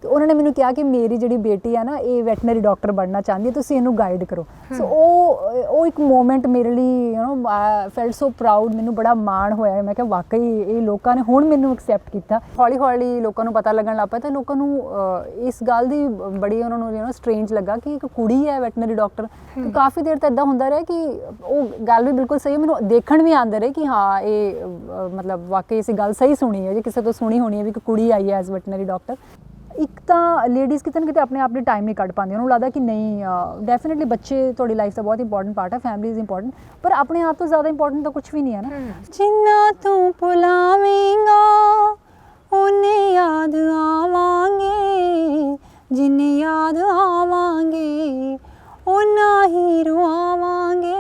ਤੇ ਉਹਨਾਂ ਨੇ ਮੈਨੂੰ ਕਿਹਾ ਕਿ ਮੇਰੀ ਜਿਹੜੀ ਬੇਟੀ ਆ ਨਾ ਇਹ ਵੈਟਨਰੀ ਡਾਕਟਰ ਬਣਨਾ ਚਾਹੁੰਦੀ ਹੈ, ਤੁਸੀਂ ਇਹਨੂੰ ਗਾਈਡ ਕਰੋ। ਸੋ ਉਹ ਇੱਕ ਮੂਮੈਂਟ ਮੇਰੇ ਲਈ ਫੈਲਟ ਸੋ ਪ੍ਰਾਊਡ, ਮੈਨੂੰ ਬੜਾ ਮਾਣ ਹੋਇਆ। ਮੈਂ ਕਿਹਾ ਵਾਕਈ ਇਹ ਲੋਕਾਂ ਨੇ ਹੁਣ ਮੈਨੂੰ ਐਕਸੈਪਟ ਕੀਤਾ। ਹੌਲੀ ਹੌਲੀ ਲੋਕਾਂ ਨੂੰ ਪਤਾ ਲੱਗਣ ਲੱਗ ਪਿਆ ਤੇ ਲੋਕਾਂ ਨੂੰ ਇਸ ਗੱਲ ਦੀ ਬੜੀ ਉਹਨਾਂ ਨੂੰ ਸਟ੍ਰੇਂਜ ਲੱਗਾ ਕਿ ਇੱਕ ਕੁੜੀ ਹੈ ਵੈਟਨਰੀ ਡਾਕਟਰ। ਤੇ ਕਾਫੀ ਦੇਰ ਤਾਂ ਇੱਦਾਂ ਹੁੰਦਾ ਰਿਹਾ ਕਿ ਉਹ ਗੱਲ ਵੀ ਬਿਲਕੁਲ ਸਹੀ, ਮੈਨੂੰ ਦੇਖਣ ਵੀ ਆਉਂਦੇ ਰਹੇ ਕਿ ਹਾਂ ਇਹ ਮਤਲਬ ਵਾਕਈ ਇਸ ਗੱਲ ਸਹੀ ਸੁਣੀ ਹੈ ਜੀ, ਕਿਸੇ ਤੋਂ ਸੁਣੀ ਹੋਣੀ ਹੈ ਵੀ ਇੱਕ ਕੁੜੀ ਆਈ ਹੈ ਐਜ਼ ਵੈਟਨਰੀ ਡਾਕਟਰ। ਇੱਕ ਤਾਂ ਲੇਡੀਜ਼ ਕਿਤੇ ਨਾ ਕਿਤੇ ਆਪਣੇ ਆਪ ਲਈ ਟਾਈਮ ਨਹੀਂ ਕੱਢ ਪਾਉਂਦੀਆਂ, ਉਹਨੂੰ ਲੱਗਦਾ ਕਿ ਨਹੀਂ ਡੈਫੀਨੇਟਲੀ ਬੱਚੇ ਤੁਹਾਡੀ ਲਾਈਫ ਦਾ ਬਹੁਤ ਇੰਪੋਰਟੈਂਟ ਪਾਰਟ ਹੈ, ਫੈਮਿਲੀ ਇਜ਼ ਇੰਪੋਰਟੈਂਟ, ਪਰ ਆਪਣੇ ਆਪ ਤੋਂ ਜ਼ਿਆਦਾ ਇੰਪੋਰਟੈਂਟ ਤਾਂ ਕੁਝ ਵੀ ਨਹੀਂ ਹੈ ਨਾ। ਜਿੰਨਾ ਤੂੰ ਭੁਲਾਵੇਂਗਾ ਉਹਨੇ ਯਾਦ ਆਵਾਂਗੇ, ਜਿੰਨੇ ਯਾਦ ਆਵਾਂਗੇ ਉਹਨਾਂ ਹੀ ਰੁਆਵਾਂਗੇ।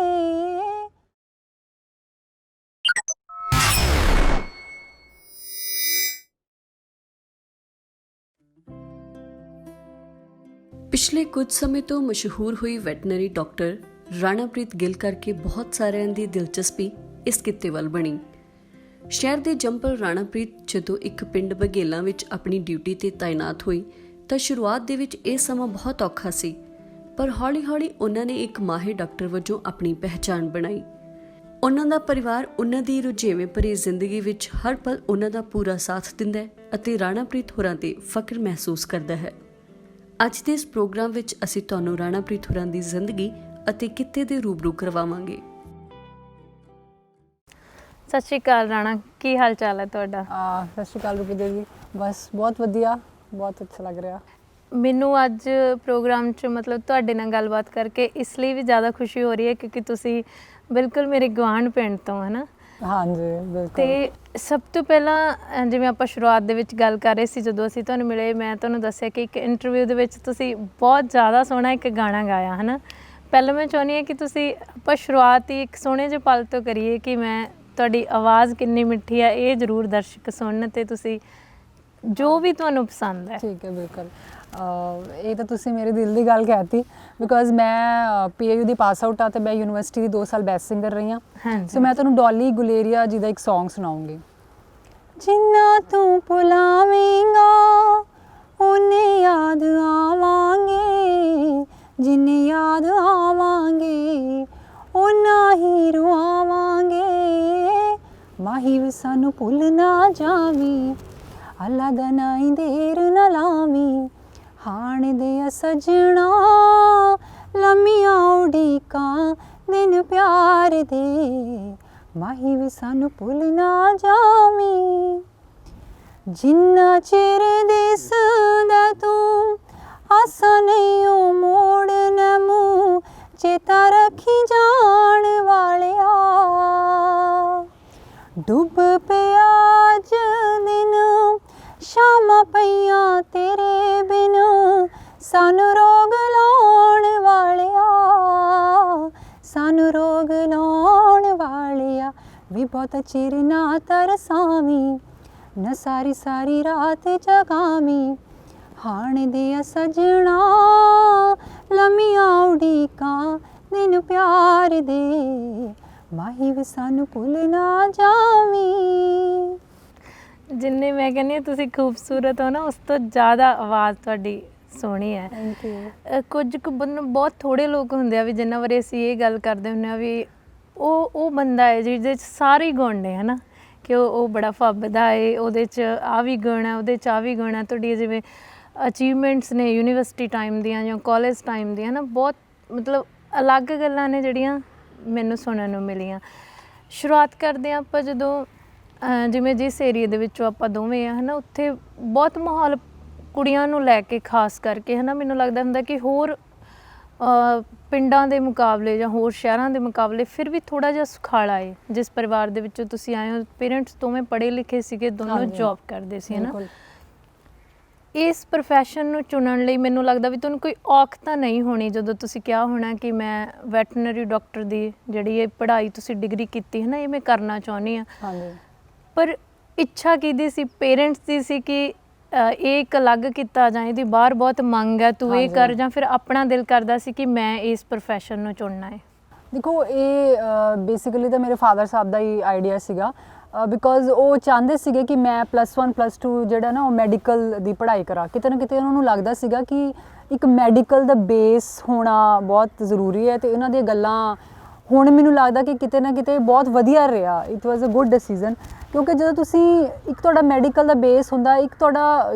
ਪਿਛਲੇ ਕੁਝ ਸਮੇਂ ਤੋਂ ਮਸ਼ਹੂਰ ਹੋਈ ਵੈਟਨਰੀ ਡਾਕਟਰ ਰਾਣਾਪ੍ਰੀਤ ਗਿੱਲ ਕਰਕੇ ਬਹੁਤ ਸਾਰਿਆਂ ਦੀ ਦਿਲਚਸਪੀ ਇਸ ਕਿੱਤੇ ਵੱਲ ਬਣੀ। ਸ਼ਹਿਰ ਦੇ ਜੰਪਲ ਰਾਣਾਪ੍ਰੀਤ ਜਦੋਂ ਇੱਕ ਪਿੰਡ ਬਘੇਲਾਂ ਵਿੱਚ ਆਪਣੀ ਡਿਊਟੀ ਤੇ ਤਾਇਨਾਤ ਹੋਈ ਤਾਂ ਸ਼ੁਰੂਆਤ ਦੇ ਵਿੱਚ ਇਹ ਸਮਾਂ ਬਹੁਤ ਔਖਾ ਸੀ, ਪਰ ਹੌਲੀ-ਹੌਲੀ ਉਹਨਾਂ ਨੇ ਇੱਕ ਮਾਹਿਰ ਡਾਕਟਰ ਵਜੋਂ ਆਪਣੀ ਪਹਿਚਾਣ ਬਣਾਈ। ਉਹਨਾਂ ਦਾ ਪਰਿਵਾਰ ਉਹਨਾਂ ਦੀ ਰੁਝੇਵੇਂ ਭਰੀ ਜ਼ਿੰਦਗੀ ਵਿੱਚ ਹਰ ਪਲ ਉਹਨਾਂ ਦਾ ਪੂਰਾ ਸਾਥ ਦਿੰਦਾ ਹੈ ਅਤੇ ਰਾਣਾਪ੍ਰੀਤ ਹੋਰਾਂ ਤੇ ਫਖਰ ਮਹਿਸੂਸ ਕਰਦਾ ਹੈ। ਅੱਜ ਦੇ ਇਸ ਪ੍ਰੋਗਰਾਮ ਵਿੱਚ ਅਸੀਂ ਤੁਹਾਨੂੰ ਰਾਣਾਪ੍ਰੀਤ ਹੋਰਾਂ ਦੀ ਜ਼ਿੰਦਗੀ ਅਤੇ ਕਿੱਤੇ ਦੇ ਰੂਬਰੂ ਕਰਵਾਵਾਂਗੇ। ਸਤਿ ਸ਼੍ਰੀ ਅਕਾਲ ਰਾਣਾ, ਕੀ ਹਾਲ ਚਾਲ ਹੈ ਤੁਹਾਡਾ? ਸਤਿ ਸ਼੍ਰੀ ਅਕਾਲ ਰੂਪੀ ਦੇਵੀ, ਬਸ ਬਹੁਤ ਵਧੀਆ, ਬਹੁਤ ਅੱਛਾ ਲੱਗ ਰਿਹਾ ਮੈਨੂੰ ਅੱਜ ਪ੍ਰੋਗਰਾਮ 'ਚ ਮਤਲਬ ਤੁਹਾਡੇ ਨਾਲ ਗੱਲਬਾਤ ਕਰਕੇ ਇਸ ਲਈ ਵੀ ਜ਼ਿਆਦਾ ਖੁਸ਼ੀ ਹੋ ਰਹੀ ਹੈ ਕਿਉਂਕਿ ਤੁਸੀਂ ਬਿਲਕੁਲ ਮੇਰੇ ਗੁਆਂਢ ਪਿੰਡ ਤੋਂ ਹੈ ਨਾ। ਹਾਂਜੀ ਬਿਲਕੁਲ। ਤੇ ਸਭ ਤੋਂ ਪਹਿਲਾਂ ਜਿਵੇਂ ਆਪਾਂ ਸ਼ੁਰੂਆਤ ਦੇ ਵਿੱਚ ਗੱਲ ਕਰ ਰਹੇ ਸੀ, ਜਦੋਂ ਅਸੀਂ ਤੁਹਾਨੂੰ ਮਿਲੇ ਮੈਂ ਤੁਹਾਨੂੰ ਦੱਸਿਆ ਕਿ ਇੱਕ ਇੰਟਰਵਿਊ ਦੇ ਵਿੱਚ ਤੁਸੀਂ ਬਹੁਤ ਜ਼ਿਆਦਾ ਸੋਹਣਾ ਇੱਕ ਗਾਣਾ ਗਾਇਆ ਹੈ ਨਾ। ਪਹਿਲਾਂ ਮੈਂ ਚਾਹੁੰਦੀ ਹਾਂ ਕਿ ਤੁਸੀਂ ਆਪਾਂ ਸ਼ੁਰੂਆਤ ਹੀ ਇੱਕ ਸੋਹਣੇ ਜਿਹੇ ਪਲ ਤੋਂ ਕਰੀਏ ਕਿ ਮੈਂ ਤੁਹਾਡੀ ਆਵਾਜ਼ ਕਿੰਨੀ ਮਿੱਠੀ ਹੈ ਇਹ ਜ਼ਰੂਰ ਦਰਸ਼ਕ ਸੁਣਨ ਅਤੇ ਤੁਸੀਂ ਜੋ ਵੀ ਤੁਹਾਨੂੰ ਪਸੰਦ ਹੈ। ਠੀਕ ਹੈ, ਬਿਲਕੁਲ। ਇਹ ਤਾਂ ਤੁਸੀਂ ਮੇਰੇ ਦਿਲ ਦੀ ਗੱਲ ਕਹਿਤੀ, ਬਿਕੋਜ਼ ਮੈਂ PAU ਦੀ ਪਾਸ ਆਊਟ ਆ ਅਤੇ ਮੈਂ ਯੂਨੀਵਰਸਿਟੀ ਦੀ 2 ਸਾਲ ਬੈਸਟ ਸਿੰਗਰ ਰਹੀ ਹਾਂ। ਸੋ ਮੈਂ ਤੁਹਾਨੂੰ ਡੋਲੀ ਗੁਲੇਰੀਆ ਜੀ ਦਾ ਇੱਕ ਸੌਂਗ ਸੁਣਾਉਂਗੀ। ਜਿੰਨਾ ਤੂੰ ਭੁਲਾਵੇਂਗਾ ਉਹਨੇ ਯਾਦ ਆਵਾਂਗੇ, ਜਿੰਨੇ ਯਾਦ ਆਵਾਂਗੇ ਉਹਨਾਂ ਹੀ ਰੁਆਵਾਂਗੇ। ਮਾਹੀ ਵੀ ਸਾਨੂੰ ਭੁੱਲ ਨਾ ਜਾਵੀਂ, ਅੱਲਾ ਦਾ ਨਾਈ ਦੇਰ ਨਾ ਲਾਵੀਂ, ਹਾਣ ਦੇ ਸਜਣਾ ਲੰਮੀਆਂ ਉਡੀਕਾਂ ਦਿਨ ਪਿਆਰ ਦੇ, ਮਾਹੀ ਵੀ ਸਾਨੂੰ ਭੁੱਲ ਨਾ ਜਾਵੀਂ। ਜਿੰਨਾ ਚਿਰ ਦਿਸਦਾ ਤੂੰ ਆਸਾਂ ਨਹੀਂ ਉਹ ਮੋੜਨਾ ਮੂੰਹ, ਚੇਤਾ ਰੱਖੀ ਜਾਣ ਵਾਲਿਆ। ਡੁੱਬ ਪਿਆ ਅੱਜ ਦਿਨ ਸ਼ਾਮਾਂ ਪਈਆਂ ਤੇਰੇ ਬਿਨ, ਸਾਨੂੰ ਰੋਗ ਲਾਉਣ ਵਾਲਿਆ, ਸਾਨੂੰ ਰੋਗ ਲਾਉਣ ਵਾਲਿਆ। ਵੀ ਬਹੁਤ ਚਿਰ ਨਾ ਤਰਸਾਵੀਂ, ਨਾ ਸਾਰੀ ਸਾਰੀ ਰਾਤ ਜਗਾਵੀਂ, ਹਾਣ ਦੇ ਸਜਣਾ ਲੰਮੀਆਂ ਉਡੀਕਾਂ ਦਿਨ ਪਿਆਰ ਦੇ, ਮਾਹੀ ਵੀ ਸਾਨੂੰ ਭੁੱਲ ਨਾ ਜਾਵੀਂ। ਜਿੰਨੇ ਮੈਂ ਕਹਿੰਦੀ ਹਾਂ ਤੁਸੀਂ ਖੂਬਸੂਰਤ ਹੋ ਨਾ, ਉਸ ਤੋਂ ਜ਼ਿਆਦਾ ਆਵਾਜ਼ ਤੁਹਾਡੀ ਸੋਹਣੀ ਹੈ। Thank you. ਕੁਝ ਕੁ ਬਹੁਤ ਥੋੜ੍ਹੇ ਲੋਕ ਹੁੰਦੇ ਆ ਵੀ ਜਿੰਨਾ ਬਾਰੇ ਅਸੀਂ ਇਹ ਗੱਲ ਕਰਦੇ ਹੁੰਦੇ ਹਾਂ ਵੀ ਉਹ ਬੰਦਾ ਹੈ ਜਿਹਦੇ 'ਚ ਸਾਰੇ ਗੁਣ ਨੇ ਹੈ ਨਾ, ਕਿ ਉਹ ਬੜਾ ਫੱਬਦਾ ਹੈ, ਉਹਦੇ 'ਚ ਆਹ ਵੀ ਗੁਣ ਹੈ, ਉਹਦੇ 'ਚ ਆਹ ਵੀ ਗੁਣ ਹੈ। ਤੁਹਾਡੀਆਂ ਜਿਵੇਂ ਅਚੀਵਮੈਂਟਸ ਨੇ ਯੂਨੀਵਰਸਿਟੀ ਟਾਈਮ ਦੀਆਂ ਜਾਂ ਕਾਲਜ ਟਾਈਮ ਦੀਆਂ ਨਾ, ਬਹੁਤ ਮਤਲਬ ਅਲੱਗ ਗੱਲਾਂ ਨੇ ਜਿਹੜੀਆਂ ਮੈਨੂੰ ਸੁਣਨ ਨੂੰ ਮਿਲੀਆਂ। ਸ਼ੁਰੂਆਤ ਕਰਦੇ ਹਾਂ ਆਪਾਂ ਜਦੋਂ ਜਿਵੇਂ ਜਿਸ ਏਰੀਏ ਦੇ ਵਿੱਚੋਂ ਆਪਾਂ ਦੋਵੇਂ ਆ ਹੈ ਨਾ, ਉੱਥੇ ਬਹੁਤ ਮਾਹੌਲ ਕੁੜੀਆਂ ਨੂੰ ਲੈ ਕੇ ਖਾਸ ਕਰਕੇ ਹੈ ਨਾ, ਮੈਨੂੰ ਲੱਗਦਾ ਹੁੰਦਾ ਕਿ ਹੋਰ ਪਿੰਡਾਂ ਦੇ ਮੁਕਾਬਲੇ ਜਾਂ ਹੋਰ ਸ਼ਹਿਰਾਂ ਦੇ ਮੁਕਾਬਲੇ ਫਿਰ ਵੀ ਥੋੜ੍ਹਾ ਜਿਹਾ ਸੁਖਾਲਾ ਹੈ। ਜਿਸ ਪਰਿਵਾਰ ਦੇ ਵਿੱਚੋਂ ਤੁਸੀਂ ਆਏ ਹੋ, ਪੇਰੈਂਟਸ ਦੋਵੇਂ ਪੜ੍ਹੇ ਲਿਖੇ ਸੀਗੇ, ਦੋਨੋਂ ਜੋਬ ਕਰਦੇ ਸੀ ਹੈ ਨਾ। ਇਸ ਪ੍ਰੋਫੈਸ਼ਨ ਨੂੰ ਚੁਣਨ ਲਈ ਮੈਨੂੰ ਲੱਗਦਾ ਵੀ ਤੁਹਾਨੂੰ ਕੋਈ ਔਖ ਤਾਂ ਨਹੀਂ ਹੋਣੀ ਜਦੋਂ ਤੁਸੀਂ ਕਿਹਾ ਹੋਣਾ ਕਿ ਮੈਂ ਵੈਟਰਨਰੀ ਡਾਕਟਰ ਦੀ ਜਿਹੜੀ ਇਹ ਪੜ੍ਹਾਈ ਤੁਸੀਂ ਡਿਗਰੀ ਕੀਤੀ ਹੈ ਨਾ, ਇਹ ਮੈਂ ਕਰਨਾ ਚਾਹੁੰਦੀ ਹਾਂ। ਪਰ ਇੱਛਾ ਕਿਹਦੀ ਸੀ? ਪੇਰੈਂਟਸ ਦੀ ਸੀ ਕਿ ਇਹ ਇੱਕ ਅਲੱਗ ਕੀਤਾ ਜਾਂ ਇਹਦੀ ਬਾਹਰ ਬਹੁਤ ਮੰਗ ਹੈ ਤੂੰ ਇਹ ਕਰ, ਜਾਂ ਫਿਰ ਆਪਣਾ ਦਿਲ ਕਰਦਾ ਸੀ ਕਿ ਮੈਂ ਇਸ ਪ੍ਰੋਫੈਸ਼ਨ ਨੂੰ ਚੁਣਨਾ ਹੈ? ਦੇਖੋ ਇਹ ਬੇਸਿਕਲੀ ਤਾਂ ਮੇਰੇ ਫਾਦਰ ਸਾਹਿਬ ਦਾ ਹੀ ਆਈਡੀਆ ਸੀਗਾ। ਬਿਕੋਜ਼ ਉਹ ਚਾਹੁੰਦੇ ਸੀਗੇ ਕਿ ਮੈਂ +1 +2 ਜਿਹੜਾ ਨਾ ਉਹ ਮੈਡੀਕਲ ਦੀ ਪੜ੍ਹਾਈ ਕਰਾਂ। ਕਿਤੇ ਨਾ ਕਿਤੇ ਉਹਨਾਂ ਨੂੰ ਲੱਗਦਾ ਸੀਗਾ ਕਿ ਇੱਕ ਮੈਡੀਕਲ ਦਾ ਬੇਸ ਹੋਣਾ ਬਹੁਤ ਜ਼ਰੂਰੀ ਹੈ, ਤੇ ਇਹਨਾਂ ਦੀਆਂ ਗੱਲਾਂ ਹੁਣ ਮੈਨੂੰ ਲੱਗਦਾ ਕਿ ਕਿਤੇ ਨਾ ਕਿਤੇ ਬਹੁਤ ਵਧੀਆ ਰਿਹਾ। It was a good decision, ਕਿਉਂਕਿ ਜਦੋਂ ਤੁਸੀਂ ਇੱਕ ਤੁਹਾਡਾ ਮੈਡੀਕਲ ਦਾ ਬੇਸ ਹੁੰਦਾ, ਇੱਕ ਤੁਹਾਡਾ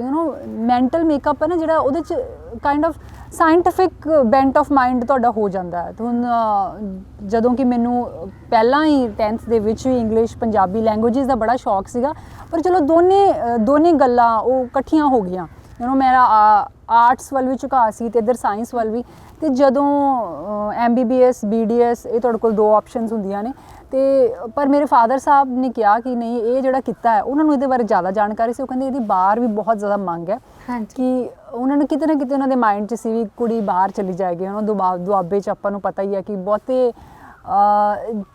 ਮੈਂਟਲ ਮੇਕਅਪ ਹੈ ਨਾ ਜਿਹੜਾ, ਉਹਦੇ 'ਚ kind of scientific bent of mind ਤੁਹਾਡਾ ਹੋ ਜਾਂਦਾ ਹੈ। ਤੇ ਹੁਣ ਜਦੋਂ ਕਿ ਮੈਨੂੰ ਪਹਿਲਾਂ ਹੀ 10th ਦੇ ਵਿੱਚ ਵੀ ਇੰਗਲਿਸ਼ ਪੰਜਾਬੀ ਲੈਂਗੁਏਜਿਸ ਦਾ ਬੜਾ ਸ਼ੌਕ ਸੀਗਾ, ਪਰ ਚਲੋ ਦੋਨੇ ਗੱਲਾਂ ਉਹ ਇਕੱਠੀਆਂ ਹੋ ਗਈਆਂ। ਮੇਰਾ ਆਰਟਸ ਵੱਲ ਵੀ ਝੁਕਾਅ ਸੀ ਤੇ ਇੱਧਰ ਸਾਇੰਸ ਵੱਲ ਵੀ। ਤੇ ਜਦੋਂ MBBS BDS ਇਹ ਤੁਹਾਡੇ ਕੋਲ 2 ਆਪਸ਼ਨਸ ਹੁੰਦੀਆਂ ਨੇ, ਤੇ ਪਰ ਮੇਰੇ ਫਾਦਰ ਸਾਹਿਬ ਨੇ ਕਿਹਾ ਕਿ ਨਹੀਂ, ਇਹ ਜਿਹੜਾ ਕੀਤਾ ਹੈ, ਉਹਨਾਂ ਨੂੰ ਇਹਦੇ ਬਾਰੇ ਜ਼ਿਆਦਾ ਜਾਣਕਾਰੀ ਸੀ। ਉਹ ਕਹਿੰਦੇ ਇਹਦੀ ਬਾਹਰ ਵੀ ਬਹੁਤ ਜ਼ਿਆਦਾ ਮੰਗ ਹੈ, ਕਿ ਉਹਨਾਂ ਨੂੰ ਕਿਤੇ ਨਾ ਕਿਤੇ ਉਹਨਾਂ ਦੇ ਮਾਈਂਡ 'ਚ ਸੀ ਵੀ ਕੁੜੀ ਬਾਹਰ ਚਲੀ ਜਾਏਗੀ। ਦੁਆਬੇ 'ਚ ਆਪਾਂ ਨੂੰ ਪਤਾ ਹੀ ਹੈ ਕਿ ਬਹੁਤੇ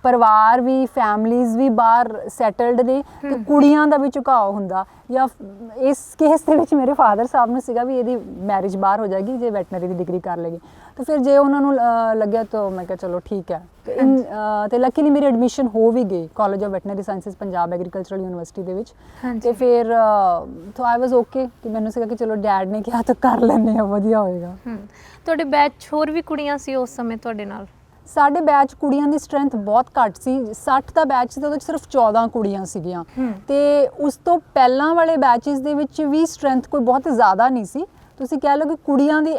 ਪਰਿਵਾਰ ਵੀ ਫੈਮਲੀਜ਼ ਵੀ ਬਾਹਰ ਸੈਟਲਡ ਨੇ, ਤੇ ਕੁੜੀਆਂ ਦਾ ਵੀ ਝੁਕਾਅ ਹੁੰਦਾ। ਜਾਂ ਇਸ ਕੇਸ ਦੇ ਵਿੱਚ ਮੇਰੇ ਫਾਦਰ ਸਾਹਿਬ ਨੂੰ ਸੀਗਾ ਵੀ ਇਹਦੀ ਮੈਰਿਜ ਬਾਹਰ ਹੋ ਜਾਏਗੀ ਜੇ ਵੈਟਨਰੀ ਦੀ ਡਿਗਰੀ ਕਰ ਲੇਗੀ। ਤਾਂ ਫਿਰ ਜੇ ਉਹਨਾਂ ਨੂੰ ਲੱਗਿਆ ਤਾਂ ਮੈਂ ਕਿਹਾ ਚਲੋ ਠੀਕ ਹੈ। ਤੇ ਲੱਕੀਲੀ ਮੇਰੀ ਐਡਮਿਸ਼ਨ ਹੋ ਵੀ ਗਈ college of veterinary sciences Punjab agricultural university ਦੇ ਵਿੱਚ। ਤੇ ਫਿਰ ਆਈ ਵਾਜ਼ ਓਕੇ, ਕਿ ਮੈਨੂੰ ਸੀਗਾ ਕਿ ਚਲੋ ਡੈਡ ਨੇ ਕਿਹਾ ਤਾਂ ਕਰ ਲੈਂਦੇ ਆ, ਵਧੀਆ ਹੋਏਗਾ। ਤੁਹਾਡੇ ਬੈਚ ਹੋਰ ਵੀ ਕੁੜੀਆਂ ਸੀ ਉਸ ਸਮੇਂ ਤੁਹਾਡੇ ਨਾਲ? ਸਾਡੇ ਬੈਚ ਕੁੜੀਆਂ ਦੀ ਸਟਰੈਂਥ ਬਹੁਤ ਘੱਟ ਸੀ। 60 ਦਾ ਬੈਚ ਸੀ ਤੇ ਉਹਦੇ 'ਚ ਸਿਰਫ 14 ਕੁੜੀਆਂ ਸੀਗੀਆਂ। ਤੇ ਉਸ ਤੋਂ ਪਹਿਲਾਂ ਵਾਲੇ ਬੈਚਿਸ ਦੇ ਵਿੱਚ ਵੀ ਸਟਰੈਂਥ ਕੋਈ ਬਹੁਤ ਜ਼ਿਆਦਾ ਨਹੀਂ ਸੀ। ਤੁਸੀਂ ਕਹਿ ਲਓ ਕਿ ਕੁੜੀਆਂ ਦੀ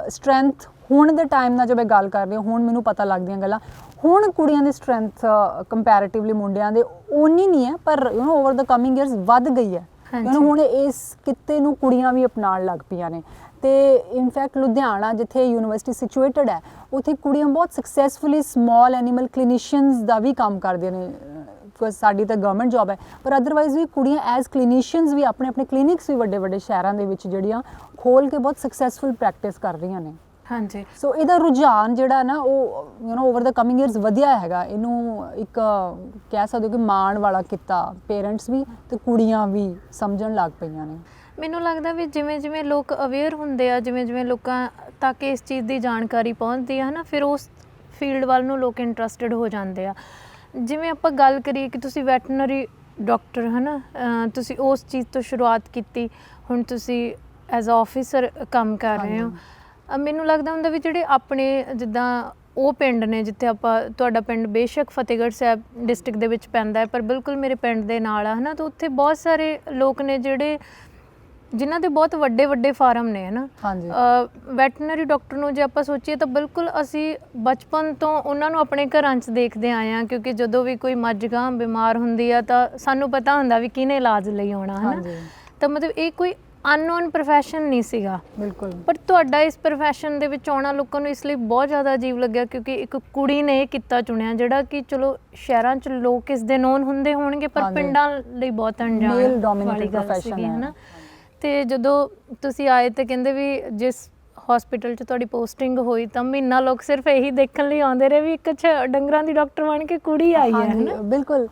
ਸਟਰੈਂਥ ਹੁਣ ਦੇ ਟਾਈਮ ਨਾਲ, ਜੋ ਮੈਂ ਗੱਲ ਕਰ ਰਹੀ ਹਾਂ, ਹੁਣ ਮੈਨੂੰ ਪਤਾ ਲੱਗਦੀਆਂ ਗੱਲਾਂ, ਹੁਣ ਕੁੜੀਆਂ ਦੀ ਸਟਰੈਂਥ ਕੰਪੈਰੀਟਿਵਲੀ ਮੁੰਡਿਆਂ ਦੇ ਓਨੀ ਨਹੀਂ ਹੈ, ਪਰ ਓਵਰ ਦਾ ਕਮਿੰਗ ਈਅਰਸ ਵੱਧ ਗਈ ਹੈ। ਹੁਣ ਇਸ ਕਿੱਤੇ ਨੂੰ ਕੁੜੀਆਂ ਵੀ ਅਪਣਾਉਣ ਲੱਗ ਪਈਆਂ ਨੇ। ਤੇ ਇਨਫੈਕਟ ਲੁਧਿਆਣਾ ਜਿੱਥੇ ਯੂਨੀਵਰਸਿਟੀ ਸਿਚੁਏਟਡ ਹੈ, ਉੱਥੇ ਕੁੜੀਆਂ ਬਹੁਤ ਸਕਸੈਸਫੁਲੀ ਸਮਾਲ ਐਨੀਮਲ ਕਲੀਨੀਸ਼ੀਅਨਸ ਦਾ ਵੀ ਕੰਮ ਕਰਦੀਆਂ ਨੇ। ਬਿਕੋਜ਼ ਸਾਡੀ ਤਾਂ ਗਵਰਨਮੈਂਟ ਜੋਬ ਹੈ, ਪਰ ਅਦਰਵਾਈਜ਼ ਵੀ ਕੁੜੀਆਂ ਐਜ਼ ਕਲੀਨੀਸ਼ੀਅਨਸ ਵੀ ਆਪਣੇ ਕਲੀਨਿਕਸ ਵੀ ਵੱਡੇ ਸ਼ਹਿਰਾਂ ਦੇ ਵਿੱਚ ਜਿਹੜੀਆਂ ਖੋਲ੍ਹ ਕੇ ਬਹੁਤ ਸਕਸੈਸਫੁਲ ਪ੍ਰੈਕਟਿਸ ਕਰ ਰਹੀਆਂ ਨੇ। ਹਾਂਜੀ। ਸੋ ਇਹਦਾ ਰੁਝਾਨ ਜਿਹੜਾ ਨਾ ਉਹ ਓਵਰ ਦਾ ਕਮਿੰਗ ਈਅਰਸ ਵਧਿਆ ਹੈਗਾ। ਇਹਨੂੰ ਇੱਕ ਕਹਿ ਸਕਦੇ ਹੋ ਕਿ ਮਾਣ ਵਾਲਾ ਕੀਤਾ, ਪੇਰੈਂਟਸ ਵੀ ਤੇ ਕੁੜੀਆਂ ਵੀ ਸਮਝਣ ਲੱਗ ਪਈਆਂ ਨੇ। ਮੈਨੂੰ ਲੱਗਦਾ ਵੀ ਜਿਵੇਂ ਲੋਕ ਅਵੇਅਰ ਹੁੰਦੇ ਆ, ਜਿਵੇਂ ਲੋਕਾਂ ਤੱਕ ਇਸ ਚੀਜ਼ ਦੀ ਜਾਣਕਾਰੀ ਪਹੁੰਚਦੀ ਹੈ ਨਾ, ਫਿਰ ਉਸ ਫੀਲਡ ਵੱਲ ਨੂੰ ਲੋਕ ਇੰਟਰਸਟਿਡ ਹੋ ਜਾਂਦੇ ਆ। ਜਿਵੇਂ ਆਪਾਂ ਗੱਲ ਕਰੀਏ ਕਿ ਤੁਸੀਂ ਵੈਟਰਨਰੀ ਡਾਕਟਰ ਹੈ ਨਾ, ਤੁਸੀਂ ਉਸ ਚੀਜ਼ ਤੋਂ ਸ਼ੁਰੂਆਤ ਕੀਤੀ, ਹੁਣ ਤੁਸੀਂ ਐਜ਼ ਆਫਿਸਰ ਕੰਮ ਕਰ ਰਹੇ ਹੋ। ਮੈਨੂੰ ਲੱਗਦਾ ਹੁੰਦਾ ਵੀ ਜਿਹੜੇ ਆਪਣੇ ਜਿੱਦਾਂ ਉਹ ਪਿੰਡ ਨੇ ਜਿੱਥੇ ਤੁਹਾਡਾ ਪਿੰਡ ਬੇਸ਼ੱਕ ਫਤਿਹਗੜ੍ਹ ਸਾਹਿਬ ਡਿਸਟ੍ਰਿਕਟ ਦੇ ਵਿੱਚ ਪੈਂਦਾ ਹੈ, ਪਰ ਬਿਲਕੁਲ ਮੇਰੇ ਪਿੰਡ ਦੇ ਨਾਲ ਆ, ਹੈ ਨਾ। ਤਾਂ ਉੱਥੇ ਬਹੁਤ ਸਾਰੇ ਲੋਕ ਨੇ ਜਿਨ੍ਹਾਂ ਦੇ ਬਹੁਤ ਵੱਡੇ ਫਾਰਮ ਨੇ, ਹੈ ਨਾ। ਵੈਟਰਨਰੀ ਡਾਕਟਰ ਨੂੰ ਜੇ ਆਪਾਂ ਸੋਚੀਏ ਤਾਂ ਬਿਲਕੁਲ ਅਸੀਂ ਬਚਪਨ ਤੋਂ ਉਹਨਾਂ ਨੂੰ ਆਪਣੇ ਘਰਾਂ 'ਚ ਦੇਖਦੇ ਆਏ ਹਾਂ, ਕਿਉਂਕਿ ਜਦੋਂ ਵੀ ਕੋਈ ਮੱਝ ਗਾਂ ਬਿਮਾਰ ਹੁੰਦੀ ਆ ਤਾਂ ਸਾਨੂੰ ਪਤਾ ਹੁੰਦਾ ਵੀ ਕਿਹਨੇ ਇਲਾਜ ਲਈ ਆਉਣਾ, ਹੈ ਨਾ। ਤਾਂ ਮਤਲਬ ਇਹ ਕੋਈ ਅਨਨੋਨ ਪ੍ਰੋਫੈਸ਼ਨ ਨਹੀਂ ਸੀਗਾ ਬਿਲਕੁਲ। ਪਰ ਤੁਹਾਡਾ ਇਸ ਪ੍ਰੋਫੈਸ਼ਨ ਦੇ ਵਿੱਚ ਆਉਣਾ ਲੋਕਾਂ ਨੂੰ ਇਸ ਲਈ ਬਹੁਤ ਜ਼ਿਆਦਾ ਅਜੀਬ ਲੱਗਿਆ, ਕਿਉਂਕਿ ਇੱਕ ਕੁੜੀ ਨੇ ਇਹ ਕਿੱਤਾ ਚੁਣਿਆ ਜਿਹੜਾ ਕਿ ਚਲੋ ਸ਼ਹਿਰਾਂ 'ਚ ਲੋਕ ਇਸ ਦੇ ਨੋਨ ਹੁੰਦੇ ਹੋਣਗੇ, ਪਰ ਪਿੰਡਾਂ ਲਈ ਬਹੁਤ ਅਣਜਾਣ ਵਾਲੀ ਗੱਲ ਸੀਗੀ, ਹੈ ਨਾ। ਤੇ ਜਦੋਂ ਤੁਸੀਂ ਆਏ ਤੇ ਕਹਿੰਦੇ ਵੀ ਜਿਸ ਹਸਪੀਟਲ 'ਚ ਤੁਹਾਡੀ ਪੋਸਟਿੰਗ ਹੋਈ ਤਾਂ ਮਹੀਨਾ ਲੋਕ ਸਿਰਫ ਇਹੀ ਦੇਖਣ ਲਈ ਆਉਂਦੇ ਰਹੇ ਵੀ ਇੱਕ ਡੰਗਰਾਂ ਦੀ ਡਾਕਟਰ ਬਣ ਕੇ ਕੁੜੀ ਆਈ ਹੈ, ਹੈ ਨਾ। ਬਿਲਕੁਲ।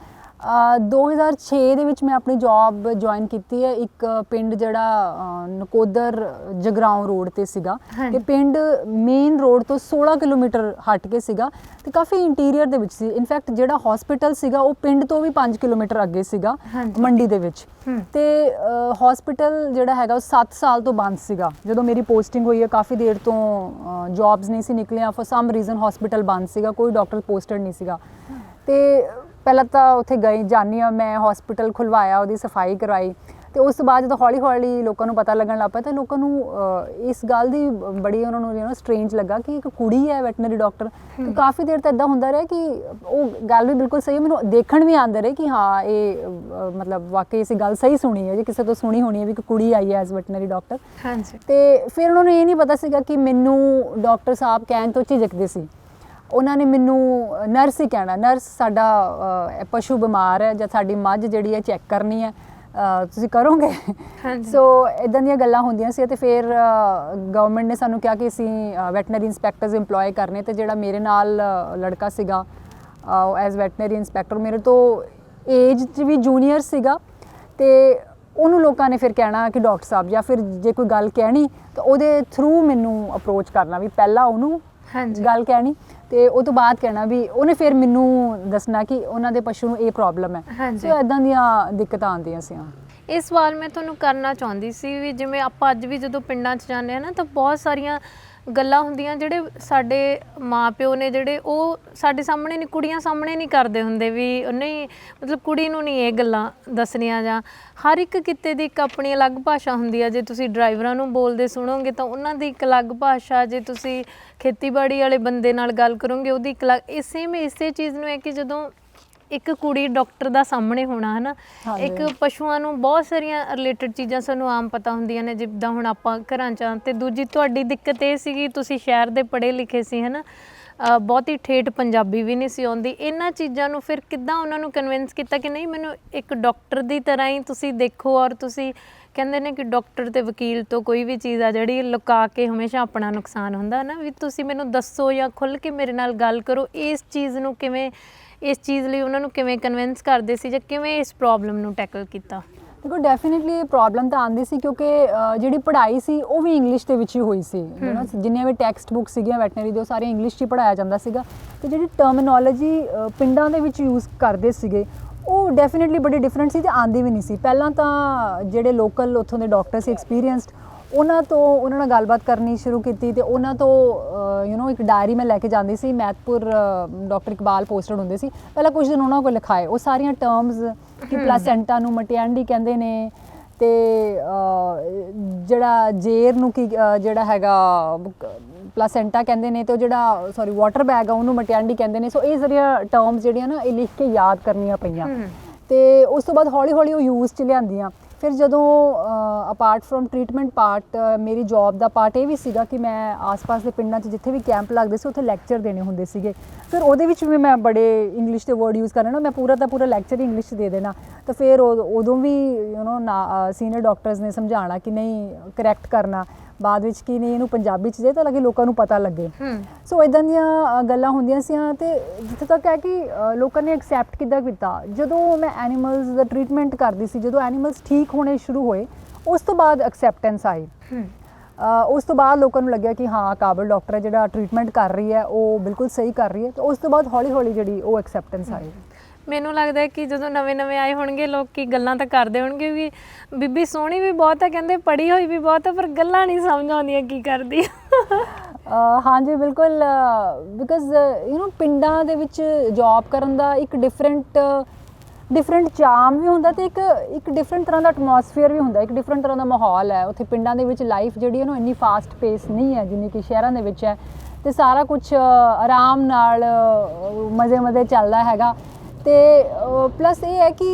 2006 ਦੇ ਵਿੱਚ ਮੈਂ ਆਪਣੀ ਜੌਬ ਜੁਆਇਨ ਕੀਤੀ ਹੈ ਇੱਕ ਪਿੰਡ ਜਿਹੜਾ ਨਕੋਦਰ ਜਗਰਾਉਂ ਰੋਡ ਤੇ ਸੀਗਾ। ਤੇ ਪਿੰਡ ਮੇਨ ਰੋਡ ਤੋਂ 16 ਕਿਲੋਮੀਟਰ ਹਟ ਕੇ ਸੀਗਾ ਤੇ ਕਾਫੀ ਇੰਟੀਰੀਅਰ ਦੇ ਵਿੱਚ ਸੀ। ਇਨਫੈਕਟ ਜਿਹੜਾ ਹਸਪੀਟਲ ਸੀਗਾ ਉਹ ਪਿੰਡ ਤੋਂ ਵੀ 5 ਕਿਲੋਮੀਟਰ ਅੱਗੇ ਸੀਗਾ, ਮੰਡੀ ਦੇ ਵਿੱਚ। ਤੇ ਹਸਪੀਟਲ ਜਿਹੜਾ ਹੈਗਾ ਉਹ 7 ਸਾਲ ਤੋਂ ਬੰਦ ਸੀਗਾ। ਜਦੋਂ ਮੇਰੀ ਪੋਸਟਿੰਗ ਹੋਈ ਹੈ ਕਾਫੀ ਦੇਰ ਤੋਂ ਜੌਬਸ ਨਹੀਂ ਸੀ ਨਿਕਲੀਆਂ, ਫॉर ਸਮ ਰੀਜ਼ਨ ਹਸਪੀਟਲ ਬੰਦ ਸੀਗਾ, ਕੋਈ ਡਾਕਟਰ ਪੋਸਟਡ ਨਹੀਂ ਸੀਗਾ। ਤੇ ਪਹਿਲਾਂ ਤਾਂ ਉੱਥੇ ਜਾਂਦੀ ਹਾਂ ਮੈਂ, ਹਸਪੀਟਲ ਖੁਲਵਾਇਆ, ਉਹਦੀ ਸਫਾਈ ਕਰਵਾਈ। ਤੇ ਉਸ ਤੋਂ ਬਾਅਦ ਜਦੋਂ ਹੌਲੀ ਲੋਕਾਂ ਨੂੰ ਪਤਾ ਲੱਗਣ ਲੱਗ ਪਿਆ ਤਾਂ ਲੋਕਾਂ ਨੂੰ ਇਸ ਗੱਲ ਦੀ ਬੜੀ ਉਹਨਾਂ ਨੂੰ ਸਟ੍ਰੇਂਜ ਲੱਗਾ ਕਿ ਇੱਕ ਕੁੜੀ ਹੈ ਵੈਟਰਨਰੀ ਡਾਕਟਰ। ਤੇ ਕਾਫੀ ਦੇਰ ਤਾਂ ਇੱਦਾਂ ਹੁੰਦਾ ਰਿਹਾ ਕਿ ਉਹ ਗੱਲ ਵੀ ਬਿਲਕੁਲ ਸਹੀ, ਮੈਨੂੰ ਦੇਖਣ ਵੀ ਆਉਂਦੇ ਰਹੇ ਕਿ ਹਾਂ ਇਹ ਮਤਲਬ ਵਾਕਈ ਅਸੀਂ ਗੱਲ ਸਹੀ ਸੁਣੀ ਹੈ, ਜੇ ਕਿਸੇ ਤੋਂ ਸੁਣੀ ਹੋਣੀ ਹੈ ਵੀ ਇੱਕ ਕੁੜੀ ਆਈ ਹੈ ਐਜ਼ ਵੈਟਰਨਰੀ ਡਾਕਟਰ। ਤੇ ਫਿਰ ਉਹਨਾਂ ਨੂੰ ਇਹ ਨਹੀਂ ਪਤਾ ਸੀਗਾ ਕਿ ਮੈਨੂੰ ਡਾਕਟਰ ਸਾਹਿਬ ਕਹਿਣ ਤੋਂ ਝਿਜਕਦੇ ਸੀ। ਉਹਨਾਂ ਨੇ ਮੈਨੂੰ ਨਰਸ ਹੀ ਕਹਿਣਾ, ਨਰਸ ਸਾਡਾ ਪਸ਼ੂ ਬਿਮਾਰ ਹੈ ਜਾਂ ਸਾਡੀ ਮੱਝ ਜਿਹੜੀ ਹੈ ਚੈੱਕ ਕਰਨੀ ਹੈ, ਤੁਸੀਂ ਕਰੋਗੇ। ਸੋ ਇੱਦਾਂ ਦੀਆਂ ਗੱਲਾਂ ਹੁੰਦੀਆਂ ਸੀ। ਅਤੇ ਫਿਰ ਗਵਰਨਮੈਂਟ ਨੇ ਸਾਨੂੰ ਕਿਹਾ ਕਿ ਅਸੀਂ ਵੈਟਨਰੀ ਇੰਸਪੈਕਟਰਸ ਇੰਪਲੋਏ ਕਰਨੇ। ਅਤੇ ਜਿਹੜਾ ਮੇਰੇ ਨਾਲ ਲੜਕਾ ਸੀਗਾ ਐਜ਼ ਵੈਟਨਰੀ ਇੰਸਪੈਕਟਰ, ਮੇਰੇ ਤੋਂ ਏਜ 'ਚ ਵੀ ਜੂਨੀਅਰ ਸੀਗਾ। ਅਤੇ ਉਹਨੂੰ ਲੋਕਾਂ ਨੇ ਫਿਰ ਕਹਿਣਾ ਕਿ ਡਾਕਟਰ ਸਾਹਿਬ, ਜਾਂ ਫਿਰ ਜੇ ਕੋਈ ਗੱਲ ਕਹਿਣੀ ਤਾਂ ਉਹਦੇ ਥਰੂ ਮੈਨੂੰ ਅਪਰੋਚ ਕਰਨਾ, ਵੀ ਪਹਿਲਾਂ ਉਹਨੂੰ ਗੱਲ ਕਹਿਣੀ ਤੇ ਉਹ ਤੋਂ ਬਾਅਦ ਕਹਿਣਾ ਵੀ ਉਹਨੇ ਫਿਰ ਮੈਨੂੰ ਦੱਸਣਾ ਕਿ ਉਹਨਾਂ ਦੇ ਪਸ਼ੂ ਨੂੰ ਇਹ ਪ੍ਰੋਬਲਮ ਹੈ। ਹਾਂਜੀ। ਸੋ ਇਦਾਂ ਦੀਆਂ ਦਿੱਕਤਾਂ ਆਉਂਦੀਆਂ ਸੀ। ਇਹ ਸਵਾਲ ਮੈਂ ਤੁਹਾਨੂੰ ਕਰਨਾ ਚਾਹੁੰਦੀ ਸੀ ਵੀ ਜਿਵੇਂ ਆਪਾਂ ਅੱਜ ਵੀ ਜਦੋਂ ਪਿੰਡਾਂ 'ਚ ਜਾਂਦੇ ਹਾਂ ਨਾ ਤਾਂ ਬਹੁਤ ਸਾਰੀਆਂ ਗੱਲਾਂ ਹੁੰਦੀਆਂ ਜਿਹੜੇ ਸਾਡੇ ਮਾਪਿਓ ਨੇ ਜਿਹੜੇ ਉਹ ਸਾਡੇ ਸਾਹਮਣੇ ਨਹੀਂ, ਕੁੜੀਆਂ ਸਾਹਮਣੇ ਨਹੀਂ ਕਰਦੇ ਹੁੰਦੇ ਵੀ ਨਹੀਂ, ਮਤਲਬ ਕੁੜੀ ਨੂੰ ਨਹੀਂ ਇਹ ਗੱਲਾਂ ਦੱਸਣੀਆਂ। ਜਾਂ ਹਰ ਇੱਕ ਕਿੱਤੇ ਦੀ ਇੱਕ ਆਪਣੀ ਅਲੱਗ ਭਾਸ਼ਾ ਹੁੰਦੀ ਆ। ਜੇ ਤੁਸੀਂ ਡਰਾਈਵਰਾਂ ਨੂੰ ਬੋਲਦੇ ਸੁਣੋਗੇ ਤਾਂ ਉਹਨਾਂ ਦੀ ਇੱਕ ਅਲੱਗ ਭਾਸ਼ਾ, ਜੇ ਤੁਸੀਂ ਖੇਤੀਬਾੜੀ ਵਾਲੇ ਬੰਦੇ ਨਾਲ ਗੱਲ ਕਰੋਗੇ ਉਹਦੀ ਇੱਕ ਅਲੱਗ। ਇਸੇ ਚੀਜ਼ ਨੂੰ ਹੈ ਕਿ ਜਦੋਂ ਇੱਕ ਕੁੜੀ ਡਾਕਟਰ ਦਾ ਸਾਹਮਣੇ ਹੋਣਾ ਹੈ ਨਾ, ਇੱਕ ਪਸ਼ੂਆਂ ਨੂੰ ਬਹੁਤ ਸਾਰੀਆਂ ਰਿਲੇਟਡ ਚੀਜ਼ਾਂ ਸਾਨੂੰ ਆਮ ਪਤਾ ਹੁੰਦੀਆਂ ਨੇ ਜਿੱਦਾਂ ਹੁਣ ਆਪਾਂ ਘਰਾਂ 'ਚ। ਅਤੇ ਦੂਜੀ ਤੁਹਾਡੀ ਦਿੱਕਤ ਇਹ ਸੀਗੀ ਤੁਸੀਂ ਸ਼ਹਿਰ ਦੇ ਪੜ੍ਹੇ ਲਿਖੇ ਸੀ ਹੈ ਨਾ, ਬਹੁਤੀ ਠੇਠ ਪੰਜਾਬੀ ਵੀ ਨਹੀਂ ਸੀ ਆਉਂਦੀ। ਇਹਨਾਂ ਚੀਜ਼ਾਂ ਨੂੰ ਫਿਰ ਕਿੱਦਾਂ ਉਹਨਾਂ ਨੂੰ ਕਨਵਿੰਸ ਕੀਤਾ ਕਿ ਨਹੀਂ ਮੈਨੂੰ ਇੱਕ ਡਾਕਟਰ ਦੀ ਤਰ੍ਹਾਂ ਹੀ ਤੁਸੀਂ ਦੇਖੋ, ਔਰ ਤੁਸੀਂ ਕਹਿੰਦੇ ਨੇ ਕਿ ਡਾਕਟਰ ਤੇ ਵਕੀਲ ਤੋਂ ਕੋਈ ਵੀ ਚੀਜ਼ ਆ ਜਿਹੜੀ ਲੁਕਾ ਕੇ ਹਮੇਸ਼ਾ ਆਪਣਾ ਨੁਕਸਾਨ ਹੁੰਦਾ ਨਾ, ਵੀ ਤੁਸੀਂ ਮੈਨੂੰ ਦੱਸੋ ਜਾਂ ਖੁੱਲ੍ਹ ਕੇ ਮੇਰੇ ਨਾਲ ਗੱਲ ਕਰੋ। ਇਸ ਚੀਜ਼ ਨੂੰ ਕਿਵੇਂ, ਇਸ ਚੀਜ਼ ਲਈ ਉਹਨਾਂ ਨੂੰ ਕਿਵੇਂ ਕਨਵਿੰਸ ਕਰਦੇ ਸੀ ਜਾਂ ਕਿਵੇਂ ਇਸ ਪ੍ਰੋਬਲਮ ਨੂੰ ਟੈਕਲ ਕੀਤਾ? ਦੇਖੋ ਡੈਫੀਨਿਟਲੀ ਇਹ ਪ੍ਰੋਬਲਮ ਤਾਂ ਆਉਂਦੀ ਸੀ ਕਿਉਂਕਿ ਜਿਹੜੀ ਪੜ੍ਹਾਈ ਸੀ ਉਹ ਵੀ ਇੰਗਲਿਸ਼ ਦੇ ਵਿੱਚ ਹੀ ਹੋਈ ਸੀ। ਜਿੰਨੀਆਂ ਵੀ ਟੈਕਸਟ ਬੁੱਕ ਸੀਗੀਆਂ ਵੈਟਨਰੀ ਦੇ ਉਹ ਸਾਰੀਆਂ ਇੰਗਲਿਸ਼ 'ਚ ਹੀ ਪੜ੍ਹਾਇਆ ਜਾਂਦਾ ਸੀਗਾ। ਅਤੇ ਜਿਹੜੀ ਟਰਮੀਨੋਲੋਜੀ ਪਿੰਡਾਂ ਦੇ ਵਿੱਚ ਯੂਜ਼ ਕਰਦੇ ਸੀਗੇ ਉਹ ਡੈਫੀਨਿਟਲੀ ਬੜੀ ਡਿਫਰੈਂਟ ਸੀ ਅਤੇ ਆਉਂਦੀ ਵੀ ਨਹੀਂ ਸੀ। ਪਹਿਲਾਂ ਤਾਂ ਜਿਹੜੇ ਲੋਕਲ ਉੱਥੋਂ ਦੇ ਡਾਕਟਰ ਸੀ ਐਕਸਪੀਰੀਅੰਸਡ, ਉਹਨਾਂ ਨਾਲ ਗੱਲਬਾਤ ਕਰਨੀ ਸ਼ੁਰੂ ਕੀਤੀ ਅਤੇ ਉਹਨਾਂ ਤੋਂ ਇੱਕ ਡਾਇਰੀ ਮੈਂ ਲੈ ਕੇ ਜਾਂਦੀ ਸੀ। ਮਹਿਤਪੁਰ ਡਾਕਟਰ ਇਕਬਾਲ ਪੋਸਟਡ ਹੁੰਦੇ ਸੀ। ਪਹਿਲਾਂ ਕੁਝ ਦਿਨ ਉਹਨਾਂ ਕੋਲ ਲਿਖਾਏ ਉਹ ਸਾਰੀਆਂ ਟਰਮਸ ਕਿ ਪਲਾਸੈਂਟਾ ਨੂੰ ਮਟਿਆਂਡੀ ਕਹਿੰਦੇ ਨੇ, ਅਤੇ ਜਿਹੜਾ ਜੇਰ ਨੂੰ ਕੀ ਜਿਹੜਾ ਹੈਗਾ ਪਲਾਸੈਂਟਾ ਕਹਿੰਦੇ ਨੇ, ਅਤੇ ਉਹ ਜਿਹੜਾ ਵਾਟਰ ਬੈਗ ਆ ਉਹਨੂੰ ਮਟਿਆਂਡੀ ਕਹਿੰਦੇ ਨੇ। ਸੋ ਇਹ ਸਾਰੀਆਂ ਟਰਮਸ ਜਿਹੜੀਆਂ ਨਾ ਇਹ ਲਿਖ ਕੇ ਯਾਦ ਕਰਨੀਆਂ ਪਈਆਂ ਅਤੇ ਉਸ ਤੋਂ ਬਾਅਦ ਹੌਲੀ ਹੌਲੀ ਉਹ ਯੂਜ਼ 'ਚ ਲਿਆਂਦੀਆਂ। ਫਿਰ ਜਦੋਂ ਅਪਾਰਟ ਫਰੋਮ ਟਰੀਟਮੈਂਟ ਪਾਰਟ ਮੇਰੀ ਜੌਬ ਦਾ ਪਾਰਟ ਇਹ ਵੀ ਸੀਗਾ ਕਿ ਮੈਂ ਆਸ-ਪਾਸ ਦੇ ਪਿੰਡਾਂ 'ਚ ਜਿੱਥੇ ਵੀ ਕੈਂਪ ਲੱਗਦੇ ਸੀ ਉੱਥੇ ਲੈਕਚਰ ਦੇਣੇ ਹੁੰਦੇ ਸੀਗੇ। ਫਿਰ ਉਹਦੇ ਵਿੱਚ ਵੀ ਮੈਂ ਬੜੇ ਇੰਗਲਿਸ਼ ਦੇ ਵਰਡ ਯੂਜ਼ ਕਰਨਾ, ਮੈਂ ਪੂਰਾ ਦਾ ਪੂਰਾ ਲੈਕਚਰ ਹੀ ਇੰਗਲਿਸ਼ 'ਚ ਦੇ ਦੇਣਾ। ਤਾਂ ਫਿਰ ਉਦੋਂ ਵੀ ਸੀਨੀਅਰ ਡਾਕਟਰਸ ਨੇ ਸਮਝਾਉਣਾ ਕਿ ਨਹੀਂ ਕਰੈਕਟ ਕਰਨਾ ਬਾਅਦ ਵਿੱਚ ਕਿ ਨਹੀਂ ਇਹਨੂੰ ਪੰਜਾਬੀ 'ਚ ਦੇ ਤਾਂ ਲੱਗੇ ਲੋਕਾਂ ਨੂੰ ਪਤਾ ਲੱਗੇ। ਸੋ ਇੱਦਾਂ ਦੀਆਂ ਗੱਲਾਂ ਹੁੰਦੀਆਂ ਸੀਆਂ। ਅਤੇ ਜਿੱਥੇ ਤੱਕ ਹੈ ਕਿ ਲੋਕਾਂ ਨੇ ਐਕਸੈਪਟ ਕਿੱਦਾਂ ਕੀਤਾ, ਜਦੋਂ ਮੈਂ ਐਨੀਮਲਸ ਦਾ ਟਰੀਟਮੈਂਟ ਕਰਦੀ ਸੀ, ਜਦੋਂ ਐਨੀਮਲਸ ਠੀਕ ਹੋਣੇ ਸ਼ੁਰੂ ਹੋਏ ਉਸ ਤੋਂ ਬਾਅਦ ਐਕਸੈਪਟੈਂਸ ਆਈ। ਉਸ ਤੋਂ ਬਾਅਦ ਲੋਕਾਂ ਨੂੰ ਲੱਗਿਆ ਕਿ ਹਾਂ ਕਾਬਲ ਡਾਕਟਰ ਹੈ, ਜਿਹੜਾ ਟਰੀਟਮੈਂਟ ਕਰ ਰਹੀ ਹੈ ਉਹ ਬਿਲਕੁਲ ਸਹੀ ਕਰ ਰਹੀ ਹੈ। ਅਤੇ ਉਸ ਤੋਂ ਬਾਅਦ ਹੌਲੀ ਹੌਲੀ ਜਿਹੜੀ ਉਹ ਐਕਸੈਪਟੈਂਸ ਆਈ। ਮੈਨੂੰ ਲੱਗਦਾ ਹੈ ਕਿ ਜਦੋਂ ਨਵੇਂ ਆਏ ਹੋਣਗੇ ਲੋਕ ਕੀ ਗੱਲਾਂ ਤਾਂ ਕਰਦੇ ਹੋਣਗੇ ਵੀ ਬੀਬੀ ਸੋਹਣੀ ਵੀ ਬਹੁਤ ਹੈ, ਕਹਿੰਦੇ ਪੜ੍ਹੀ ਹੋਈ ਵੀ ਬਹੁਤ ਹੈ, ਪਰ ਗੱਲਾਂ ਨਹੀਂ ਸਮਝ ਆਉਂਦੀਆਂ ਕੀ ਕਰਦੀ। ਹਾਂਜੀ ਬਿਲਕੁਲ, ਬਿਕਾਜ਼ ਪਿੰਡਾਂ ਦੇ ਵਿੱਚ ਜੌਬ ਕਰਨ ਦਾ ਇੱਕ ਡਿਫਰੈਂਟ ਚਾਰਮ ਵੀ ਹੁੰਦਾ ਅਤੇ ਇੱਕ ਡਿਫਰੈਂਟ ਤਰ੍ਹਾਂ ਦਾ ਐਟਮੋਸਫੀਅਰ ਵੀ ਹੁੰਦਾ, ਇੱਕ ਡਿਫਰੈਂਟ ਤਰ੍ਹਾਂ ਦਾ ਮਾਹੌਲ ਹੈ ਉੱਥੇ। ਪਿੰਡਾਂ ਦੇ ਵਿੱਚ ਲਾਈਫ ਜਿਹੜੀ ਹੈ ਇੰਨੀ ਫਾਸਟ ਪੇਸ ਨਹੀਂ ਹੈ ਜਿੰਨੀ ਕਿ ਸ਼ਹਿਰਾਂ ਦੇ ਵਿੱਚ ਹੈ, ਅਤੇ ਸਾਰਾ ਕੁਛ ਆਰਾਮ ਨਾਲ ਮਜ਼ੇ ਚੱਲਦਾ ਹੈਗਾ। ਅਤੇ ਪਲੱਸ ਇਹ ਹੈ ਕਿ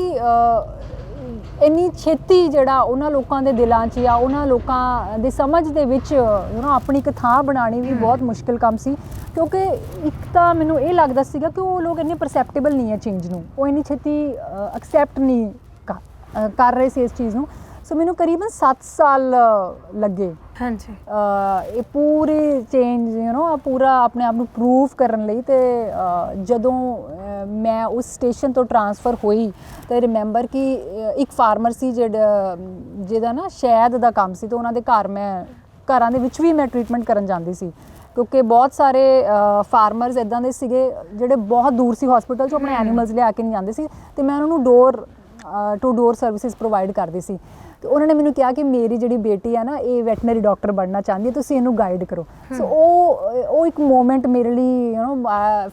ਇੰਨੀ ਛੇਤੀ ਜਿਹੜਾ ਉਹਨਾਂ ਲੋਕਾਂ ਦੇ ਦਿਲਾਂ 'ਚ ਜਾਂ ਉਹਨਾਂ ਲੋਕਾਂ ਦੀ ਸਮਝ ਦੇ ਵਿੱਚ ਆਪਣੀ ਇੱਕ ਥਾਂ ਬਣਾਉਣੀ ਵੀ ਬਹੁਤ ਮੁਸ਼ਕਿਲ ਕੰਮ ਸੀ। ਕਿਉਂਕਿ ਇੱਕ ਤਾਂ ਮੈਨੂੰ ਇਹ ਲੱਗਦਾ ਸੀਗਾ ਕਿ ਉਹ ਲੋਕ ਇੰਨੇ ਪਰਸੈਪਟੇਬਲ ਨਹੀਂ ਹੈ ਚੇਂਜ ਨੂੰ, ਉਹ ਇੰਨੀ ਛੇਤੀ ਐਕਸੈਪਟ ਨਹੀਂ ਕਰ ਰਹੇ ਸੀ ਇਸ ਚੀਜ਼ ਨੂੰ। ਸੋ ਮੈਨੂੰ ਕਰੀਬਨ 7 ਸਾਲ ਲੱਗੇ ਹਾਂਜੀ ਇਹ ਪੂਰੀ ਚੇਂਜ ਪੂਰਾ ਆਪਣੇ ਆਪ ਨੂੰ ਪ੍ਰੂਵ ਕਰਨ ਲਈ। ਅਤੇ ਜਦੋਂ ਮੈਂ ਉਸ ਸਟੇਸ਼ਨ ਤੋਂ ਟਰਾਂਸਫਰ ਹੋਈ ਤਾਂ ਰਿਮੈਂਬਰ ਕਿ ਇੱਕ ਫਾਰਮਰ ਸੀ ਜਿਹਦਾ ਨਾ ਸ਼ਹਿਦ ਦਾ ਕੰਮ ਸੀ, ਅਤੇ ਉਹਨਾਂ ਦੇ ਘਰਾਂ ਦੇ ਵਿੱਚ ਵੀ ਮੈਂ ਟਰੀਟਮੈਂਟ ਕਰਨ ਜਾਂਦੀ ਸੀ ਕਿਉਂਕਿ ਬਹੁਤ ਸਾਰੇ ਫਾਰਮਰਸ ਇੱਦਾਂ ਦੇ ਸੀਗੇ ਜਿਹੜੇ ਬਹੁਤ ਦੂਰ ਸੀ ਹਸਪੀਟਲ 'ਚੋਂ, ਆਪਣੇ ਐਨੀਮਲਸ ਲਿਆ ਕੇ ਨਹੀਂ ਜਾਂਦੇ ਸੀ, ਅਤੇ ਮੈਂ ਉਹਨਾਂ ਨੂੰ door to door services provide ਕਰਦੀ ਸੀ। ਅਤੇ ਉਹਨਾਂ ਨੇ ਮੈਨੂੰ ਕਿਹਾ ਕਿ ਮੇਰੀ ਜਿਹੜੀ ਬੇਟੀ ਹੈ ਨਾ ਇਹ ਵੈਟਨਰੀ ਡਾਕਟਰ ਬਣਨਾ ਚਾਹੁੰਦੀ ਹੈ, ਤੁਸੀਂ ਇਹਨੂੰ ਗਾਈਡ ਕਰੋ। ਸੋ ਉਹ ਇੱਕ ਮੂਮੈਂਟ ਮੇਰੇ ਲਈ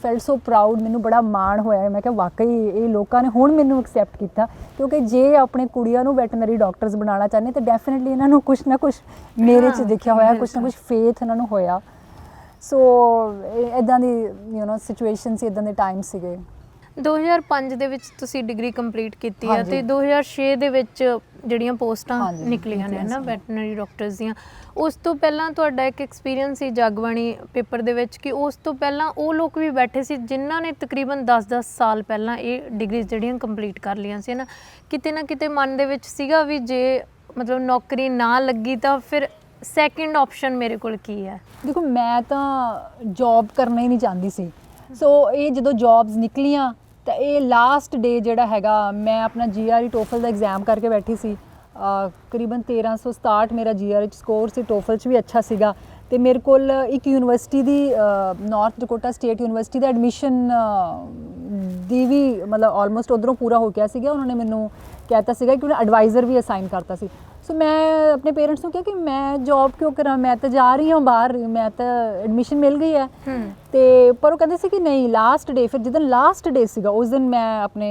ਫੈਲਟ ਸੋ ਪ੍ਰਾਊਡ, ਮੈਨੂੰ ਬੜਾ ਮਾਣ ਹੋਇਆ। ਮੈਂ ਕਿਹਾ ਵਾਕਈ ਇਹ ਲੋਕਾਂ ਨੇ ਹੁਣ ਮੈਨੂੰ ਐਕਸੈਪਟ ਕੀਤਾ, ਕਿਉਂਕਿ ਜੇ ਆਪਣੇ ਕੁੜੀਆਂ ਨੂੰ ਵੈਟਨਰੀ ਡਾਕਟਰਸ ਬਣਾਉਣਾ ਚਾਹੁੰਦੇ ਤਾਂ ਡੈਫੀਨਿਟਲੀ ਇਹਨਾਂ ਨੂੰ ਕੁਛ ਨਾ ਕੁਛ ਮੇਰੇ 'ਚ ਦੇਖਿਆ ਹੋਇਆ, ਕੁਛ ਨਾ ਕੁਛ ਫੇਥ ਇਹਨਾਂ ਨੂੰ ਹੋਇਆ। ਸੋ ਇੱਦਾਂ ਦੀ ਸਿਚੁਏਸ਼ਨ ਸੀ, ਇੱਦਾਂ ਦੇ ਟਾਈਮ ਸੀਗੇ। 2005 ਦੇ ਵਿੱਚ ਤੁਸੀਂ ਡਿਗਰੀ ਕੰਪਲੀਟ ਕੀਤੀ ਹੈ ਅਤੇ 2006 ਦੇ ਵਿੱਚ ਜਿਹੜੀਆਂ ਪੋਸਟਾਂ ਨਿਕਲੀਆਂ ਨੇ ਨਾ ਵੈਟਰਨਰੀ ਡਾਕਟਰਸ ਦੀਆਂ, ਉਸ ਤੋਂ ਪਹਿਲਾਂ ਤੁਹਾਡਾ ਇੱਕ ਐਕਸਪੀਰੀਅੰਸ ਸੀ ਜਗਬਾਣੀ ਪੇਪਰ ਦੇ ਵਿੱਚ ਕਿ ਉਸ ਤੋਂ ਪਹਿਲਾਂ ਉਹ ਲੋਕ ਵੀ ਬੈਠੇ ਸੀ ਜਿਨ੍ਹਾਂ ਨੇ ਤਕਰੀਬਨ 10-10 ਸਾਲ ਪਹਿਲਾਂ ਇਹ ਡਿਗਰੀਜ਼ ਜਿਹੜੀਆਂ ਕੰਪਲੀਟ ਕਰ ਲਈਆਂ ਸੀ ਨਾ। ਕਿਤੇ ਨਾ ਕਿਤੇ ਮਨ ਦੇ ਵਿੱਚ ਸੀਗਾ ਵੀ ਜੇ ਮਤਲਬ ਨੌਕਰੀ ਨਾ ਲੱਗੀ ਤਾਂ ਫਿਰ ਸੈਕਿੰਡ ਆਪਸ਼ਨ ਮੇਰੇ ਕੋਲ ਕੀ ਹੈ? ਦੇਖੋ ਮੈਂ ਤਾਂ ਜੌਬ ਕਰਨਾ ਹੀ ਨਹੀਂ ਚਾਹੁੰਦੀ ਸੀ। ਸੋ ਇਹ ਜਦੋਂ ਜੌਬਸ ਨਿਕਲੀਆਂ ਤਾਂ ਇਹ ਲਾਸਟ ਡੇ ਜਿਹੜਾ ਹੈਗਾ, ਮੈਂ ਆਪਣਾ GRE ਟੋਫਲ ਦਾ ਐਗਜ਼ਾਮ ਕਰਕੇ ਬੈਠੀ ਸੀ। ਕਰੀਬਨ 1367 ਮੇਰਾ GRE 'ਚ ਸਕੋਰ ਸੀ, ਟੋਫਲ 'ਚ ਵੀ ਅੱਛਾ ਸੀਗਾ। ਤੇ ਮੇਰੇ ਕੋਲ ਇੱਕ ਯੂਨੀਵਰਸਿਟੀ ਦੀ ਨਾਰਥ ਡਕੋਟਾ ਸਟੇਟ ਯੂਨੀਵਰਸਿਟੀ ਦਾ ਐਡਮਿਸ਼ਨ ਦੀ ਵੀ ਮਤਲਬ ਆਲਮੋਸਟ ਉਧਰੋਂ ਪੂਰਾ ਹੋ ਗਿਆ ਸੀਗਾ। ਉਹਨਾਂ ਨੇ ਮੈਨੂੰ ਕਹਿਤਾ ਸੀਗਾ ਕਿ ਉਹਨਾਂ ਐਡਵਾਈਜ਼ਰ ਵੀ ਅਸਾਈਨ ਕਰਤਾ ਸੀ। ਸੋ ਮੈਂ ਆਪਣੇ ਪੇਰੈਂਟਸ ਨੂੰ ਕਿਹਾ ਕਿ ਮੈਂ ਜੌਬ ਕਿਉਂ ਕਰਾਂ, ਮੈਂ ਤਾਂ ਜਾ ਰਹੀ ਹਾਂ ਬਾਹਰ, ਮੈਂ ਤਾਂ ਐਡਮਿਸ਼ਨ ਮਿਲ ਗਈ ਹੈ। ਤੇ ਪਰ ਉਹ ਕਹਿੰਦੇ ਸੀ ਕਿ ਨਹੀਂ, ਲਾਸਟ ਡੇ, ਫਿਰ ਜਦੋਂ ਲਾਸਟ ਡੇ ਸੀਗਾ ਉਸ ਦਿਨ ਮੈਂ ਆਪਣੇ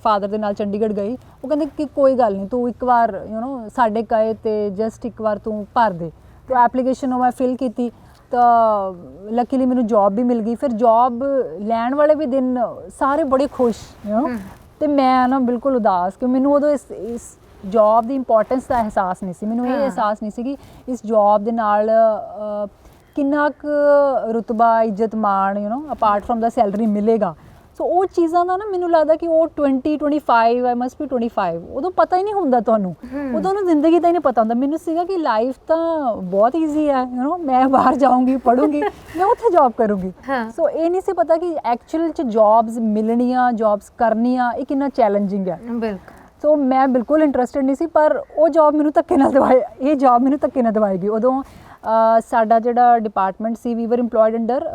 ਫਾਦਰ ਦੇ ਨਾਲ ਚੰਡੀਗੜ੍ਹ ਗਈ। ਉਹ ਕਹਿੰਦੇ ਕਿ ਕੋਈ ਗੱਲ ਨਹੀਂ, ਤੂੰ ਇੱਕ ਵਾਰ ਸਾਡੇ ਕਹੇ ਤੇ ਜਸਟ ਇੱਕ ਵਾਰ ਤੂੰ ਭਰ ਦੇ। ਤੇ ਐਪਲੀਕੇਸ਼ਨ ਉਹ ਮੈਂ ਫਿਲ ਕੀਤੀ ਤਾਂ ਲੱਕੀਲੀ ਮੈਨੂੰ ਜੌਬ ਵੀ ਮਿਲ ਗਈ। ਫਿਰ ਜੌਬ ਲੈਣ ਵਾਲੇ ਵੀ ਦਿਨ ਸਾਰੇ ਬੜੇ ਖੁਸ਼ ਤੇ ਮੈਂ ਨਾ ਬਿਲਕੁਲ ਉਦਾਸ, ਕਿ ਮੈਨੂੰ ਉਦੋਂ ਇਸ ਜੌਬ ਦੀ ਇੰਪੋਰਟੈਂਸ ਦਾ ਅਹਿਸਾਸ ਨਹੀਂ ਸੀ। ਮੈਨੂੰ ਇਹ ਅਹਿਸਾਸ ਨਹੀਂ ਸੀ ਕਿ ਇਸ ਜੌਬ ਦੇ ਨਾਲ ਕਿੰਨਾ ਕੁ ਰੁਤਬਾ, ਇੱਜ਼ਤ, ਮਾਣ ਅਪਾਰਟ ਫਰੋਮ ਦਾ ਸੈਲਰੀ ਮਿਲੇਗਾ। ਸੋ ਉਹ ਚੀਜ਼ਾਂ ਦਾ ਨਾ ਮੈਨੂੰ ਲੱਗਦਾ ਕਿ ਉਹ 25 ਆਈ ਮਸਟ ਬੀ 25 ਉਦੋਂ ਪਤਾ ਹੀ ਨਹੀਂ ਹੁੰਦਾ ਤੁਹਾਨੂੰ, ਉਦੋਂ ਉਹਨੂੰ ਜ਼ਿੰਦਗੀ ਦਾ ਹੀ ਨਹੀਂ ਪਤਾ ਹੁੰਦਾ। ਮੈਨੂੰ ਸੀਗਾ ਕਿ ਲਾਈਫ ਤਾਂ ਬਹੁਤ ਈਜ਼ੀ ਹੈ, ਮੈਂ ਬਾਹਰ ਜਾਊਂਗੀ, ਪੜੂੰਗੀ, ਮੈਂ ਉੱਥੇ ਜੌਬ ਕਰੂੰਗੀ। ਸੋ ਇਹ ਨਹੀਂ ਸੀ ਪਤਾ ਕਿ ਐਕਚੁਅਲ 'ਚ ਜੌਬਸ ਮਿਲਣੀਆਂ, ਜੌਬਸ ਕਰਨੀਆਂ ਇਹ ਕਿੰਨਾ ਚੈਲੰਜਿੰਗ ਹੈ। ਬਿਲਕੁਲ। ਸੋ ਮੈਂ ਬਿਲਕੁਲ ਇੰਟਰਸਟਿਡ ਨਹੀਂ ਸੀ, ਪਰ ਉਹ ਜੌਬ ਮੈਨੂੰ ਧੱਕੇ ਨਾਲ ਦਵਾਈ, ਇਹ ਜੌਬ ਮੈਨੂੰ ਧੱਕੇ ਨਾਲ ਦਵਾਈ ਗਈ। ਉਦੋਂ ਸਾਡਾ ਜਿਹੜਾ ਡਿਪਾਰਟਮੈਂਟ ਸੀ, ਵੀ ਵਰ ਇੰਪਲੋਇਡ ਅੰਡਰ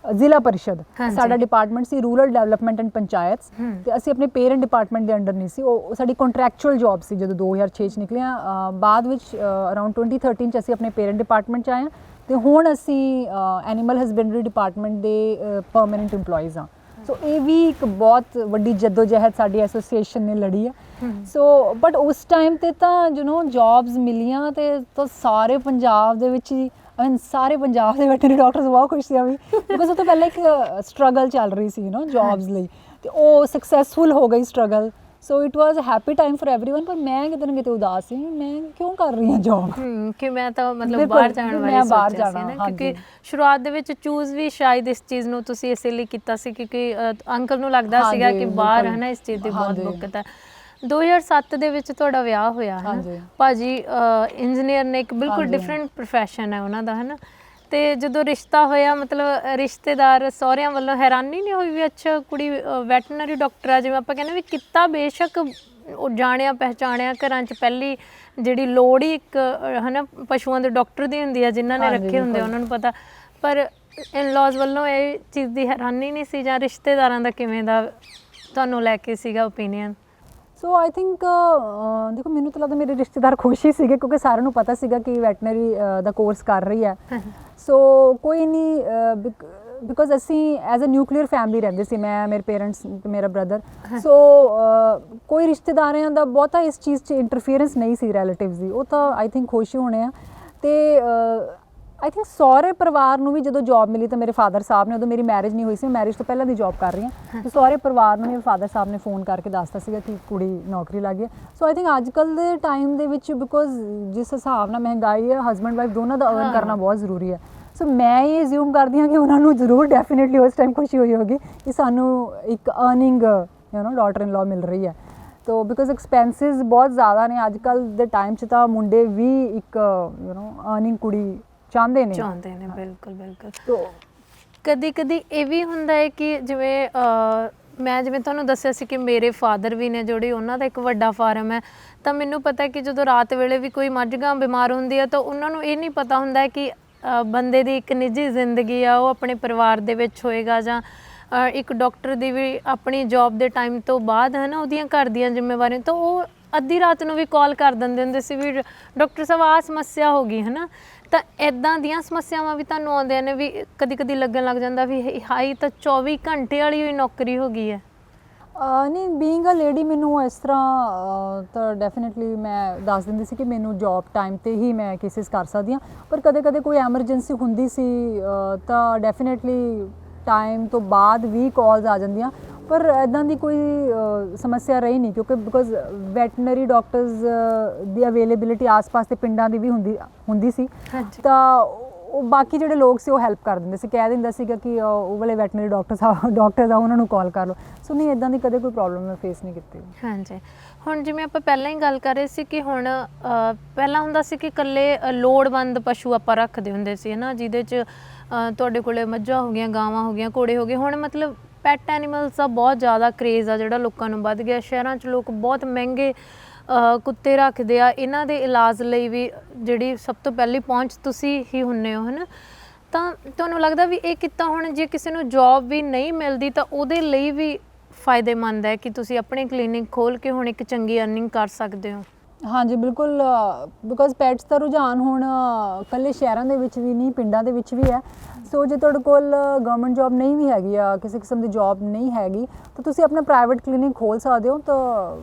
ਜ਼ਿਲ੍ਹਾ ਪਰਿਸ਼ਦ। ਸਾਡਾ ਡਿਪਾਰਟਮੈਂਟ ਸੀ ਰੂਰਲ ਡਿਵੈਲਪਮੈਂਟ ਐਂਡ ਪੰਚਾਇਤਸ, ਤੇ ਅਸੀਂ ਆਪਣੇ ਪੇਰੈਂਟ ਡਿਪਾਰਟਮੈਂਟ ਦੇ ਅੰਡਰ ਨਹੀਂ ਸੀ। ਉਹ ਸਾਡੀ ਕੰਟਰੈਕਚੁਅਲ ਜੌਬ ਸੀ। ਜਦੋਂ 2006 'ਚ ਨਿਕਲਿਆ, ਬਾਅਦ ਵਿੱਚ ਅਰਾਊਂਡ 2013 'ਚ ਅਸੀਂ ਆਪਣੇ ਪੇਰੈਂਟ ਡਿਪਾਰਟਮੈਂਟ 'ਚ ਆਏ ਹਾਂ, ਤੇ ਹੁਣ ਅਸੀਂ ਐਨੀਮਲ ਹਸਬੈਂਡਰੀ ਡਿਪਾਰਟਮੈਂਟ ਦੇ ਪਰਮਾਨੈਂਟ ਇੰਪਲੋਈਜ਼ ਹਾਂ। ਸੋ ਇਹ ਵੀ ਇੱਕ ਬਹੁਤ ਵੱਡੀ ਜਦੋਜਹਿਦ ਸਾਡੀ ਐਸੋਸੀਏਸ਼ਨ ਨੇ ਲੜੀ ਹੈ। ਸੋ ਬਟ ਉਸ ਟਾਈਮ 'ਤੇ ਤਾਂ ਜੌਬਸ ਮਿਲੀਆਂ ਤੇ ਤਾਂ ਸਾਰੇ ਪੰਜਾਬ ਦੇ ਵਿੱਚ ਹੀ, ਸਾਰੇ ਪੰਜਾਬ ਦੇ ਵੈਟਰਨਰੀ ਡਾਕਟਰਸ ਬਹੁਤ ਖੁਸ਼ ਸੀ ਵੀ, ਬਿਕੋਜ਼ ਉਹ ਤੋਂ ਪਹਿਲਾਂ ਇੱਕ ਸਟਰਗਲ ਚੱਲ ਰਹੀ ਸੀ ਜੌਬਸ ਲਈ, ਤੇ ਉਹ ਸਕਸੈਸਫੁਲ ਹੋ ਗਈ struggle. So it was a happy time for everyone. ਪਰ ਮੈਂ ਕਿਤੇ ਨਾ ਕਿਤੇ ਉਦਾਸ ਸੀ, ਮੈਂ ਕਿਉਂ ਕਰ ਰਹੀ ਹਾਂ ਜੌਬ, ਕਿ ਮੈਂ ਤਾਂ ਮਤਲਬ ਬਾਹਰ ਜਾਣ ਬਾਰੇ ਸੋਚਿਆ ਸੀ ਨਾ, ਕਿਉਂਕਿ ਸ਼ੁਰੂਆਤ ਦੇ ਵਿੱਚ ਚੂਜ਼ ਵੀ ਸ਼ਾਇਦ ਇਸ ਚੀਜ਼ ਨੂੰ ਤੁਸੀਂ ਇਸੇ ਲਈ ਕੀਤਾ ਸੀ ਕਿਉਂਕਿ ਅੰਕਲ ਨੂੰ ਲੱਗਦਾ ਸੀਗਾ ਕਿ ਬਾਹਰ ਹੈ ਨਾ ਇਸ ਚੀਜ਼ ਦੀ ਬਹੁਤ ਦਿੱਕਤ ਹੈ। 2007 ਦੇ ਵਿੱਚ ਤੁਹਾਡਾ ਵਿਆਹ ਹੋਇਆ ਹੈ ਨਾ ਭਾਜੀ, ਇੰਜੀਨੀਅਰ ਨੇ, ਇੱਕ ਬਿਲਕੁਲ ਡਿਫਰੈਂਟ ਪ੍ਰੋਫੈਸ਼ਨ ਹੈ ਉਹਨਾਂ ਦਾ, ਹੈ ਨਾ। ਤੇ ਜਦੋਂ ਰਿਸ਼ਤਾ ਹੋਇਆ, ਮਤਲਬ ਰਿਸ਼ਤੇਦਾਰ ਸਹੁਰਿਆਂ ਵੱਲੋਂ ਹੈਰਾਨੀ ਨਹੀਂ ਹੋਈ ਵੀ ਅੱਛਾ ਕੁੜੀ ਵੈਟਰਨਰੀ ਡਾਕਟਰ ਆ? ਜਿਵੇਂ ਆਪਾਂ ਕਹਿੰਦੇ ਵੀ ਕਿੱਤਾ ਬੇਸ਼ੱਕ ਉਹ ਜਾਣਿਆ ਪਹਿਚਾਣਿਆ, ਘਰਾਂ 'ਚ ਪਹਿਲੀ ਜਿਹੜੀ ਲੋੜ ਹੀ ਇੱਕ ਹੈ ਨਾ ਪਸ਼ੂਆਂ ਦੇ ਡਾਕਟਰ ਦੀ ਹੁੰਦੀ ਆ, ਜਿਨ੍ਹਾਂ ਨੇ ਰੱਖੇ ਹੁੰਦੇ ਉਹਨਾਂ ਨੂੰ ਪਤਾ, ਪਰ ਇਨ-ਲॉज ਵੱਲੋਂ ਇਹ ਚੀਜ਼ ਦੀ ਹੈਰਾਨੀ ਨਹੀਂ ਸੀ, ਜਾਂ ਰਿਸ਼ਤੇਦਾਰਾਂ ਦਾ ਕਿਵੇਂ ਦਾ ਤੁਹਾਨੂੰ ਲੈ ਕੇ ਸੀਗਾ ਓਪੀਨੀਅਨ? ਸੋ ਆਈ ਥਿੰਕ ਦੇਖੋ, ਮੈਨੂੰ ਤਾਂ ਲੱਗਦਾ ਮੇਰੇ ਰਿਸ਼ਤੇਦਾਰ ਖੁਸ਼ ਹੀ ਸੀਗੇ, ਕਿਉਂਕਿ ਸਾਰਿਆਂ ਨੂੰ ਪਤਾ ਸੀਗਾ ਕਿ ਵੈਟਰਨਰੀ ਦਾ ਕੋਰਸ ਕਰ ਰਹੀ ਹੈ। ਸੋ ਕੋਈ ਨਹੀਂ, ਬਿਕੋਜ਼ ਅਸੀਂ ਐਜ਼ ਅ ਨਿਊਕਲੀਅਰ ਫੈਮਿਲੀ ਰਹਿੰਦੇ ਸੀ, ਮੈਂ, ਮੇਰੇ ਪੇਰੈਂਟਸ, ਮੇਰਾ ਬ੍ਰਦਰ। ਸੋ ਕੋਈ ਰਿਸ਼ਤੇਦਾਰਾਂ ਦਾ ਬਹੁਤਾ ਇਸ ਚੀਜ਼ 'ਚ ਇੰਟਰਫੀਅਰੈਂਸ ਨਹੀਂ ਸੀ ਰਿਲੇਟਿਵਸ ਦੀ, ਉਹ ਤਾਂ ਆਈ ਥਿੰਕ ਖੁਸ਼ ਹੀ ਹੋਣੇ ਆ। ਅਤੇ ਆਈ ਥਿੰਕ ਸਹੁਰੇ ਪਰਿਵਾਰ ਨੂੰ ਵੀ ਜਦੋਂ ਜੌਬ ਮਿਲੀ ਤਾਂ ਮੇਰੇ ਫਾਦਰ ਸਾਹਿਬ ਨੇ, ਉਦੋਂ ਮੇਰੀ ਮੈਰਿਜ ਨਹੀਂ ਹੋਈ ਸੀ, ਮੈਰਿਜ ਤੋਂ ਪਹਿਲਾਂ ਦੀ ਜੌਬ ਕਰ ਰਹੀ ਹਾਂ, ਤੇ ਸਹੁਰੇ ਪਰਿਵਾਰ ਨੂੰ ਮੇਰੇ ਫਾਦਰ ਸਾਹਿਬ ਨੇ ਫੋਨ ਕਰਕੇ ਦੱਸਤਾ ਸੀਗਾ ਕਿ ਕੁੜੀ ਨੌਕਰੀ ਲੱਗ ਗਈ। ਸੋ ਆਈ ਥਿੰਕ ਅੱਜ ਕੱਲ੍ਹ ਦੇ ਟਾਈਮ ਦੇ ਵਿੱਚ, ਬਿਕੋਜ਼ ਜਿਸ ਹਿਸਾਬ ਨਾਲ ਮਹਿੰਗਾਈ ਹੈ, ਹਸਬੈਂਡ ਵਾਈਫ ਦੋਨਾਂ ਦਾ ਅਰਨ ਕਰਨਾ ਬਹੁਤ ਜ਼ਰੂਰੀ ਹੈ। ਸੋ ਮੈਂ ਇਹ ਅਸਿਊਮ ਕਰਦੀ ਹਾਂ ਕਿ ਉਹਨਾਂ ਨੂੰ ਜ਼ਰੂਰ ਡੈਫੀਨੇਟਲੀ ਉਸ ਟਾਈਮ ਖੁਸ਼ੀ ਹੋਈ ਹੋਗੀ ਕਿ ਸਾਨੂੰ ਇੱਕ ਅਰਨਿੰਗ ਡਾਟਰ ਇਨ ਲਾ ਮਿਲ ਰਹੀ ਹੈ। ਤੋ ਬਿਕੋਜ਼ ਐਕਸਪੈਂਸਿਸ ਬਹੁਤ ਜ਼ਿਆਦਾ ਨੇ ਅੱਜ ਕੱਲ੍ਹ ਦੇ ਟਾਈਮ 'ਚ, ਤਾਂ ਮੁੰਡੇ ਵੀ ਇੱਕ ਅਰਨਿੰਗ ਕੁੜੀ ਚਾਹੁੰਦੇ ਨੇ। ਬਿਲਕੁਲ ਬਿਲਕੁਲ। ਤੋ ਕਦੀ ਕਦੀ ਇਹ ਵੀ ਹੁੰਦਾ ਹੈ ਕਿ ਜਿਵੇਂ ਮੈਂ ਜਿਵੇਂ ਤੁਹਾਨੂੰ ਦੱਸਿਆ ਸੀ ਕਿ ਮੇਰੇ ਫਾਦਰ ਵੀ ਨੇ ਜਿਹੜੇ, ਉਹਨਾਂ ਦਾ ਇੱਕ ਵੱਡਾ ਫਾਰਮ ਹੈ, ਤਾਂ ਮੈਨੂੰ ਪਤਾ ਕਿ ਜਦੋਂ ਰਾਤ ਵੇਲੇ ਵੀ ਕੋਈ ਮੱਝ ਗਾਂ ਬਿਮਾਰ ਹੁੰਦੀ ਹੈ ਤਾਂ ਉਹਨਾਂ ਨੂੰ ਇਹ ਨਹੀਂ ਪਤਾ ਹੁੰਦਾ ਕਿ ਬੰਦੇ ਦੀ ਇੱਕ ਨਿੱਜੀ ਜ਼ਿੰਦਗੀ ਆ, ਉਹ ਆਪਣੇ ਪਰਿਵਾਰ ਦੇ ਵਿੱਚ ਹੋਏਗਾ, ਜਾਂ ਇੱਕ ਡਾਕਟਰ ਦੀ ਵੀ ਆਪਣੀ ਜੌਬ ਦੇ ਟਾਈਮ ਤੋਂ ਬਾਅਦ ਹੈ ਨਾ ਉਹਦੀਆਂ ਘਰ ਦੀਆਂ ਜ਼ਿੰਮੇਵਾਰੀਆਂ, ਤਾਂ ਉਹ ਅੱਧੀ ਰਾਤ ਨੂੰ ਵੀ ਕਾਲ ਕਰ ਦਿੰਦੇ ਹੁੰਦੇ ਸੀ ਵੀ ਡਾਕਟਰ ਸਾਹਿਬ ਆਹ ਸਮੱਸਿਆ ਹੋ ਗਈ, ਹੈ ਨਾ। ਤਾਂ ਇੱਦਾਂ ਦੀਆਂ ਸਮੱਸਿਆਵਾਂ ਵੀ ਤੁਹਾਨੂੰ ਆਉਂਦੀਆਂ ਨੇ ਵੀ ਕਦੀ ਕਦੀ ਲੱਗਣ ਲੱਗ ਜਾਂਦਾ ਵੀ ਹਾਈ ਤਾਂ 24 ਘੰਟੇ ਵਾਲੀ ਹੋਈ ਨੌਕਰੀ ਹੋ ਗਈ ਹੈ? ਨਹੀਂ, ਬੀਇੰਗ ਅ ਲੇਡੀ ਮੈਨੂੰ ਇਸ ਤਰ੍ਹਾਂ ਤਾਂ ਡੈਫੀਨੇਟਲੀ ਮੈਂ ਦੱਸ ਦਿੰਦੀ ਸੀ ਕਿ ਮੈਨੂੰ ਜੌਬ ਟਾਈਮ 'ਤੇ ਹੀ ਮੈਂ ਕੇਸਿਸ ਕਰ ਸਕਦੀ ਹਾਂ, ਪਰ ਕਦੇ ਕਦੇ ਕੋਈ ਐਮਰਜੈਂਸੀ ਹੁੰਦੀ ਸੀ ਤਾਂ ਡੈਫੀਨੇਟਲੀ ਟਾਈਮ ਤੋਂ ਬਾਅਦ ਵੀ ਕਾਲਸ ਆ ਜਾਂਦੀਆਂ, ਪਰ ਇੱਦਾਂ ਦੀ ਕੋਈ ਸਮੱਸਿਆ ਰਹੀ ਨਹੀਂ, ਕਿਉਂਕਿ because veterinary doctors the availability ਆਸ-ਪਾਸ ਦੇ ਪਿੰਡਾਂ ਦੀ ਵੀ ਹੁੰਦੀ ਸੀ, ਤਾਂ ਉਹ ਬਾਕੀ ਜਿਹੜੇ ਲੋਕ ਸੀ ਉਹ ਹੈਲਪ ਕਰ ਦਿੰਦੇ ਸੀ, ਕਹਿ ਦਿੰਦਾ ਸੀਗਾ ਕਿ ਉਹ ਵਾਲੇ ਵੈਟਰਨਰੀ ਡਾਕਟਰ ਆ ਉਹਨਾਂ ਨੂੰ ਕਾਲ ਕਰ ਲਓ। ਸੋ ਨਹੀਂ, ਇੱਦਾਂ ਦੀ ਕਦੇ ਕੋਈ ਪ੍ਰੋਬਲਮ ਮੈਂ ਫੇਸ ਨਹੀਂ ਕੀਤੀ। ਹਾਂਜੀ, ਹੁਣ ਜਿਵੇਂ ਆਪਾਂ ਪਹਿਲਾਂ ਹੀ ਗੱਲ ਕਰ ਰਹੇ ਸੀ ਕਿ ਹੁਣ ਪਹਿਲਾਂ ਹੁੰਦਾ ਸੀ ਕਿ ਇਕੱਲੇ ਲੋੜਵੰਦ ਪਸ਼ੂ ਆਪਾਂ ਰੱਖਦੇ ਹੁੰਦੇ ਸੀ, ਹੈ ਨਾ, ਜਿਹਦੇ 'ਚ ਤੁਹਾਡੇ ਕੋਲੇ ਮੱਝਾਂ ਹੋ ਗਈਆਂ, ਗਾਵਾਂ ਹੋ ਗਈਆਂ, ਘੋੜੇ ਹੋ ਗਏ। ਹੁਣ ਮਤਲਬ ਪੈਟ ਐਨੀਮਲਸ ਦਾ ਬਹੁਤ ਜ਼ਿਆਦਾ ਕਰੇਜ਼ ਆ ਜਿਹੜਾ ਲੋਕਾਂ ਨੂੰ ਵੱਧ ਗਿਆ। ਸ਼ਹਿਰਾਂ 'ਚ ਲੋਕ ਬਹੁਤ ਮਹਿੰਗੇ ਕੁੱਤੇ ਰੱਖਦੇ ਆ, ਇਹਨਾਂ ਦੇ ਇਲਾਜ ਲਈ ਵੀ ਜਿਹੜੀ ਸਭ ਤੋਂ ਪਹਿਲੀ ਪਹੁੰਚ ਤੁਸੀਂ ਹੀ ਹੁੰਦੇ ਹੋ, ਹੈ ਨਾ। ਤਾਂ ਤੁਹਾਨੂੰ ਲੱਗਦਾ ਵੀ ਇਹ ਕਿੱਤਾ ਹੁਣ ਜੇ ਕਿਸੇ ਨੂੰ ਜੌਬ ਵੀ ਨਹੀਂ ਮਿਲਦੀ ਤਾਂ ਉਹਦੇ ਲਈ ਵੀ ਫਾਇਦੇਮੰਦ ਹੈ ਕਿ ਤੁਸੀਂ ਆਪਣੇ ਕਲੀਨਿਕ ਖੋਲ੍ਹ ਕੇ ਹੁਣ ਇੱਕ ਚੰਗੀ ਅਰਨਿੰਗ ਕਰ ਸਕਦੇ ਹੋ? ਹਾਂਜੀ ਬਿਲਕੁਲ, ਬਿਕੋਜ਼ ਪੈਟਸ ਦਾ ਰੁਝਾਨ ਹੁਣ ਇਕੱਲੇ ਸ਼ਹਿਰਾਂ ਦੇ ਵਿੱਚ ਵੀ ਨਹੀਂ, ਪਿੰਡਾਂ ਦੇ ਵਿੱਚ ਵੀ ਹੈ। ਸੋ ਜੇ ਤੁਹਾਡੇ ਕੋਲ ਗਵਰਨਮੈਂਟ ਜੌਬ ਨਹੀਂ ਵੀ ਹੈਗੀ ਆ, ਕਿਸੇ ਕਿਸਮ ਦੀ ਜੌਬ ਨਹੀਂ ਹੈਗੀ, ਤਾਂ ਤੁਸੀਂ ਆਪਣਾ ਪ੍ਰਾਈਵੇਟ ਕਲੀਨਿਕ ਖੋਲ੍ਹ ਸਕਦੇ ਹੋ। ਤਾਂ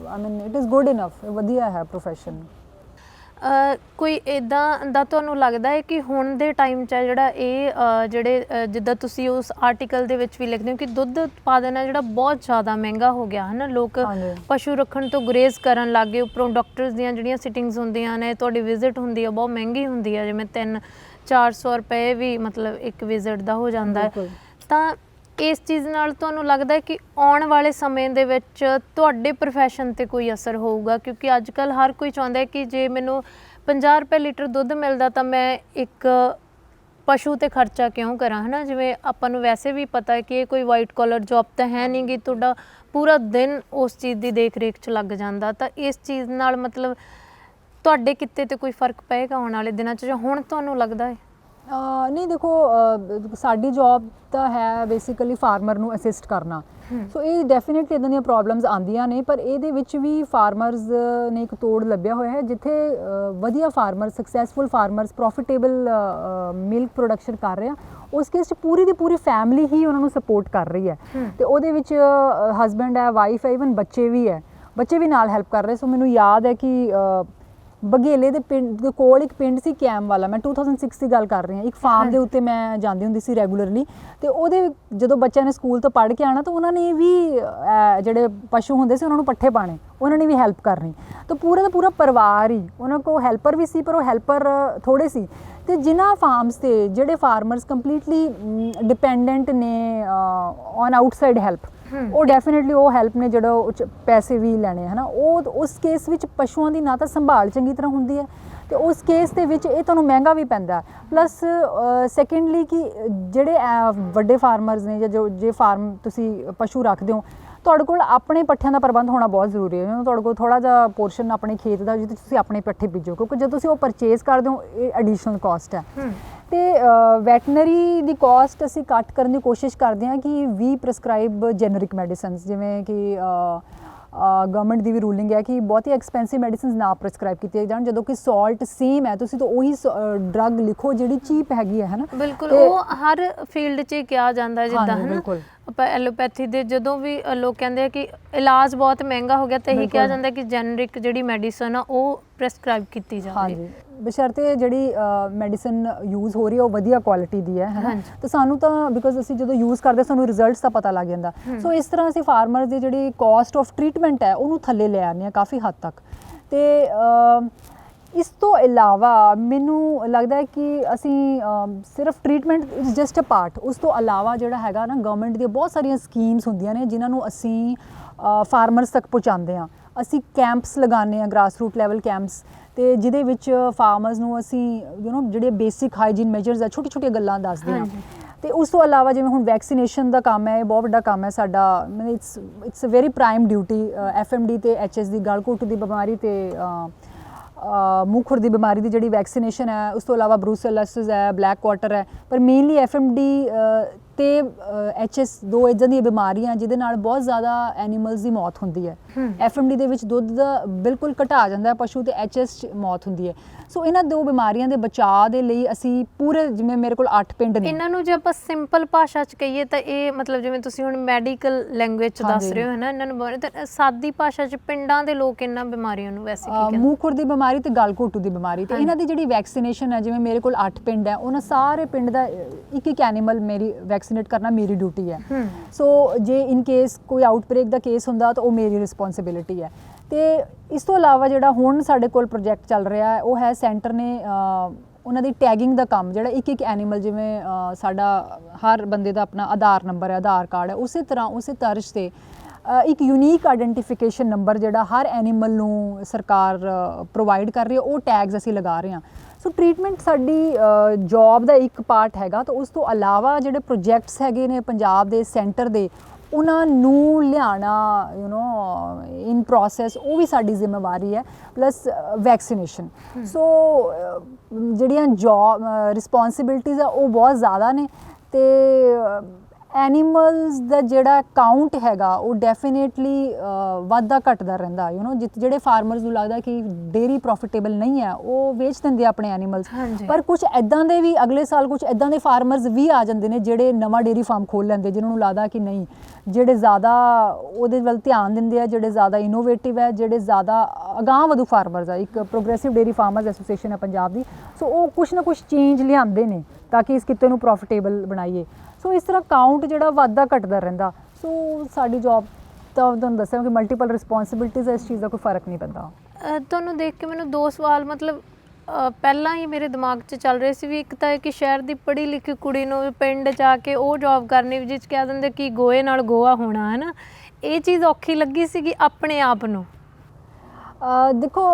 ਆਈ ਮੀਨ ਇਟ ਇਜ਼ ਗੁੱਡ ਇਨਫ, ਵਧੀਆ ਹੈ ਪ੍ਰੋਫੈਸ਼ਨ। ਕੋਈ ਇੱਦਾਂ ਦਾ ਤੁਹਾਨੂੰ ਲੱਗਦਾ ਹੈ ਕਿ ਹੁਣ ਦੇ ਟਾਈਮ 'ਚ ਹੈ ਜਿਹੜਾ ਇਹ ਜਿਹੜੇ ਜਿੱਦਾਂ ਤੁਸੀਂ ਉਸ ਆਰਟੀਕਲ ਦੇ ਵਿੱਚ ਵੀ ਲਿਖਦੇ ਹੋ ਕਿ ਦੁੱਧ ਉਤਪਾਦਨ ਹੈ ਜਿਹੜਾ ਬਹੁਤ ਜ਼ਿਆਦਾ ਮਹਿੰਗਾ ਹੋ ਗਿਆ ਹੈ ਨਾ, ਲੋਕ ਪਸ਼ੂ ਰੱਖਣ ਤੋਂ ਗੁਰੇਜ਼ ਕਰਨ ਲੱਗ ਗਏ। ਉੱਪਰੋਂ ਡਾਕਟਰਸ ਦੀਆਂ ਜਿਹੜੀਆਂ ਸਿਟਿੰਗਸ ਹੁੰਦੀਆਂ ਨੇ, ਤੁਹਾਡੀ ਵਿਜ਼ਿਟ ਹੁੰਦੀ ਆ ਬਹੁਤ ਮਹਿੰਗੀ ਹੁੰਦੀ ਆ, ਜਿਵੇਂ 300-400 ਰੁਪਏ ਵੀ ਮਤਲਬ ਇੱਕ ਵਿਜ਼ਿਟ ਦਾ ਹੋ ਜਾਂਦਾ ਹੈ। ਤਾਂ ਇਸ ਚੀਜ਼ ਨਾਲ ਤੁਹਾਨੂੰ ਲੱਗਦਾ ਹੈ ਕਿ ਆਉਣ ਵਾਲੇ ਸਮੇਂ ਦੇ ਵਿੱਚ ਤੁਹਾਡੇ ਪ੍ਰੋਫੈਸ਼ਨ 'ਤੇ ਕੋਈ ਅਸਰ ਹੋਊਗਾ? ਕਿਉਂਕਿ ਅੱਜ ਕੱਲ੍ਹ ਹਰ ਕੋਈ ਚਾਹੁੰਦਾ ਹੈ ਕਿ ਜੇ ਮੈਨੂੰ 50 ਰੁਪਏ ਲੀਟਰ ਦੁੱਧ ਮਿਲਦਾ ਤਾਂ ਮੈਂ ਇੱਕ ਪਸ਼ੂ 'ਤੇ ਖਰਚਾ ਕਿਉਂ ਕਰਾਂ, ਹੈ ਨਾ। ਜਿਵੇਂ ਆਪਾਂ ਨੂੰ ਵੈਸੇ ਵੀ ਪਤਾ ਹੈ ਕਿ ਇਹ ਕੋਈ ਵਾਈਟ ਕਾਲਰ ਜੌਬ ਤਾਂ ਹੈ ਨਹੀਂ ਗੀ, ਤੁਹਾਡਾ ਪੂਰਾ ਦਿਨ ਉਸ ਚੀਜ਼ ਦੀ ਦੇਖ ਰੇਖ 'ਚ ਲੱਗ ਜਾਂਦਾ। ਤਾਂ ਇਸ ਚੀਜ਼ ਨਾਲ ਮਤਲਬ ਤੁਹਾਡੇ ਕਿੱਤੇ 'ਤੇ ਕੋਈ ਫਰਕ ਪਏਗਾ ਆਉਣ ਵਾਲੇ ਦਿਨਾਂ 'ਚ, ਜਾਂ ਹੁਣ ਤੁਹਾਨੂੰ ਲੱਗਦਾ ਹੈ? ਨਹੀਂ ਦੇਖੋ, ਸਾਡੀ ਜੌਬ ਤਾਂ ਹੈ ਬੇਸਿਕਲੀ ਫਾਰਮਰ ਨੂੰ ਅਸਿਸਟ ਕਰਨਾ। ਸੋ ਇਹ ਡੈਫੀਨੇਟਲੀ ਇੱਦਾਂ ਦੀਆਂ ਪ੍ਰੋਬਲਮਸ ਆਉਂਦੀਆਂ ਨੇ, ਪਰ ਇਹਦੇ ਵਿੱਚ ਵੀ ਫਾਰਮਰਸ ਨੇ ਇੱਕ ਤੋੜ ਲੱਭਿਆ ਹੋਇਆ ਹੈ ਜਿੱਥੇ ਵਧੀਆ farmer, successful farmers profitable milk production ਕਰ ਰਹੇ ਆ। ਉਸ ਕੇਸ 'ਚ ਪੂਰੀ ਦੀ ਪੂਰੀ ਫੈਮਿਲੀ ਹੀ ਉਹਨਾਂ ਨੂੰ ਸਪੋਰਟ ਕਰ ਰਹੀ ਹੈ, ਅਤੇ ਉਹਦੇ ਵਿੱਚ ਹਸਬੈਂਡ ਹੈ, ਵਾਈਫ ਹੈ, ਈਵਨ ਬੱਚੇ ਵੀ ਨਾਲ ਹੈਲਪ ਕਰ ਰਹੇ। ਸੋ ਮੈਨੂੰ ਯਾਦ ਹੈ ਕਿ ਬਘੇਲੇ ਦੇ ਪਿੰਡ ਦੇ ਕੋਲ ਇੱਕ ਪਿੰਡ ਸੀ ਕੈਮ ਵਾਲਾ, ਮੈਂ 2006 ਦੀ ਗੱਲ ਕਰ ਰਹੀ ਹਾਂ। ਇੱਕ ਫਾਰਮ ਦੇ ਉੱਤੇ ਮੈਂ ਜਾਂਦੀ ਹੁੰਦੀ ਸੀ ਰੈਗੂਲਰਲੀ, ਅਤੇ ਉਹਦੇ ਜਦੋਂ ਬੱਚਿਆਂ ਨੇ ਸਕੂਲ ਤੋਂ ਪੜ੍ਹ ਕੇ ਆਉਣਾ ਤਾਂ ਉਹਨਾਂ ਨੇ ਵੀ ਜਿਹੜੇ ਪਸ਼ੂ ਹੁੰਦੇ ਸੀ ਉਹਨਾਂ ਨੂੰ ਪੱਠੇ ਪਾਉਣੇ, ਉਹਨਾਂ ਨੇ ਵੀ ਹੈਲਪ ਕਰਨੀ। ਤਾਂ ਪੂਰਾ ਦਾ ਪੂਰਾ ਪਰਿਵਾਰ ਹੀ, ਉਹਨਾਂ ਕੋਲ ਹੈਲਪਰ ਵੀ ਸੀ, ਪਰ ਉਹ ਹੈਲਪਰ ਥੋੜ੍ਹੇ ਸੀ। ਅਤੇ ਜਿਨ੍ਹਾਂ ਫਾਰਮਸ 'ਤੇ ਜਿਹੜੇ ਫਾਰਮਰਸ ਕੰਪਲੀਟਲੀ ਡਿਪੈਂਡੈਂਟ ਨੇ ਔਨ ਆਊਟਸਾਈਡ ਹੈਲਪ, ਉਹ ਡੈਫੀਨੇਟਲੀ ਉਹ ਹੈਲਪ ਨੇ ਜਿਹੜਾ ਉਹ 'ਚ ਪੈਸੇ ਵੀ ਲੈਣੇ, ਹੈ ਨਾ। ਉਹ ਉਸ ਕੇਸ ਵਿੱਚ ਪਸ਼ੂਆਂ ਦੀ ਨਾ ਤਾਂ ਸੰਭਾਲ ਚੰਗੀ ਤਰ੍ਹਾਂ ਹੁੰਦੀ ਹੈ, ਅਤੇ ਉਸ ਕੇਸ ਦੇ ਵਿੱਚ ਇਹ ਤੁਹਾਨੂੰ ਮਹਿੰਗਾ ਵੀ ਪੈਂਦਾ। ਪਲੱਸ ਸੈਕਿੰਡਲੀ ਕਿ ਜਿਹੜੇ ਵੱਡੇ ਫਾਰਮਰਸ ਨੇ, ਜਾਂ ਜੇ ਫਾਰਮ ਤੁਸੀਂ ਪਸ਼ੂ ਰੱਖਦੇ ਹੋ, ਤੁਹਾਡੇ ਕੋਲ ਆਪਣੇ ਪੱਠਿਆਂ ਦਾ ਪ੍ਰਬੰਧ ਹੋਣਾ ਬਹੁਤ ਜ਼ਰੂਰੀ ਹੈ। ਤੁਹਾਡੇ ਕੋਲ ਥੋੜ੍ਹਾ ਜਿਹਾ ਪੋਰਸ਼ਨ ਆਪਣੇ ਖੇਤ ਦਾ ਜਿਹਦੇ ਤੁਸੀਂ ਆਪਣੇ ਪੱਠੇ ਬੀਜੋ, ਕਿਉਂਕਿ ਜਦੋਂ ਤੁਸੀਂ ਉਹ ਪਰਚੇਜ਼ ਕਰਦੇ ਹੋ ਇਹ ਐਡੀਸ਼ਨਲ ਕਾਸਟ ਹੈ। ਅਤੇ ਵੈਟਨਰੀ ਦੀ ਕਾਸਟ ਅਸੀਂ ਘੱਟ ਕਰਨ ਦੀ ਕੋਸ਼ਿਸ਼ ਕਰਦੇ ਹਾਂ ਕਿ ਵੀ ਪ੍ਰਸਕ੍ਰਾਈਬ ਜੈਨਰਿਕ ਮੈਡੀਸਨਸ, ਜਿਵੇਂ ਕਿ ਗਵਰਨਮੈਂਟ ਦੀ ਵੀ ਰੂਲਿੰਗ ਹੈ ਕਿ ਬਹੁਤੀ ਐਕਸਪੈਂਸਿਵ ਮੈਡੀਸਿਨਸ ਨਾ ਪ੍ਰਸਕ੍ਰਾਈਬ ਕੀਤੀਆਂ ਜਾਣ। ਜਦੋਂ ਕਿ ਸਾਲਟ ਸੇਮ ਹੈ, ਤੁਸੀਂ ਤਾਂ ਉਹੀ ਡਰੱਗ ਲਿਖੋ ਜਿਹੜੀ ਚੀਪ ਹੈਗੀ ਹੈ ਨਾ। ਬਿਲਕੁਲ, ਉਹ ਹਰ ਫੀਲਡ 'ਚ ਹੀ ਕਿਹਾ ਜਾਂਦਾ ਜਿੱਦਾਂ, ਹੈ ਨਾ। ਆਪਾਂ ਐਲੋਪੈਥੀ ਦੇ ਜਦੋਂ ਵੀ ਲੋਕ ਕਹਿੰਦੇ ਆ ਕਿ ਇਲਾਜ ਬਹੁਤ ਮਹਿੰਗਾ ਹੋ ਗਿਆ, ਤਾਂ ਇਹੀ ਕਿਹਾ ਜਾਂਦਾ ਕਿ ਜੈਨਰਿਕ ਜਿਹੜੀ ਮੈਡੀਸਨ ਆ ਉਹ ਪ੍ਰੈਸਕ੍ਰਾਈਬ ਕੀਤੀ ਜਾਵੇ। ਹਾਂਜੀ, ਬਸ਼ਰਤੇ ਜਿਹੜੀ ਮੈਡੀਸਨ ਯੂਜ਼ ਹੋ ਰਹੀ ਹੈ ਉਹ ਵਧੀਆ ਕੁਆਲਿਟੀ ਦੀ ਹੈ ਨਾ। ਤਾਂ ਸਾਨੂੰ ਤਾਂ ਬਿਕੋਜ਼ ਅਸੀਂ ਜਦੋਂ ਯੂਜ਼ ਕਰਦੇ ਸਾਨੂੰ ਰਿਜ਼ਲਟਸ ਦਾ ਪਤਾ ਲੱਗ ਜਾਂਦਾ। ਸੋ ਇਸ ਤਰ੍ਹਾਂ ਅਸੀਂ ਫਾਰਮਰ ਦੀ ਜਿਹੜੀ ਕਾਸਟ ਆਫ ਟਰੀਟਮੈਂਟ ਹੈ ਉਹਨੂੰ ਥੱਲੇ ਲੈ ਆਉਂਦੇ ਹਾਂ ਕਾਫੀ ਹੱਦ ਤੱਕ। ਅਤੇ ਇਸ ਤੋਂ ਇਲਾਵਾ ਮੈਨੂੰ ਲੱਗਦਾ ਹੈ ਕਿ ਅਸੀਂ ਸਿਰਫ treatment is just a part. ਉਸ ਤੋਂ ਇਲਾਵਾ ਜਿਹੜਾ ਹੈਗਾ ਨਾ, ਗਵਰਨਮੈਂਟ ਦੀਆਂ ਬਹੁਤ ਸਾਰੀਆਂ ਸਕੀਮਸ ਹੁੰਦੀਆਂ ਨੇ ਜਿਨ੍ਹਾਂ ਨੂੰ ਅਸੀਂ ਫਾਰਮਰਸ ਤੱਕ ਪਹੁੰਚਾਉਂਦੇ ਹਾਂ। ਅਸੀਂ ਕੈਂਪਸ ਲਗਾਉਂਦੇ ਹਾਂ, ਗ੍ਰਾਸ ਰੂਟ ਲੈਵਲ ਕੈਂਪਸ, ਅਤੇ ਜਿਹਦੇ ਵਿੱਚ ਫਾਰਮਰਸ ਨੂੰ ਅਸੀਂ ਜਿਹੜੇ ਬੇਸਿਕ ਹਾਈਜੀਨ ਮੈਜਰਸ ਆ, ਛੋਟੀਆਂ ਗੱਲਾਂ ਦੱਸਦੇ ਹਾਂ। ਅਤੇ ਉਸ ਤੋਂ ਇਲਾਵਾ ਜਿਵੇਂ ਹੁਣ ਵੈਕਸੀਨੇਸ਼ਨ ਦਾ ਕੰਮ ਹੈ, ਇਹ ਬਹੁਤ ਵੱਡਾ ਕੰਮ ਹੈ ਸਾਡਾ। It's a very prime duty. FMD ਅਤੇ HS ਦੀ, ਗਲ ਘੁੱਟ ਦੀ ਬਿਮਾਰੀ ਅਤੇ ਮੂੰਹ ਖੁਰ ਦੀ ਬਿਮਾਰੀ ਦੀ ਜਿਹੜੀ ਵੈਕਸੀਨੇਸ਼ਨ ਹੈ। ਉਸ ਤੋਂ ਇਲਾਵਾ ਬਰੂਸੈਲੋਸਿਸ ਹੈ, ਬਲੈਕ ਕੁਆਟਰ ਹੈ, ਪਰ ਮੇਨਲੀ FMD ਅਤੇ HS ਦੋ ਇੱਦਾਂ ਦੀਆਂ ਬਿਮਾਰੀਆਂ ਜਿਹਦੇ ਨਾਲ ਬਹੁਤ ਜ਼ਿਆਦਾ ਐਨੀਮਲਸ ਦੀ ਮੌਤ ਹੁੰਦੀ ਹੈ। FMD ਦੇ ਵਿੱਚ ਦੁੱਧ ਦਾ ਬਿਲਕੁਲ ਘਟਾ ਜਾਂਦਾ ਹੈ ਪਸ਼ੂ, ਅਤੇ HS 'ਚ ਮੌਤ ਹੁੰਦੀ ਹੈ। ਸੋ ਇਹਨਾਂ ਦੋ ਬਿਮਾਰੀਆਂ ਦੇ ਬਚਾਅ ਦੇ ਲਈ ਅਸੀਂ ਪੂਰੇ, ਜਿਵੇਂ ਮੇਰੇ ਕੋਲ 8 ਪਿੰਡ ਨੇ। ਇਹਨਾਂ ਨੂੰ ਜੇ ਆਪਾਂ ਸਿੰਪਲ ਭਾਸ਼ਾ 'ਚ ਕਹੀਏ ਤਾਂ ਇਹ ਮਤਲਬ ਜਿਵੇਂ ਤੁਸੀਂ ਹੁਣ ਮੈਡੀਕਲ ਲੈਂਗੁਏਜ 'ਚ ਦੱਸ ਰਹੇ ਹੋ, ਹੈ ਨਾ, ਇਹਨਾਂ ਨੂੰ ਤਾਂ ਸਾਦੀ ਭਾਸ਼ਾ 'ਚ ਪਿੰਡਾਂ ਦੇ ਲੋਕ ਇਹਨਾਂ ਬਿਮਾਰੀਆਂ ਨੂੰ ਵੈਸੇ ਕੀ ਕਹਿੰਦੇ? ਮੂੰਹ ਖੁਰ ਦੀ ਬਿਮਾਰੀ ਅਤੇ ਗਲ ਘੋਟੂ ਦੀ ਬਿਮਾਰੀ। ਅਤੇ ਇਹਨਾਂ ਦੀ ਜਿਹੜੀ ਵੈਕਸੀਨੇਸ਼ਨ ਹੈ, ਜਿਵੇਂ ਮੇਰੇ ਕੋਲ 8 ਪਿੰਡ ਹੈ, ਉਹਨਾਂ ਸਾਰੇ ਪਿੰਡ ਦਾ ਇੱਕ ਐਨੀਮਲ ਮੇਰੀ ਵੈਕਸੀਨੇਟ ਕਰਨਾ ਮੇਰੀ ਡਿਊਟੀ ਹੈ। ਸੋ ਜੇ ਇਨ ਕੇਸ ਕੋਈ ਆਊਟਬ੍ਰੇਕ ਦਾ ਕੇਸ ਹੁੰਦਾ ਤਾਂ ਉਹ ਮੇਰੀ ਰਿਸਪੌਂਸਿਬਿਲਿਟੀ ਹੈ। ਅਤੇ ਇਸ ਤੋਂ ਇਲਾਵਾ ਜਿਹੜਾ ਹੁਣ ਸਾਡੇ ਕੋਲ ਪ੍ਰੋਜੈਕਟ ਚੱਲ ਰਿਹਾ ਹੈ ਉਹ ਹੈ, ਸੈਂਟਰ ਨੇ ਉਹਨਾਂ ਦੀ ਟੈਗਿੰਗ ਦਾ ਕੰਮ, ਜਿਹੜਾ ਇੱਕ ਐਨੀਮਲ, ਜਿਵੇਂ ਸਾਡਾ ਹਰ ਬੰਦੇ ਦਾ ਆਪਣਾ ਆਧਾਰ ਨੰਬਰ ਹੈ, ਆਧਾਰ ਕਾਰਡ ਹੈ, ਉਸੇ ਤਰ੍ਹਾਂ ਉਸੇ ਤਰਜ਼ 'ਤੇ ਇੱਕ ਯੂਨੀਕ ਆਈਡੈਂਟੀਫਿਕੇਸ਼ਨ ਨੰਬਰ ਜਿਹੜਾ ਹਰ ਐਨੀਮਲ ਨੂੰ ਸਰਕਾਰ ਪ੍ਰੋਵਾਈਡ ਕਰ ਰਹੀ ਹੈ, ਉਹ ਟੈਗਸ ਅਸੀਂ ਲਗਾ ਰਹੇ ਹਾਂ। ਸੋ ਟਰੀਟਮੈਂਟ ਸਾਡੀ ਜੌਬ ਦਾ ਇੱਕ ਪਾਰਟ ਹੈਗਾ। ਤਾਂ ਉਸ ਤੋਂ ਇਲਾਵਾ ਜਿਹੜੇ ਪ੍ਰੋਜੈਕਟਸ ਹੈਗੇ ਨੇ ਪੰਜਾਬ ਦੇ ਸੈਂਟਰ ਦੇ, ਉਹਨਾਂ ਨੂੰ ਲਿਆਉਣਾ ਇਨ ਪ੍ਰੋਸੈਸ ਉਹ ਵੀ ਸਾਡੀ ਜ਼ਿੰਮੇਵਾਰੀ ਹੈ, ਪਲੱਸ ਵੈਕਸੀਨੇਸ਼ਨ। ਸੋ ਜਿਹੜੀਆਂ ਜੌਬ ਰਿਸਪੌਂਸਿਬਿਲਟੀਜ਼ ਆ ਉਹ ਬਹੁਤ ਜ਼ਿਆਦਾ ਨੇ, ਅਤੇ ਐਨੀਮਲਸ ਦਾ ਜਿਹੜਾ ਕਾਊਂਟ ਹੈਗਾ ਉਹ ਡੈਫੀਨੇਟਲੀ ਵੱਧਦਾ ਘਟਦਾ ਰਹਿੰਦਾ। ਜਿਹੜੇ ਫਾਰਮਰਸ ਨੂੰ ਲੱਗਦਾ ਕਿ ਡੇਅਰੀ ਪ੍ਰੋਫਿਟੇਬਲ ਨਹੀਂ ਹੈ ਉਹ ਵੇਚ ਦਿੰਦੇ ਆਪਣੇ ਐਨੀਮਲਸ, ਪਰ ਕੁਝ ਇੱਦਾਂ ਦੇ ਵੀ ਅਗਲੇ ਸਾਲ ਕੁਝ ਇੱਦਾਂ ਦੇ ਫਾਰਮਰਸ ਵੀ ਆ ਜਾਂਦੇ ਨੇ ਜਿਹੜੇ ਨਵਾਂ ਡੇਅਰੀ ਫਾਰਮ ਖੋਲ੍ਹ ਲੈਂਦੇ, ਜਿਨ੍ਹਾਂ ਨੂੰ ਲੱਗਦਾ ਕਿ ਨਹੀਂ, ਜਿਹੜੇ ਜ਼ਿਆਦਾ ਉਹਦੇ ਵੱਲ ਧਿਆਨ ਦਿੰਦੇ ਆ, ਜਿਹੜੇ ਜ਼ਿਆਦਾ ਇਨੋਵੇਟਿਵ ਹੈ, ਜਿਹੜੇ ਜ਼ਿਆਦਾ ਅਗਾਂਹ ਵਧੂ ਫਾਰਮਰਸ ਆ। ਇੱਕ ਪ੍ਰੋਗਰੈਸਿਵ ਡੇਅਰੀ ਫਾਰਮਰਸ ਐਸੋਸੀਏਸ਼ਨ ਹੈ ਪੰਜਾਬ ਦੀ, ਸੋ ਉਹ ਕੁਛ ਨਾ ਕੁਛ ਚੇਂਜ ਲਿਆਉਂਦੇ ਨੇ ਤਾਂ ਕਿ ਇਸ ਕਿੱਤੇ ਨੂੰ ਪ੍ਰੋਫਿਟੇਬਲ ਬਣਾਈਏ। ਸੋ ਇਸ ਤਰ੍ਹਾਂ ਕਾਊਂਟ ਜਿਹੜਾ ਵੱਧਦਾ ਘਟਦਾ ਰਹਿੰਦਾ। ਸੋ ਸਾਡੀ ਜੌਬ ਤਾਂ ਤੁਹਾਨੂੰ ਦੱਸਿਆ ਕਿ ਮਲਟੀਪਲ ਰਿਸਪੌਂਸਿਬਿਲਟੀਜ਼ ਹੈ, ਇਸ ਚੀਜ਼ ਦਾ ਕੋਈ ਫਰਕ ਨਹੀਂ ਪੈਂਦਾ। ਤੁਹਾਨੂੰ ਦੇਖ ਕੇ ਮੈਨੂੰ 2 ਸਵਾਲ ਮਤਲਬ ਪਹਿਲਾਂ ਹੀ ਮੇਰੇ ਦਿਮਾਗ 'ਚ ਚੱਲ ਰਹੇ ਸੀ ਵੀ ਇੱਕ ਤਾਂ ਇਹ ਕਿ ਸ਼ਹਿਰ ਦੀ ਪੜ੍ਹੀ ਲਿਖੀ ਕੁੜੀ ਨੂੰ ਪਿੰਡ ਜਾ ਕੇ ਉਹ ਜੌਬ ਕਰਨੀ ਜਿਸ 'ਚ ਕਹਿ ਦਿੰਦੇ ਕਿ ਗੋਹੇ ਨਾਲ ਗੋਹਾ ਹੋਣਾ, ਹੈ ਨਾ, ਇਹ ਚੀਜ਼ ਔਖੀ ਲੱਗੀ ਸੀਗੀ ਆਪਣੇ ਆਪ ਨੂੰ? ਦੇਖੋ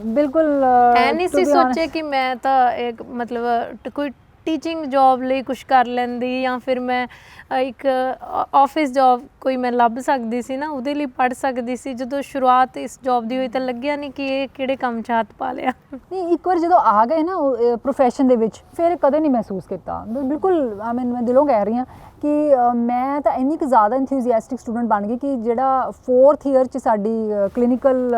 ਬਿਲਕੁਲ ਐ ਨਹੀਂ ਸੀ ਸੋਚੇ ਕਿ ਮੈਂ ਤਾਂ ਇੱਕ ਮਤਲਬ ਕੋਈ ਟੀਚਿੰਗ ਜੌਬ ਲਈ ਕੁਛ ਕਰ ਲੈਂਦੀ, ਜਾਂ ਫਿਰ ਮੈਂ ਇੱਕ ਆਫਿਸ ਜੌਬ ਕੋਈ ਮੈਂ ਲੱਭ ਸਕਦੀ ਸੀ ਨਾ, ਉਹਦੇ ਲਈ ਪੜ੍ਹ ਸਕਦੀ ਸੀ। ਜਦੋਂ ਸ਼ੁਰੂਆਤ ਇਸ ਜੌਬ ਦੀ ਹੋਈ ਤਾਂ ਲੱਗਿਆ ਨਹੀਂ ਕਿ ਇਹ ਕਿਹੜੇ ਕੰਮ 'ਚ ਹੱਥ ਪਾ ਲਿਆ? ਨਹੀਂ, ਇੱਕ ਵਾਰ ਜਦੋਂ ਆ ਗਏ ਨਾ ਪ੍ਰੋਫੈਸ਼ਨ ਦੇ ਵਿੱਚ, ਫਿਰ ਕਦੇ ਨਹੀਂ ਮਹਿਸੂਸ ਕੀਤਾ। ਬਿਲਕੁਲ ਮੈਂ ਦਿਲੋਂ ਕਹਿ ਰਹੀ ਹਾਂ ਕਿ ਮੈਂ ਤਾਂ ਇੰਨੀ ਕੁ ਜ਼ਿਆਦਾ ਇੰਥੂਜ਼ੀਆਸਟਿਕ ਸਟੂਡੈਂਟ ਬਣ ਗਈ ਕਿ ਜਿਹੜਾ 4th ਈਅਰ 'ਚ ਸਾਡੀ ਕਲੀਨਿਕਲ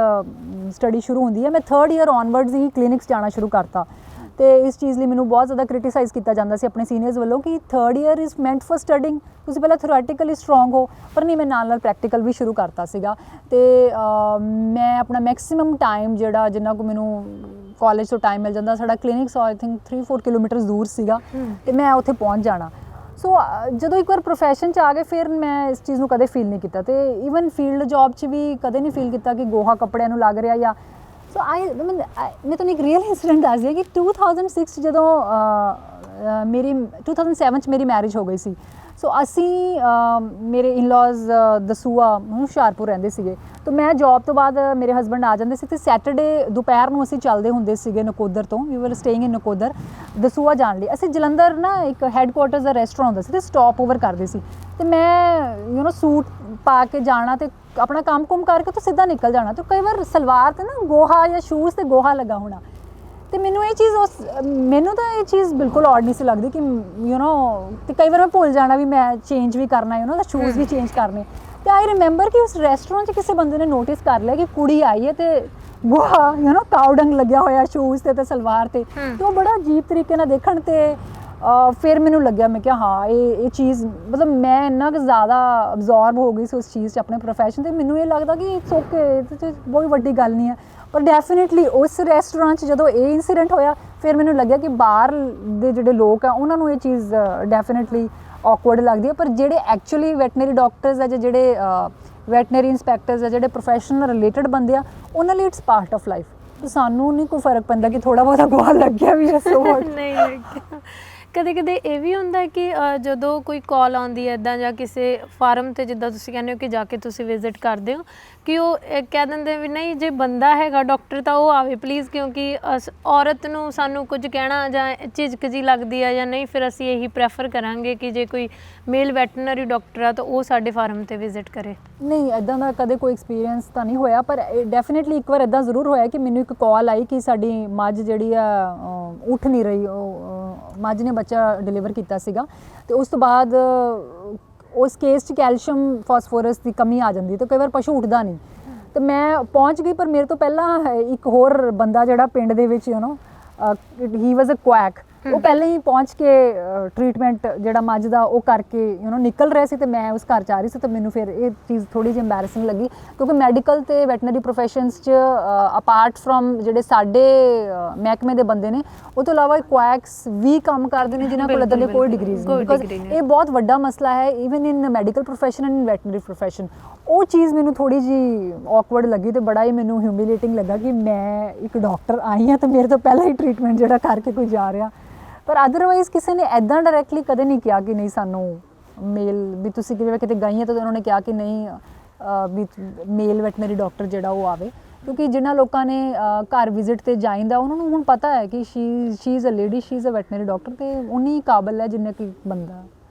ਸਟੱਡੀ ਸ਼ੁਰੂ ਹੁੰਦੀ ਹੈ, ਮੈਂ 3rd ਈਅਰ ਔਨਵਰਡਸ ਹੀ ਕਲੀਨਿਕਸ ਜਾਣਾ ਸ਼ੁਰੂ ਕਰਤਾ। ਅਤੇ ਇਸ ਚੀਜ਼ ਲਈ ਮੈਨੂੰ ਬਹੁਤ ਜ਼ਿਆਦਾ ਕ੍ਰਿਟੀਸਾਈਜ਼ ਕੀਤਾ ਜਾਂਦਾ ਸੀ ਆਪਣੇ ਸੀਨੀਅਰਸ ਵੱਲੋਂ ਕਿ 3rd year is meant for studying, ਤੁਸੀਂ ਪਹਿਲਾਂ ਥਿਓਰੈਟੀਕਲੀ ਸਟਰੋਂਗ ਹੋ। ਪਰ ਨਹੀਂ, ਮੈਂ ਨਾਲ ਪ੍ਰੈਕਟੀਕਲ ਵੀ ਸ਼ੁਰੂ ਕਰਤਾ ਸੀਗਾ, ਅਤੇ ਮੈਂ ਆਪਣਾ ਮੈਕਸੀਮਮ ਟਾਈਮ ਜਿਹੜਾ ਜਿੰਨਾ ਕੁ ਮੈਨੂੰ ਕਾਲਜ ਤੋਂ ਟਾਈਮ ਮਿਲ ਜਾਂਦਾ, ਸਾਡਾ ਕਲੀਨਿਕਸ ਆਈ ਥਿੰਕ 3-4 ਕਿਲੋਮੀਟਰ ਦੂਰ ਸੀਗਾ, ਅਤੇ ਮੈਂ ਉੱਥੇ ਪਹੁੰਚ ਜਾਣਾ। ਸੋ ਜਦੋਂ ਇੱਕ ਵਾਰ ਪ੍ਰੋਫੈਸ਼ਨ 'ਚ ਆ ਗਏ ਫਿਰ ਮੈਂ ਇਸ ਚੀਜ਼ ਨੂੰ ਕਦੇ ਫੀਲ ਨਹੀਂ ਕੀਤਾ, ਅਤੇ ਈਵਨ ਫੀਲਡ ਜੌਬ 'ਚ ਵੀ ਕਦੇ ਨਹੀਂ ਫੀਲ ਕੀਤਾ ਕਿ ਗੋਹਾ ਕੱਪੜਿਆਂ ਨੂੰ ਲੱਗ ਰਿਹਾ। ਜਾਂ ਸੋ ਮੈਂ ਤੁਹਾਨੂੰ ਇੱਕ ਰੀਅਲ ਇੰਸੀਡੈਂਟ ਦੱਸਦੀ ਹਾਂ ਕਿ 2006 ਜਦੋਂ ਮੇਰੀ 2007 'ਚ ਮੇਰੀ ਮੈਰਿਜ ਹੋ ਗਈ ਸੀ। ਸੋ ਅਸੀਂ ਮੇਰੇ ਇਨ-ਲॉज ਦਸੂਆ ਹੁਸ਼ਿਆਰਪੁਰ ਰਹਿੰਦੇ ਸੀਗੇ, ਤਾਂ ਮੈਂ ਜੌਬ ਤੋਂ ਬਾਅਦ ਮੇਰੇ ਹਸਬੈਂਡ ਆ ਜਾਂਦੇ ਸੀ, ਅਤੇ ਸੈਟਰਡੇ ਦੁਪਹਿਰ ਨੂੰ ਅਸੀਂ ਚੱਲਦੇ ਹੁੰਦੇ ਸੀਗੇ ਨਕੋਦਰ ਤੋਂ, ਵੀ ਵਰ ਸਟੇਇੰਗ ਇਨ ਨਕੋਦਰ, ਦਸੂਆ ਜਾਣ ਲਈ। ਅਸੀਂ ਜਲੰਧਰ ਨਾ ਇੱਕ ਹੈੱਡਕੁਆਟਰਸ ਦਾ ਰੈਸਟੋਰੈਂਟ ਹੁੰਦਾ ਸੀ, ਅਤੇ ਸਟਾਪ ਓਵਰ ਕਰਦੇ ਸੀ, ਅਤੇ ਮੈਂ ਸੂਟ ਪਾ ਕੇ ਜਾਣਾ ਅਤੇ ਆਪਣਾ ਕੰਮ ਕੁੰਮ ਕਰਕੇ ਤਾਂ ਸਿੱਧਾ ਨਿਕਲ ਜਾਣਾ, ਅਤੇ ਕਈ ਵਾਰ ਸਲਵਾਰ 'ਤੇ ਨਾ ਗੋਹਾ ਜਾਂ ਸ਼ੂਜ਼ 'ਤੇ ਗੋਹਾ ਲੱਗਾ ਹੋਣਾ। ਅਤੇ ਮੈਨੂੰ ਇਹ ਚੀਜ਼ ਮੈਨੂੰ ਤਾਂ ਇਹ ਚੀਜ਼ ਬਿਲਕੁਲ ਔਡ ਨਹੀਂ ਸੀ ਲੱਗਦੀ ਕਿ ਅਤੇ ਕਈ ਵਾਰ ਮੈਂ ਭੁੱਲ ਜਾਣਾ ਵੀ ਮੈਂ ਚੇਂਜ ਵੀ ਕਰਨਾ ਦਾ ਸ਼ੂਜ਼ ਵੀ ਚੇਂਜ ਕਰਨੇ। ਅਤੇ ਆਈ ਰਿਮੈਂਬਰ ਕਿ ਉਸ ਰੈਸਟੋਰੈਂਟ 'ਚ ਕਿਸੇ ਬੰਦੇ ਨੇ ਨੋਟਿਸ ਕਰ ਲਿਆ ਕਿ ਕੁੜੀ ਆਈ ਹੈ ਅਤੇ ਗੋਹਾ ਕਾਊ ਡੰਗ ਲੱਗਿਆ ਹੋਇਆ ਸ਼ੂਜ਼ 'ਤੇ ਅਤੇ ਸਲਵਾਰ 'ਤੇ, ਅਤੇ ਉਹ ਬੜਾ ਅਜੀਬ ਤਰੀਕੇ ਨਾਲ ਦੇਖਣ। ਅਤੇ ਫਿਰ ਮੈਨੂੰ ਲੱਗਿਆ, ਮੈਂ ਕਿਹਾ ਹਾਂ ਇਹ ਚੀਜ਼ ਮਤਲਬ ਮੈਂ ਇੰਨਾ ਕੁ ਜ਼ਿਆਦਾ ਅਬਜ਼ੋਰਬ ਹੋ ਗਈ ਸੀ ਉਸ ਚੀਜ਼ 'ਚ ਆਪਣੇ ਪ੍ਰੋਫੈਸ਼ਨ 'ਤੇ, ਮੈਨੂੰ ਇਹ ਲੱਗਦਾ ਕਿ ਇਟਸ ਓਕੇ, ਇਹਦੇ 'ਚ ਬਹੁਤ ਵੱਡੀ ਗੱਲ ਨਹੀਂ ਹੈ। ਪਰ ਡੈਫੀਨੇਟਲੀ ਉਸ ਰੈਸਟੋਰੈਂਟ 'ਚ ਜਦੋਂ ਇਹ ਇੰਸੀਡੈਂਟ ਹੋਇਆ, ਫਿਰ ਮੈਨੂੰ ਲੱਗਿਆ ਕਿ ਬਾਹਰ ਦੇ ਜਿਹੜੇ ਲੋਕ ਆ ਉਹਨਾਂ ਨੂੰ ਇਹ ਚੀਜ਼ ਡੈਫੀਨੇਟਲੀ ਔਕਵਰਡ ਲੱਗਦੀ ਹੈ, ਪਰ ਜਿਹੜੇ ਐਕਚੁਅਲੀ ਵੈਟਨਰੀ ਡਾਕਟਰਸ ਆ ਜਾਂ ਜਿਹੜੇ ਵੈਟਨਰੀ ਇੰਸਪੈਕਟਰਸ ਆ, ਜਿਹੜੇ ਪ੍ਰੋਫੈਸ਼ਨ ਨਾਲ ਰਿਲੇਟਡ ਬੰਦੇ ਆ, ਉਹਨਾਂ ਲਈ ਇਟਸ ਪਾਰਟ ਆਫ ਲਾਈਫ। ਤੇ ਸਾਨੂੰ ਨਹੀਂ ਕੋਈ ਫਰਕ ਪੈਂਦਾ ਕਿ ਥੋੜਾ ਬਹੁਤਾ ਗੋਹਾ ਲੱਗਿਆ ਵੀ ਹੈ, ਸੋ ਨਹੀਂ ਲੱਗਿਆ। ਕਦੇ ਕਦੇ ਇਹ ਵੀ ਹੁੰਦਾ ਕਿ ਜਦੋਂ ਕੋਈ ਕਾਲ ਆਉਂਦੀ ਹੈ ਇੱਦਾਂ, ਜਾਂ ਕਿਸੇ ਫਾਰਮ 'ਤੇ ਜਿੱਦਾਂ ਤੁਸੀਂ ਕਹਿੰਦੇ ਹੋ ਕਿ ਜਾ ਕੇ ਤੁਸੀਂ ਵਿਜ਼ਿਟ ਕਰਦੇ ਹੋ, ਕਿ ਉਹ ਕਹਿ ਦਿੰਦੇ ਵੀ ਨਹੀਂ ਜੇ ਬੰਦਾ ਹੈਗਾ ਡਾਕਟਰ ਤਾਂ ਉਹ ਆਵੇ ਪਲੀਜ਼, ਕਿਉਂਕਿ ਔਰਤ ਨੂੰ ਸਾਨੂੰ ਕੁਝ ਕਹਿਣਾ ਜਾਂ ਝਿਜਕ ਜਿਹੀ ਲੱਗਦੀ ਆ, ਜਾਂ ਨਹੀਂ ਫਿਰ ਅਸੀਂ ਇਹੀ ਪ੍ਰੈਫਰ ਕਰਾਂਗੇ ਕਿ ਜੇ ਕੋਈ ਮੇਲ ਵੈਟਰਨਰੀ ਡਾਕਟਰ ਆ ਤਾਂ ਉਹ ਸਾਡੇ ਫਾਰਮ 'ਤੇ ਵਿਜ਼ਿਟ ਕਰੇ। ਨਹੀਂ, ਇੱਦਾਂ ਦਾ ਕਦੇ ਕੋਈ ਐਕਸਪੀਰੀਅੰਸ ਤਾਂ ਨਹੀਂ ਹੋਇਆ, ਪਰ ਡੈਫੀਨੇਟਲੀ ਇੱਕ ਵਾਰ ਇੱਦਾਂ ਜ਼ਰੂਰ ਹੋਇਆ ਕਿ ਮੈਨੂੰ ਇੱਕ ਕਾਲ ਆਈ ਕਿ ਸਾਡੀ ਮੱਝ ਜਿਹੜੀ ਆ ਉੱਠ ਨਹੀਂ ਰਹੀ, ਉਹ ਮੱਝ ਨੇ ਬੱਚਾ ਡਿਲੀਵਰ ਕੀਤਾ ਸੀਗਾ, ਅਤੇ ਉਸ ਤੋਂ ਬਾਅਦ ਉਸ ਕੇਸ 'ਚ ਕੈਲਸ਼ੀਅਮ ਫਾਸਫੋਰਸ ਦੀ ਕਮੀ ਆ ਜਾਂਦੀ, ਤਾਂ ਕਈ ਵਾਰ ਪਸ਼ੂ ਉੱਠਦਾ ਨਹੀਂ। ਅਤੇ ਮੈਂ ਪਹੁੰਚ ਗਈ, ਪਰ ਮੇਰੇ ਤੋਂ ਪਹਿਲਾਂ ਇੱਕ ਹੋਰ ਬੰਦਾ ਜਿਹੜਾ ਪਿੰਡ ਦੇ ਵਿੱਚ ਹੀ ਵਾਜ਼ ਅ ਕੁਐਕ, ਉਹ ਪਹਿਲਾਂ ਹੀ ਪਹੁੰਚ ਕੇ ਟਰੀਟਮੈਂਟ ਜਿਹੜਾ ਮੱਝ ਦਾ ਉਹ ਕਰਕੇ ਨਿਕਲ ਰਹੇ ਸੀ, ਅਤੇ ਮੈਂ ਉਸ ਘਰ 'ਚ ਆ ਰਹੀ ਸੀ। ਤਾਂ ਮੈਨੂੰ ਫਿਰ ਇਹ ਚੀਜ਼ ਥੋੜ੍ਹੀ ਜਿਹੀ ਐਂਬੈਰਸਿੰਗ ਲੱਗੀ, ਕਿਉਂਕਿ ਮੈਡੀਕਲ ਅਤੇ ਵੈਟਨਰੀ ਪ੍ਰੋਫੈਸ਼ਨਸ 'ਚ ਅਪਾਰਟ ਫਰੋਮ ਜਿਹੜੇ ਸਾਡੇ ਮਹਿਕਮੇ ਦੇ ਬੰਦੇ ਨੇ, ਉਹ ਤੋਂ ਇਲਾਵਾ ਕੁਐਕਸ ਵੀ ਕੰਮ ਕਰਦੇ ਨੇ ਜਿਨ੍ਹਾਂ ਕੋਲ ਇੱਦਾਂ ਦੀ ਕੋਈ ਡਿਗਰੀਜ਼ ਨਹੀਂ, ਬਿਕੋਜ਼ ਇਹ ਬਹੁਤ ਵੱਡਾ ਮਸਲਾ ਹੈ even in medical profession and in veterinary profession. ਉਹ ਚੀਜ਼ ਮੈਨੂੰ ਥੋੜ੍ਹੀ ਜਿਹੀ ਔਕਵਰਡ ਲੱਗੀ, ਅਤੇ ਬੜਾ ਹੀ ਮੈਨੂੰ ਹਿਊਮਿਲੇਟਿੰਗ ਲੱਗਾ ਕਿ ਮੈਂ ਇੱਕ ਡਾਕਟਰ ਆਈ ਹਾਂ ਅਤੇ ਮੇਰੇ ਤੋਂ ਪਹਿਲਾਂ ਹੀ ਟਰੀਟਮੈਂਟ ਜਿਹੜਾ ਕਰਕੇ ਕੋਈ ਜਾ ਰਿਹਾ। ਪਰ ਅਦਰਵਾਈਜ਼ ਕਿਸੇ ਨੇ ਇੱਦਾਂ ਡਾਇਰੈਕਟਲੀ ਕਦੇ ਨਹੀਂ ਕਿਹਾ ਕਿ ਨਹੀਂ ਸਾਨੂੰ ਮੇਲ ਵੀ ਤੁਸੀਂ ਕਿਤੇ ਗਈ ਹੈ ਤਾਂ ਉਹਨਾਂ ਨੇ ਕਿਹਾ ਕਿ ਨਹੀਂ ਵੀ ਮੇਲ ਵੈਟਨਰੀ ਡਾਕਟਰ ਜਿਹੜਾ ਉਹ ਆਵੇ, ਕਿਉਂਕਿ ਜਿਨ੍ਹਾਂ ਲੋਕਾਂ ਨੇ ਘਰ ਵਿਜ਼ਿਟ 'ਤੇ ਜਾਈਦਾ ਉਹਨਾਂ ਨੂੰ ਹੁਣ ਪਤਾ ਹੈ ਕਿ she is a lady, she is a veterinary doctor, ਅਤੇ ਉਨੀ ਕਾਬਲ ਹੈ ਜਿੰਨਾ ਕਿ ਬੰਦਾ।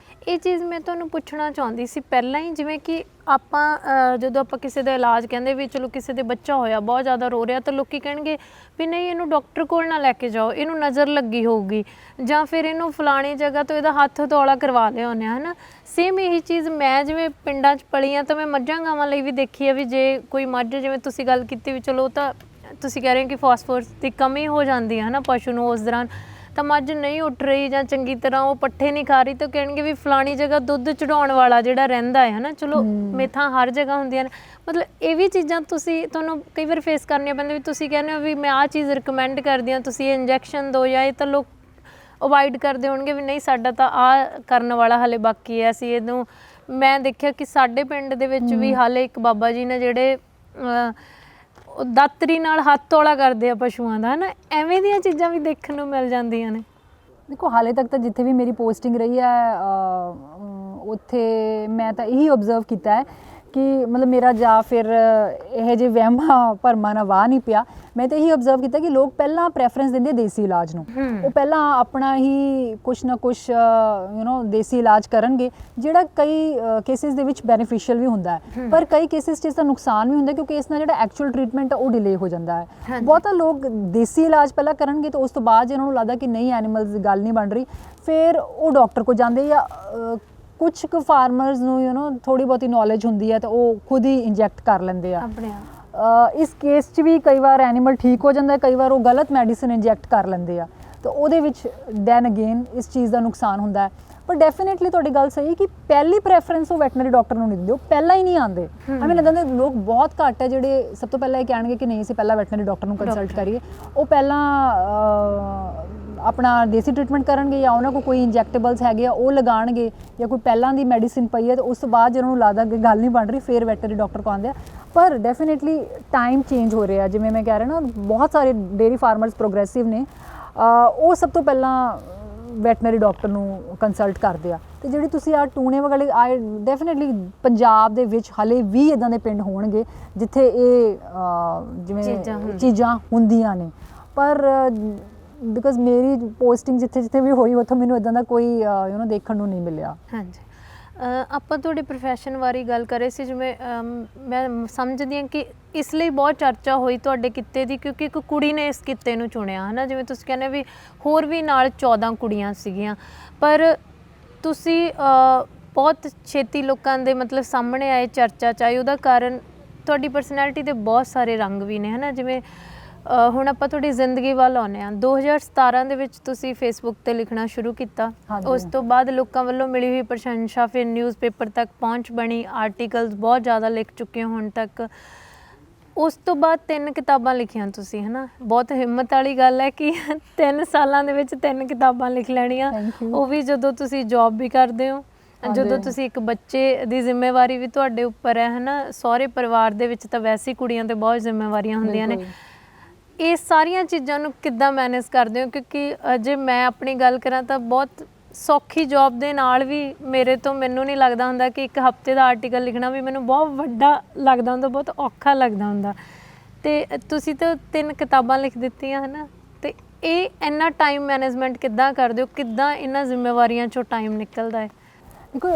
ਇਹ ਚੀਜ਼ ਮੈਂ ਤੁਹਾਨੂੰ ਪੁੱਛਣਾ ਚਾਹੁੰਦੀ ਸੀ ਪਹਿਲਾਂ ਹੀ, ਜਿਵੇਂ ਕਿ ਆਪਾਂ ਜਦੋਂ ਆਪਾਂ ਕਿਸੇ ਦਾ ਇਲਾਜ ਕਹਿੰਦੇ ਵੀ ਚਲੋ ਕਿਸੇ ਦੇ ਬੱਚਾ ਹੋਇਆ ਬਹੁਤ ਜ਼ਿਆਦਾ ਰੋ ਰਿਹਾ, ਤਾਂ ਲੋਕੀ ਕਹਿਣਗੇ ਵੀ ਨਹੀਂ ਇਹਨੂੰ ਡਾਕਟਰ ਕੋਲ ਨਾ ਲੈ ਕੇ ਜਾਓ, ਇਹਨੂੰ ਨਜ਼ਰ ਲੱਗੀ ਹੋਊਗੀ, ਜਾਂ ਫਿਰ ਇਹਨੂੰ ਫਲਾਣੀ ਜਗ੍ਹਾ ਤੋਂ ਇਹਦਾ ਹੱਥ ਹਥੌਲਾ ਕਰਵਾ ਲਿਆਉਂਦੇ ਆ, ਹੈ ਨਾ। ਸੇਮ ਇਹੀ ਚੀਜ਼ ਮੈਂ ਜਿਵੇਂ ਪਿੰਡਾਂ 'ਚ ਪਲੀ ਹਾਂ ਤਾਂ ਮੈਂ ਮੱਝਾਂ ਗਾਵਾਂ ਲਈ ਵੀ ਦੇਖੀ ਆ ਵੀ ਜੇ ਕੋਈ ਮੱਝ, ਜਿਵੇਂ ਤੁਸੀਂ ਗੱਲ ਕੀਤੀ ਵੀ ਚਲੋ ਤਾਂ ਤੁਸੀਂ ਕਹਿ ਰਹੇ ਹੋ ਕਿ ਫਾਸਫੋਰਸ ਦੀ ਕਮੀ ਹੋ ਜਾਂਦੀ ਹੈ ਨਾ ਪਸ਼ੂ ਨੂੰ ਉਸ ਦੌਰਾਨ, ਤਾਂ ਮੱਝ ਨਹੀਂ ਉੱਠ ਰਹੀ ਜਾਂ ਚੰਗੀ ਤਰ੍ਹਾਂ ਉਹ ਪੱਠੇ ਨਹੀਂ ਖਾ ਰਹੀ, ਤਾਂ ਕਹਿਣਗੇ ਵੀ ਫਲਾਣੀ ਜਗ੍ਹਾ ਦੁੱਧ ਚੜਾਉਣ ਵਾਲਾ ਜਿਹੜਾ ਰਹਿੰਦਾ ਹੈ ਨਾ। ਚਲੋ ਮੇਥਾਂ ਹਰ ਜਗ੍ਹਾ ਹੁੰਦੀਆਂ ਨੇ, ਮਤਲਬ ਇਹ ਵੀ ਚੀਜ਼ਾਂ ਤੁਹਾਨੂੰ ਕਈ ਵਾਰ ਫੇਸ ਕਰਨੀਆਂ ਪੈਂਦੀਆਂ ਵੀ ਤੁਸੀਂ ਕਹਿੰਦੇ ਹੋ ਵੀ ਮੈਂ ਆਹ ਚੀਜ਼ ਰਿਕਮੈਂਡ ਕਰਦੀ ਹਾਂ, ਤੁਸੀਂ ਇਹ ਇੰਜੈਕਸ਼ਨ ਦਿਓ, ਜਾਂ ਇਹ ਤਾਂ ਲੋਕ ਅਵੋਇਡ ਕਰਦੇ ਹੋਣਗੇ ਵੀ ਨਹੀਂ ਸਾਡਾ ਤਾਂ ਆਹ ਕਰਨ ਵਾਲਾ ਹਾਲੇ ਬਾਕੀ ਹੈ, ਅਸੀਂ ਇਹਨੂੰ। ਮੈਂ ਦੇਖਿਆ ਕਿ ਸਾਡੇ ਪਿੰਡ ਦੇ ਵਿੱਚ ਵੀ ਹਾਲੇ ਇੱਕ ਬਾਬਾ ਜੀ ਨੇ ਜਿਹੜੇ ਉਹ ਦਾਤਰੀ ਨਾਲ ਹੱਥ ਹੌਲਾ ਕਰਦੇ ਆ ਪਸ਼ੂਆਂ ਦਾ, ਹੈ ਨਾ। ਐਵੇਂ ਦੀਆਂ ਚੀਜ਼ਾਂ ਵੀ ਦੇਖਣ ਨੂੰ ਮਿਲ ਜਾਂਦੀਆਂ ਨੇ। ਦੇਖੋ ਹਾਲੇ ਤੱਕ ਤਾਂ ਜਿੱਥੇ ਵੀ ਮੇਰੀ ਪੋਸਟਿੰਗ ਰਹੀ ਹੈ ਉੱਥੇ ਮੈਂ ਤਾਂ ਇਹੀ ਓਬਜ਼ਰਵ ਕੀਤਾ ਹੈ ਕਿ ਮਤਲਬ ਮੇਰਾ ਜਾਂ ਫਿਰ ਇਹ ਜਿਹੇ ਵਹਿਮਾਂ ਭਰਮਾਂ ਨਾਲ ਵਾਹ ਨਹੀਂ ਪਿਆ। ਮੈਂ ਤਾਂ ਇਹੀ ਓਬਜ਼ਰਵ ਕੀਤਾ ਕਿ ਲੋਕ ਪਹਿਲਾਂ ਪ੍ਰੈਫਰੈਂਸ ਦਿੰਦੇ ਦੇਸੀ ਇਲਾਜ ਨੂੰ, ਉਹ ਪਹਿਲਾਂ ਆਪਣਾ ਹੀ ਕੁਛ ਨਾ ਕੁਛ ਦੇਸੀ ਇਲਾਜ ਕਰਨਗੇ, ਜਿਹੜਾ ਕਈ ਕੇਸਿਸ ਦੇ ਵਿੱਚ ਬੈਨੀਫੀਸ਼ੀਅਲ ਵੀ ਹੁੰਦਾ ਹੈ, ਪਰ ਕਈ ਕੇਸਿਸ 'ਚ ਇਸ ਦਾ ਨੁਕਸਾਨ ਵੀ ਹੁੰਦਾ ਕਿਉਂਕਿ ਇਸ ਨਾਲ ਜਿਹੜਾ ਐਕਚੁਅਲ ਟਰੀਟਮੈਂਟ ਉਹ ਡਿਲੇ ਹੋ ਜਾਂਦਾ ਹੈ। ਬਹੁਤਾ ਲੋਕ ਦੇਸੀ ਇਲਾਜ ਪਹਿਲਾਂ ਕਰਨਗੇ ਤਾਂ ਉਸ ਤੋਂ ਬਾਅਦ ਜੇ ਉਹਨਾਂ ਨੂੰ ਲੱਗਦਾ ਕਿ ਨਹੀਂ ਐਨੀਮਲਸ ਦੀ ਗੱਲ ਨਹੀਂ ਬਣ ਰਹੀ, ਫਿਰ ਉਹ ਡਾਕਟਰ ਕੋਲ ਜਾਂਦੇ, ਜਾਂ ਕੁਛ ਕੁ ਫਾਰਮਰਸ ਨੂੰ ਥੋੜ੍ਹੀ ਬਹੁਤੀ ਨੌਲੇਜ ਹੁੰਦੀ ਹੈ ਤਾਂ ਉਹ ਖੁਦ ਹੀ ਇੰਜੈਕਟ ਕਰ ਲੈਂਦੇ ਆ ਆਪਣੇ ਆਪ। ਇਸ ਕੇਸ 'ਚ ਵੀ ਕਈ ਵਾਰ ਐਨੀਮਲ ਠੀਕ ਹੋ ਜਾਂਦਾ, ਕਈ ਵਾਰ ਉਹ ਗਲਤ ਮੈਡੀਸਿਨ ਇੰਜੈਕਟ ਕਰ ਲੈਂਦੇ ਆ, ਤਾਂ ਉਹਦੇ ਵਿੱਚ ਦੈਨ ਅਗੇਨ ਇਸ ਚੀਜ਼ ਦਾ ਨੁਕਸਾਨ ਹੁੰਦਾ ਹੈ। ਪਰ ਡੈਫੀਨੇਟਲੀ ਤੁਹਾਡੀ ਗੱਲ ਸਹੀ ਕਿ ਪਹਿਲੀ ਪ੍ਰੈਫਰੈਂਸ ਉਹ ਵੈਟਨਰੀ ਡਾਕਟਰ ਨੂੰ ਨਹੀਂ ਦਿੰਦੇ, ਉਹ ਪਹਿਲਾਂ ਹੀ ਨਹੀਂ ਆਉਂਦੇ। ਐਵੇਂ ਲੱਗਦਾ ਦੇ ਲੋਕ ਬਹੁਤ ਘੱਟ ਹੈ ਜਿਹੜੇ ਸਭ ਤੋਂ ਪਹਿਲਾਂ ਇਹ ਕਹਿਣਗੇ ਕਿ ਨਹੀਂ ਅਸੀਂ ਪਹਿਲਾਂ ਵੈਟਨਰੀ ਡਾਕਟਰ ਨੂੰ ਕੰਸਲਟ ਕਰੀਏ। ਉਹ ਪਹਿਲਾਂ ਆਪਣਾ ਦੇਸੀ ਟ੍ਰੀਟਮੈਂਟ ਕਰਨਗੇ, ਜਾਂ ਉਹਨਾਂ ਕੋਲ ਕੋਈ ਇੰਜੈਕਟੇਬਲਸ ਹੈਗੇ ਆ ਉਹ ਲਗਾਉਣਗੇ, ਜਾਂ ਕੋਈ ਪਹਿਲਾਂ ਦੀ ਮੈਡੀਸਿਨ ਪਈ ਹੈ, ਤਾਂ ਉਸ ਤੋਂ ਬਾਅਦ ਜੇ ਉਹਨਾਂ ਨੂੰ ਲੱਗਦਾ ਕਿ ਗੱਲ ਨਹੀਂ ਬਣ ਰਹੀ ਫਿਰ ਵੈਟਨਰੀ ਡਾਕਟਰ ਕੋਲ ਆਉਂਦੇ ਆ। ਪਰ ਡੈਫੀਨੇਟਲੀ ਟਾਈਮ ਚੇਂਜ ਹੋ ਰਿਹਾ, ਜਿਵੇਂ ਮੈਂ ਕਹਿ ਰਿਹਾ ਨਾ, ਬਹੁਤ ਸਾਰੇ ਡੇਅਰੀ ਫਾਰਮਰਸ ਪ੍ਰੋਗਰੈਸਿਵ ਨੇ, ਉਹ ਸਭ ਤੋਂ ਪਹਿਲਾਂ ਵੈਟਨਰੀ ਡਾਕਟਰ ਨੂੰ ਕੰਸਲਟ ਕਰਦੇ ਆ। ਅਤੇ ਜਿਹੜੀ ਤੁਸੀਂ ਆ ਟੂਣੇ ਵਾਲੇ ਡੈਫੀਨੇਟਲੀ ਪੰਜਾਬ ਦੇ ਵਿੱਚ ਹਾਲੇ ਵੀ ਇੱਦਾਂ ਦੇ ਪਿੰਡ ਹੋਣਗੇ ਜਿੱਥੇ ਇਹ ਜਿਵੇਂ ਚੀਜ਼ਾਂ ਹੁੰਦੀਆਂ ਨੇ, ਪਰ ਬਿਕੋਜ਼ ਮੇਰੀ ਪੋਸਟਿੰਗ ਜਿੱਥੇ ਜਿੱਥੇ ਵੀ ਹੋਈ ਉੱਥੋਂ ਮੈਨੂੰ ਇੱਦਾਂ ਦਾ ਕੋਈ ਦੇਖਣ ਨੂੰ ਨਹੀਂ ਮਿਲਿਆ। ਹਾਂਜੀ, ਆਪਾਂ ਤੁਹਾਡੇ ਪ੍ਰੋਫੈਸ਼ਨ ਬਾਰੇ ਗੱਲ ਕਰ ਰਹੇ ਸੀ, ਜਿਵੇਂ ਮੈਂ ਸਮਝਦੀ ਹਾਂ ਕਿ ਇਸ ਲਈ ਬਹੁਤ ਚਰਚਾ ਹੋਈ ਤੁਹਾਡੇ ਕਿੱਤੇ ਦੀ ਕਿਉਂਕਿ ਇੱਕ ਕੁੜੀ ਨੇ ਇਸ ਕਿੱਤੇ ਨੂੰ ਚੁਣਿਆ, ਹੈ ਨਾ। ਜਿਵੇਂ ਤੁਸੀਂ ਕਹਿੰਦੇ ਵੀ ਹੋਰ ਵੀ ਨਾਲ 14 ਕੁੜੀਆਂ ਸੀਗੀਆਂ, ਪਰ ਤੁਸੀਂ ਬਹੁਤ ਛੇਤੀ ਲੋਕਾਂ ਦੇ ਮਤਲਬ ਸਾਹਮਣੇ ਆਏ ਚਰਚਾ 'ਚ ਆਏ। ਉਹਦਾ ਕਾਰਨ ਤੁਹਾਡੀ ਪਰਸਨੈਲਿਟੀ ਦੇ ਬਹੁਤ ਸਾਰੇ ਰੰਗ ਵੀ ਨੇ, ਹੈ ਨਾ। ਜਿਵੇਂ ਹੁਣ ਆਪਾਂ ਤੁਹਾਡੀ ਜ਼ਿੰਦਗੀ ਵੱਲ ਆਉਂਦੇ ਹਾਂ। 2017 ਦੇ ਵਿੱਚ ਤੁਸੀਂ ਫੇਸਬੁੱਕ 'ਤੇ ਲਿਖਣਾ ਸ਼ੁਰੂ ਕੀਤਾ, ਉਸ ਤੋਂ ਬਾਅਦ ਲੋਕਾਂ ਵੱਲੋਂ ਮਿਲੀ ਹੋਈ ਪ੍ਰਸ਼ੰਸਾ ਫਿਰ ਨਿਊਜ਼ਪੇਪਰ ਤੱਕ ਪਹੁੰਚ ਬਣੀ, ਆਰਟੀਕਲਸ ਬਹੁਤ ਜ਼ਿਆਦਾ ਲਿਖ ਚੁੱਕੇ ਹੋ ਹੁਣ ਤੱਕ। ਉਸ ਤੋਂ ਬਾਅਦ 3 ਕਿਤਾਬਾਂ ਲਿਖੀਆਂ ਤੁਸੀਂ, ਹੈ ਨਾ। ਬਹੁਤ ਹਿੰਮਤ ਵਾਲੀ ਗੱਲ ਹੈ ਕਿ 3 ਸਾਲਾਂ ਦੇ ਵਿੱਚ 3 ਕਿਤਾਬਾਂ ਲਿਖ ਲੈਣੀਆਂ, ਉਹ ਵੀ ਜਦੋਂ ਤੁਸੀਂ ਜੌਬ ਵੀ ਕਰਦੇ ਹੋ, ਜਦੋਂ ਤੁਸੀਂ ਇੱਕ ਬੱਚੇ ਦੀ ਜ਼ਿੰਮੇਵਾਰੀ ਵੀ ਤੁਹਾਡੇ ਉੱਪਰ ਹੈ ਨਾ। ਸਹੁਰੇ ਪਰਿਵਾਰ ਦੇ ਵਿੱਚ ਤਾਂ ਵੈਸੇ ਹੀ ਕੁੜੀਆਂ 'ਤੇ ਬਹੁਤ ਜ਼ਿੰਮੇਵਾਰੀਆਂ ਹੁੰਦੀਆਂ ਨੇ। ਇਹ ਸਾਰੀਆਂ ਚੀਜ਼ਾਂ ਨੂੰ ਕਿੱਦਾਂ ਮੈਨੇਜ ਕਰਦੇ ਹੋ? ਕਿਉਂਕਿ ਜੇ ਮੈਂ ਆਪਣੀ ਗੱਲ ਕਰਾਂ ਤਾਂ ਬਹੁਤ ਸੌਖੀ ਜੌਬ ਦੇ ਨਾਲ ਵੀ ਮੈਨੂੰ ਨਹੀਂ ਲੱਗਦਾ ਹੁੰਦਾ ਕਿ ਇੱਕ ਹਫ਼ਤੇ ਦਾ ਆਰਟੀਕਲ ਲਿਖਣਾ ਵੀ ਮੈਨੂੰ ਬਹੁਤ ਵੱਡਾ ਲੱਗਦਾ ਹੁੰਦਾ, ਬਹੁਤ ਔਖਾ ਲੱਗਦਾ ਹੁੰਦਾ। ਅਤੇ ਤੁਸੀਂ ਤਾਂ 3 ਕਿਤਾਬਾਂ ਲਿਖ ਦਿੱਤੀਆਂ, ਹੈ ਨਾ। ਅਤੇ ਇਹ ਇੰਨਾ ਟਾਈਮ ਮੈਨੇਜਮੈਂਟ ਕਿੱਦਾਂ ਕਰਦੇ ਹੋ? ਕਿੱਦਾਂ ਇਹਨਾਂ ਜ਼ਿੰਮੇਵਾਰੀਆਂ 'ਚੋਂ ਟਾਈਮ ਨਿਕਲਦਾ ਹੈ? ਦੇਖੋ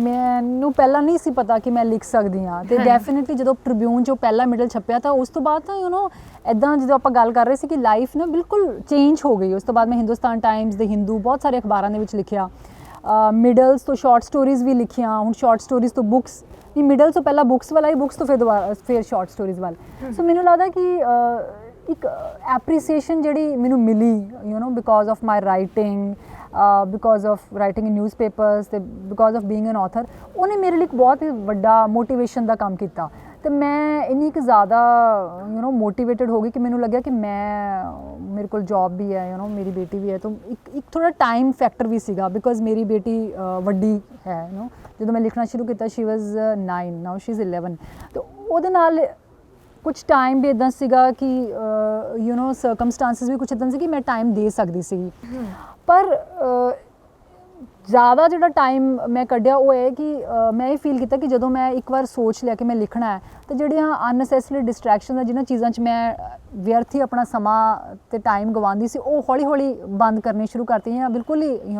ਮੈਨੂੰ ਪਹਿਲਾਂ ਨਹੀਂ ਸੀ ਪਤਾ ਕਿ ਮੈਂ ਲਿਖ ਸਕਦੀ ਹਾਂ, ਅਤੇ ਡੈਫੀਨੇਟਲੀ ਜਦੋਂ ਟ੍ਰਿਬਿਊਨ 'ਚੋਂ ਪਹਿਲਾ ਮਿਡਲ ਛਪਿਆ ਤਾਂ ਉਸ ਤੋਂ ਬਾਅਦ ਤਾਂ ਇੱਦਾਂ ਜਦੋਂ ਆਪਾਂ ਗੱਲ ਕਰ ਰਹੇ ਸੀ ਕਿ ਲਾਈਫ ਨਾ ਬਿਲਕੁਲ ਚੇਂਜ ਹੋ ਗਈ। ਉਸ ਤੋਂ ਬਾਅਦ ਮੈਂ ਹਿੰਦੁਸਤਾਨ ਟਾਈਮਸ, ਦੇ ਹਿੰਦੂ, ਬਹੁਤ ਸਾਰੇ ਅਖਬਾਰਾਂ ਦੇ ਵਿੱਚ ਲਿਖਿਆ, ਮਿਡਲਸ ਤੋਂ ਸ਼ਾਰਟ ਸਟੋਰੀਜ਼ ਵੀ ਲਿਖੀਆਂ, ਹੁਣ ਸ਼ਾਰਟ ਸਟੋਰੀਜ਼ ਤੋਂ ਬੁੱਕਸ, ਨਹੀਂ ਮਿਡਲ ਤੋਂ ਪਹਿਲਾਂ ਬੁੱਕਸ ਵਾਲਾ ਹੀ, ਬੁੱਕਸ ਤੋਂ ਫਿਰ ਸ਼ਾਰਟ ਸਟੋਰੀਜ਼ ਵੱਲ। ਸੋ ਮੈਨੂੰ ਲੱਗਦਾ ਕਿ ਇੱਕ ਐਪਰੀਸੀਏਸ਼ਨ ਜਿਹੜੀ ਮੈਨੂੰ ਮਿਲੀ because of my writing, because of writing in newspapers ਅਤੇ because of being an author, ਉਹਨੇ ਮੇਰੇ ਲਈ ਇੱਕ ਬਹੁਤ ਹੀ ਵੱਡਾ ਮੋਟੀਵੇਸ਼ਨ ਦਾ ਕੰਮ ਕੀਤਾ। ਅਤੇ ਮੈਂ ਇੰਨੀ ਕੁ ਜ਼ਿਆਦਾ ਮੋਟੀਵੇਟਡ ਹੋ ਗਈ ਕਿ ਮੈਨੂੰ ਲੱਗਿਆ ਕਿ ਮੇਰੇ ਕੋਲ ਜੌਬ ਵੀ ਹੈ, ਮੇਰੀ ਬੇਟੀ ਵੀ ਹੈ, ਤਾਂ ਇੱਕ ਥੋੜ੍ਹਾ ਟਾਈਮ ਫੈਕਟਰ ਵੀ ਸੀਗਾ ਬਿਕੋਜ਼ ਮੇਰੀ ਬੇਟੀ ਵੱਡੀ ਹੈ। ਜਦੋਂ ਮੈਂ ਲਿਖਣਾ ਸ਼ੁਰੂ ਕੀਤਾ ਸ਼ੀ ਵਾਜ਼ 9, ਨਾਓ ਸ਼ੀ ਇਜ਼ 11, ਅਤੇ ਉਹਦੇ ਨਾਲ ਕੁਛ ਟਾਈਮ ਵੀ ਇੱਦਾਂ ਸੀਗਾ ਕਿ ਸਰਕਮਸਟਾਂਸਿਸ ਵੀ ਕੁਛ ਇੱਦਾਂ ਸੀ ਕਿ ਮੈਂ ਟਾਈਮ ਦੇ ਸਕਦੀ ਸੀਗੀ। ਪਰ ਜ਼ਿਆਦਾ ਜਿਹੜਾ ਟਾਈਮ ਮੈਂ ਕੱਢਿਆ ਉਹ ਇਹ ਕਿ ਮੈਂ ਇਹ ਫੀਲ ਕੀਤਾ ਕਿ ਜਦੋਂ ਮੈਂ ਇੱਕ ਵਾਰ ਸੋਚ ਲਿਆ ਕਿ ਮੈਂ ਲਿਖਣਾ ਹੈ ਤਾਂ ਜਿਹੜੀਆਂ ਅਨਨੈਸੈਸਰੀ ਡਿਸਟਰੈਕਸ਼ਨ ਆ ਜਿਨ੍ਹਾਂ ਚੀਜ਼ਾਂ 'ਚ ਮੈਂ ਵਿਅਰਥ ਹੀ ਆਪਣਾ ਸਮਾਂ ਤੇ ਟਾਈਮ ਗਵਾਉਂਦੀ ਸੀ ਉਹ ਹੌਲੀ ਹੌਲੀ ਬੰਦ ਕਰਨੀ ਸ਼ੁਰੂ ਕਰਤੀਆਂ, ਬਿਲਕੁਲ ਹੀ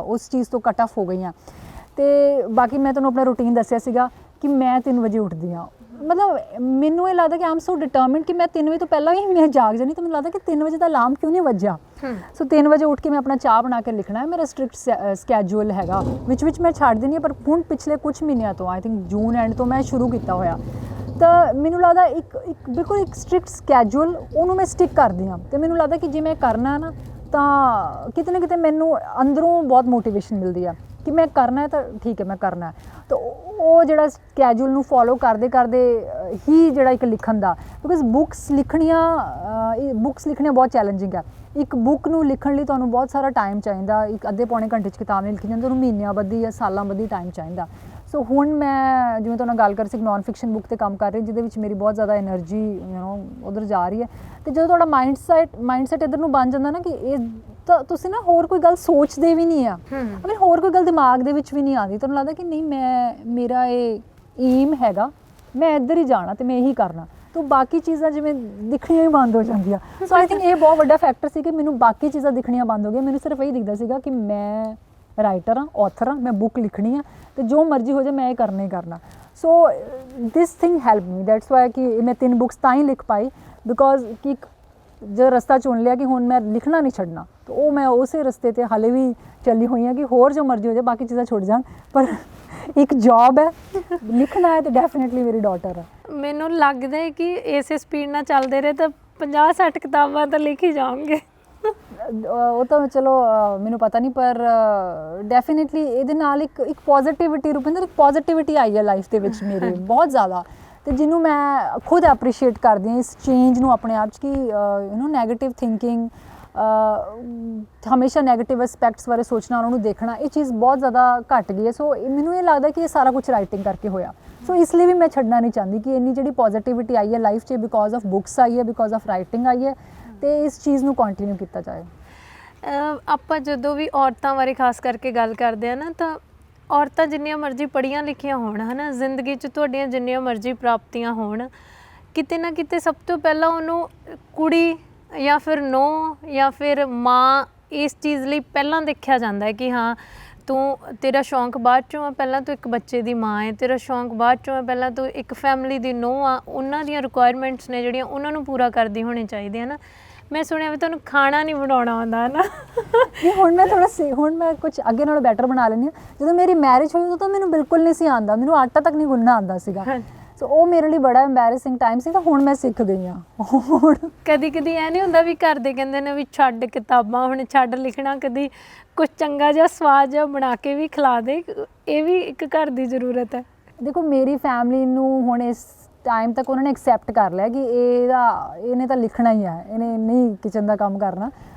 ਉਸ ਚੀਜ਼ ਤੋਂ ਕੱਟ ਆਫ ਹੋ ਗਈਆਂ। ਅਤੇ ਬਾਕੀ ਮੈਂ ਤੁਹਾਨੂੰ ਆਪਣਾ ਰੂਟੀਨ ਦੱਸਿਆ ਸੀਗਾ ਕਿ ਮੈਂ 3 ਵਜੇ ਉੱਠਦੀ ਹਾਂ। ਮਤਲਬ ਮੈਨੂੰ ਇਹ ਲੱਗਦਾ ਕਿ ਆਮ ਸੋ ਡਿਟਰਮਿੰਡ ਕਿ ਮੈਂ 3 ਵਜੇ ਤੋਂ ਪਹਿਲਾਂ ਹੀ ਮੈਂ ਜਾਗ ਜਾਂਦੀ, ਤਾਂ ਮੈਨੂੰ ਲੱਗਦਾ ਕਿ 3 ਵਜੇ ਦਾ ਅਲਾਰਮ ਕਿਉਂ ਨਹੀਂ ਵੱਜਿਆ। ਸੋ 3 ਵਜੇ ਉੱਠ ਕੇ ਮੈਂ ਆਪਣਾ ਚਾਹ ਬਣਾ ਕੇ ਲਿਖਣਾ ਹੈ, ਮੇਰਾ ਸਟ੍ਰਿਕਟ ਸਕੈਜੂਅਲ ਹੈਗਾ ਵਿੱਚ ਮੈਂ ਛੱਡ ਦਿੰਦੀ ਹਾਂ। ਪਰ ਹੁਣ ਪਿਛਲੇ ਕੁਝ ਮਹੀਨਿਆਂ ਤੋਂ ਆਈ ਥਿੰਕ ਜੂਨ ਐਂਡ ਤੋਂ ਮੈਂ ਸ਼ੁਰੂ ਕੀਤਾ ਹੋਇਆ, ਤਾਂ ਮੈਨੂੰ ਲੱਗਦਾ ਇੱਕ ਬਿਲਕੁਲ ਇੱਕ ਸਟ੍ਰਿਕਟ ਸਕੈਜੂਅਲ ਉਹਨੂੰ ਮੈਂ ਸਟਿਕ ਕਰਦੀ ਹਾਂ। ਅਤੇ ਮੈਨੂੰ ਲੱਗਦਾ ਕਿ ਜੇ ਮੈਂ ਕਰਨਾ ਨਾ ਤਾਂ ਕਿਤੇ ਨਾ ਕਿਤੇ ਮੈਨੂੰ ਅੰਦਰੋਂ ਬਹੁਤ ਮੋਟੀਵੇਸ਼ਨ ਮਿਲਦੀ ਆ ਕਿ ਮੈਂ ਕਰਨਾ ਹੈ ਤਾਂ ਠੀਕ ਹੈ ਮੈਂ ਕਰਨਾ ਹੈ। ਤਾਂ ਉਹ ਜਿਹੜਾ ਸਕੈਜੂਲ ਨੂੰ ਫੋਲੋ ਕਰਦੇ ਕਰਦੇ ਹੀ ਜਿਹੜਾ ਇੱਕ ਲਿਖਣ ਦਾ, ਬਿਕੋਜ਼ ਬੁੱਕਸ ਲਿਖਣੀਆਂ ਬਹੁਤ ਚੈਲੰਜਿੰਗ ਹੈ। ਇੱਕ ਬੁੱਕ ਨੂੰ ਲਿਖਣ ਲਈ ਤੁਹਾਨੂੰ ਬਹੁਤ ਸਾਰਾ ਟਾਈਮ ਚਾਹੀਦਾ, ਇੱਕ ਅੱਧੇ ਪੌਣੇ ਘੰਟੇ 'ਚ ਕਿਤਾਬ ਨਹੀਂ ਲਿਖੀ ਜਾਂਦੀ, ਉਹਨੂੰ ਮਹੀਨਿਆਂ ਬੱਧੀ ਜਾਂ ਸਾਲਾਂ ਬੱਧੀ ਟਾਈਮ ਚਾਹੀਦਾ। ਸੋ ਹੁਣ ਮੈਂ ਜਿਵੇਂ ਤੁਹਾਨੂੰ ਗੱਲ ਕਰ ਸੀ ਇੱਕ ਨੋਨ ਫਿਕਸ਼ਨ ਬੁੱਕ 'ਤੇ ਕੰਮ ਕਰ ਰਹੀ ਜਿਹਦੇ ਵਿੱਚ ਮੇਰੀ ਬਹੁਤ ਜ਼ਿਆਦਾ ਐਨਰਜੀ ਉੱਧਰ ਜਾ ਰਹੀ ਹੈ। ਅਤੇ ਜਦੋਂ ਤੁਹਾਡਾ ਮਾਈਂਡਸੈਟ ਇੱਧਰ ਨੂੰ ਬਣ ਜਾਂਦਾ ਨਾ ਕਿ ਇਹ ਤਾਂ ਤੁਸੀਂ ਨਾ ਹੋਰ ਕੋਈ ਗੱਲ ਸੋਚਦੇ ਵੀ ਨਹੀਂ ਆ, ਮਤਲਬ ਹੋਰ ਕੋਈ ਗੱਲ ਦਿਮਾਗ ਦੇ ਵਿੱਚ ਵੀ ਨਹੀਂ ਆਉਂਦੀ, ਤੁਹਾਨੂੰ ਲੱਗਦਾ ਕਿ ਨਹੀਂ ਮੇਰਾ ਇਹ ਏਮ ਹੈਗਾ, ਮੈਂ ਇੱਧਰ ਹੀ ਜਾਣਾ ਅਤੇ ਮੈਂ ਇਹੀ ਕਰਨਾ, ਤਾਂ ਬਾਕੀ ਚੀਜ਼ਾਂ ਜਿਵੇਂ ਦਿਖਣੀਆਂ ਹੀ ਬੰਦ ਹੋ ਜਾਂਦੀਆਂ। ਸੋ ਆਈ ਥਿੰਕ ਇਹ ਬਹੁਤ ਵੱਡਾ ਫੈਕਟਰ ਸੀ ਕਿ ਮੈਨੂੰ ਬਾਕੀ ਚੀਜ਼ਾਂ ਦਿਖਣੀਆਂ ਬੰਦ ਹੋ ਗਈਆਂ। ਮੈਨੂੰ ਸਿਰਫ ਇਹ ਦਿਖਦਾ ਸੀਗਾ ਕਿ ਮੈਂ ਰਾਈਟਰ ਹਾਂ, ਆਥਰ ਹਾਂ, ਮੈਂ ਬੁੱਕ ਲਿਖਣੀ ਆ ਅਤੇ ਜੋ ਮਰਜ਼ੀ ਹੋ ਜਾਏ ਮੈਂ ਇਹ ਕਰਨਾ ਹੀ ਕਰਨਾ। So this thing help me, that's why ਕਿ ਮੈਂ 3 ਬੁੱਕਸ ਤਾਂ ਹੀ ਲਿਖ ਪਾਈ ਬਿਕੋਜ਼ ਕਿ ਇੱਕ ਜੋ ਰਸਤਾ ਚੁਣ ਲਿਆ ਕਿ ਹੁਣ ਮੈਂ ਲਿਖਣਾ ਨਹੀਂ ਛੱਡਣਾ, ਤਾਂ ਉਹ ਮੈਂ ਉਸੇ ਰਸਤੇ 'ਤੇ ਹਾਲੇ ਵੀ ਚੱਲੀ ਹੋਈ ਹਾਂ ਕਿ ਹੋਰ ਜੋ ਮਰਜ਼ੀ ਹੋ ਜਾਏ ਬਾਕੀ ਚੀਜ਼ਾਂ ਛੁੱਟ ਜਾਣ, ਪਰ ਇੱਕ ਜੌਬ ਹੈ, ਲਿਖਣਾ ਹੈ ਤਾਂ ਡੈਫੀਨੇਟਲੀ ਮੇਰੀ ਡਾਟਰ ਹੈ। ਮੈਨੂੰ ਲੱਗਦਾ ਹੈ ਕਿ ਇਸੇ ਸਪੀਡ ਨਾਲ ਚੱਲਦੇ ਰਹੇ ਤਾਂ 50-60 ਕਿਤਾਬਾਂ ਤਾਂ ਲਿਖ ਹੀ ਜਾਓਗੇ। ਉਹ ਤਾਂ ਚਲੋ ਮੈਨੂੰ ਪਤਾ ਨਹੀਂ, ਪਰ ਡੈਫੀਨੇਟਲੀ ਇਹਦੇ ਨਾਲ ਇੱਕ ਪੋਜ਼ੀਟਿਵਿਟੀ ਰੁਪਿੰਦਰ ਇੱਕ ਪੋਜ਼ੀਟਿਵਿਟੀ ਆਈ ਹੈ ਲਾਈਫ ਦੇ ਵਿੱਚ ਮੇਰੇ ਬਹੁਤ ਜ਼ਿਆਦਾ, ਅਤੇ ਜਿਹਨੂੰ ਮੈਂ ਖੁਦ ਐਪਰੀਸ਼ੀਏਟ ਕਰਦੀ ਹਾਂ ਇਸ ਚੇਂਜ ਨੂੰ ਆਪਣੇ ਆਪ 'ਚ ਕਿ ਨੈਗੇਟਿਵ ਥਿੰਕਿੰਗ, ਹਮੇਸ਼ਾ ਨੈਗੇਟਿਵ ਐਸਪੈਕਟਸ ਬਾਰੇ ਸੋਚਣਾ, ਉਹਨਾਂ ਨੂੰ ਦੇਖਣਾ, ਇਹ ਚੀਜ਼ ਬਹੁਤ ਜ਼ਿਆਦਾ ਘੱਟ ਗਈ ਹੈ। ਸੋ ਮੈਨੂੰ ਇਹ ਲੱਗਦਾ ਕਿ ਇਹ ਸਾਰਾ ਕੁਛ ਰਾਈਟਿੰਗ ਕਰਕੇ ਹੋਇਆ। ਸੋ ਇਸ ਲਈ ਵੀ ਮੈਂ ਛੱਡਣਾ ਨਹੀਂ ਚਾਹੁੰਦੀ ਕਿ ਇੰਨੀ ਜਿਹੜੀ ਪੋਜ਼ੀਟਿਵਿਟੀ ਆਈ ਹੈ ਲਾਈਫ 'ਚ ਬਿਕੋਜ਼ ਆਫ ਬੁੱਕਸ ਆਈ ਹੈ, ਬਿਕੋਜ਼ ਆਫ ਰਾਈਟਿੰਗ ਆਈ ਹੈ, ਅਤੇ ਇਸ ਚੀਜ਼ ਨੂੰ ਕੰਟੀਨਿਊ ਕੀਤਾ ਜਾਏ। ਆਪਾਂ ਜਦੋਂ ਵੀ ਔਰਤਾਂ ਬਾਰੇ ਖਾਸ ਕਰਕੇ ਗੱਲ ਕਰਦੇ ਹਾਂ ਨਾ, ਤਾਂ ਔਰਤਾਂ ਜਿੰਨੀਆਂ ਮਰਜ਼ੀ ਪੜ੍ਹੀਆਂ ਲਿਖੀਆਂ ਹੋਣ ਹੈ ਨਾ, ਜ਼ਿੰਦਗੀ 'ਚ ਤੁਹਾਡੀਆਂ ਜਿੰਨੀਆਂ ਮਰਜ਼ੀ ਪ੍ਰਾਪਤੀਆਂ ਹੋਣ, ਕਿਤੇ ਨਾ ਕਿਤੇ ਸਭ ਤੋਂ ਪਹਿਲਾਂ ਉਹਨੂੰ ਕੁੜੀ ਜਾਂ ਫਿਰ ਨੂੰਹ ਜਾਂ ਫਿਰ ਮਾਂ ਇਸ ਚੀਜ਼ ਲਈ ਪਹਿਲਾਂ ਦੇਖਿਆ ਜਾਂਦਾ ਹੈ ਕਿ ਹਾਂ ਤੇਰਾ ਸ਼ੌਂਕ ਬਾਅਦ 'ਚੋਂ ਆ, ਪਹਿਲਾਂ ਤੂੰ ਇੱਕ ਬੱਚੇ ਦੀ ਮਾਂ ਹੈ, ਤੇਰਾ ਸ਼ੌਂਕ ਬਾਅਦ 'ਚੋਂ ਆ, ਪਹਿਲਾਂ ਤੂੰ ਇੱਕ ਫੈਮਿਲੀ ਦੀ ਨੂੰਹ ਆ, ਉਹਨਾਂ ਦੀਆਂ ਰਿਕੁਆਇਰਮੈਂਟਸ ਨੇ ਜਿਹੜੀਆਂ ਉਹਨਾਂ ਨੂੰ ਪੂਰਾ ਕਰਦੀ ਹੋਣੀ ਚਾਹੀਦੀ ਹੈ ਨਾ। ਮੈਂ ਸੁਣਿਆ ਵੀ ਤੁਹਾਨੂੰ ਖਾਣਾ ਨਹੀਂ ਬਣਾਉਣਾ ਆਉਂਦਾ ਹੈ ਨਾ। ਨਹੀਂ, ਹੁਣ ਮੈਂ ਕੁਝ ਅੱਗੇ ਨਾਲੋਂ ਬੈਟਰ ਬਣਾ ਲੈਂਦੀ ਹਾਂ। ਜਦੋਂ ਮੇਰੀ ਮੈਰਿਜ ਹੋਈ ਉਦੋਂ ਤਾਂ ਮੈਨੂੰ ਬਿਲਕੁਲ ਨਹੀਂ ਸੀ ਆਉਂਦਾ, ਮੈਨੂੰ ਆਟਾ ਤੱਕ ਨਹੀਂ ਗੁੰਨਣਾ ਆਉਂਦਾ ਸੀਗਾ। ਸੋ ਉਹ ਮੇਰੇ ਲਈ ਬੜਾ ਐਂਬੈਰਸਿੰਗ ਟਾਈਮ ਸੀ, ਤਾਂ ਹੁਣ ਮੈਂ ਸਿੱਖ ਗਈ ਹਾਂ। ਹੁਣ ਕਦੀ ਇਹ ਨਹੀਂ ਹੁੰਦਾ ਵੀ ਘਰ ਦੇ ਕਹਿੰਦੇ ਨੇ ਵੀ ਛੱਡ ਕਿਤਾਬਾਂ, ਹੁਣ ਛੱਡ ਲਿਖਣਾ, ਕਦੀ ਕੁਝ ਚੰਗਾ ਜਿਹਾ ਸਵਾਦ ਜਿਹਾ ਬਣਾ ਕੇ ਵੀ ਖਿਲਾ ਦੇ, ਇਹ ਵੀ ਇੱਕ ਘਰ ਦੀ ਜ਼ਰੂਰਤ ਹੈ। ਦੇਖੋ ਮੇਰੀ ਫੈਮਿਲੀ ਨੂੰ ਹੁਣ ਇਸ ਟਾਈਮ ਤੱਕ ਉਹਨਾਂ ਨੇ ਐਕਸੈਪਟ ਕਰ ਲਿਆ ਕਿ ਇਹਨੇ ਤਾਂ ਲਿਖਣਾ ਹੀ ਹੈ, ਇਹਨੇ ਨਹੀਂ ਕਿਚਨ ਦਾ ਕੰਮ ਕਰਨਾ।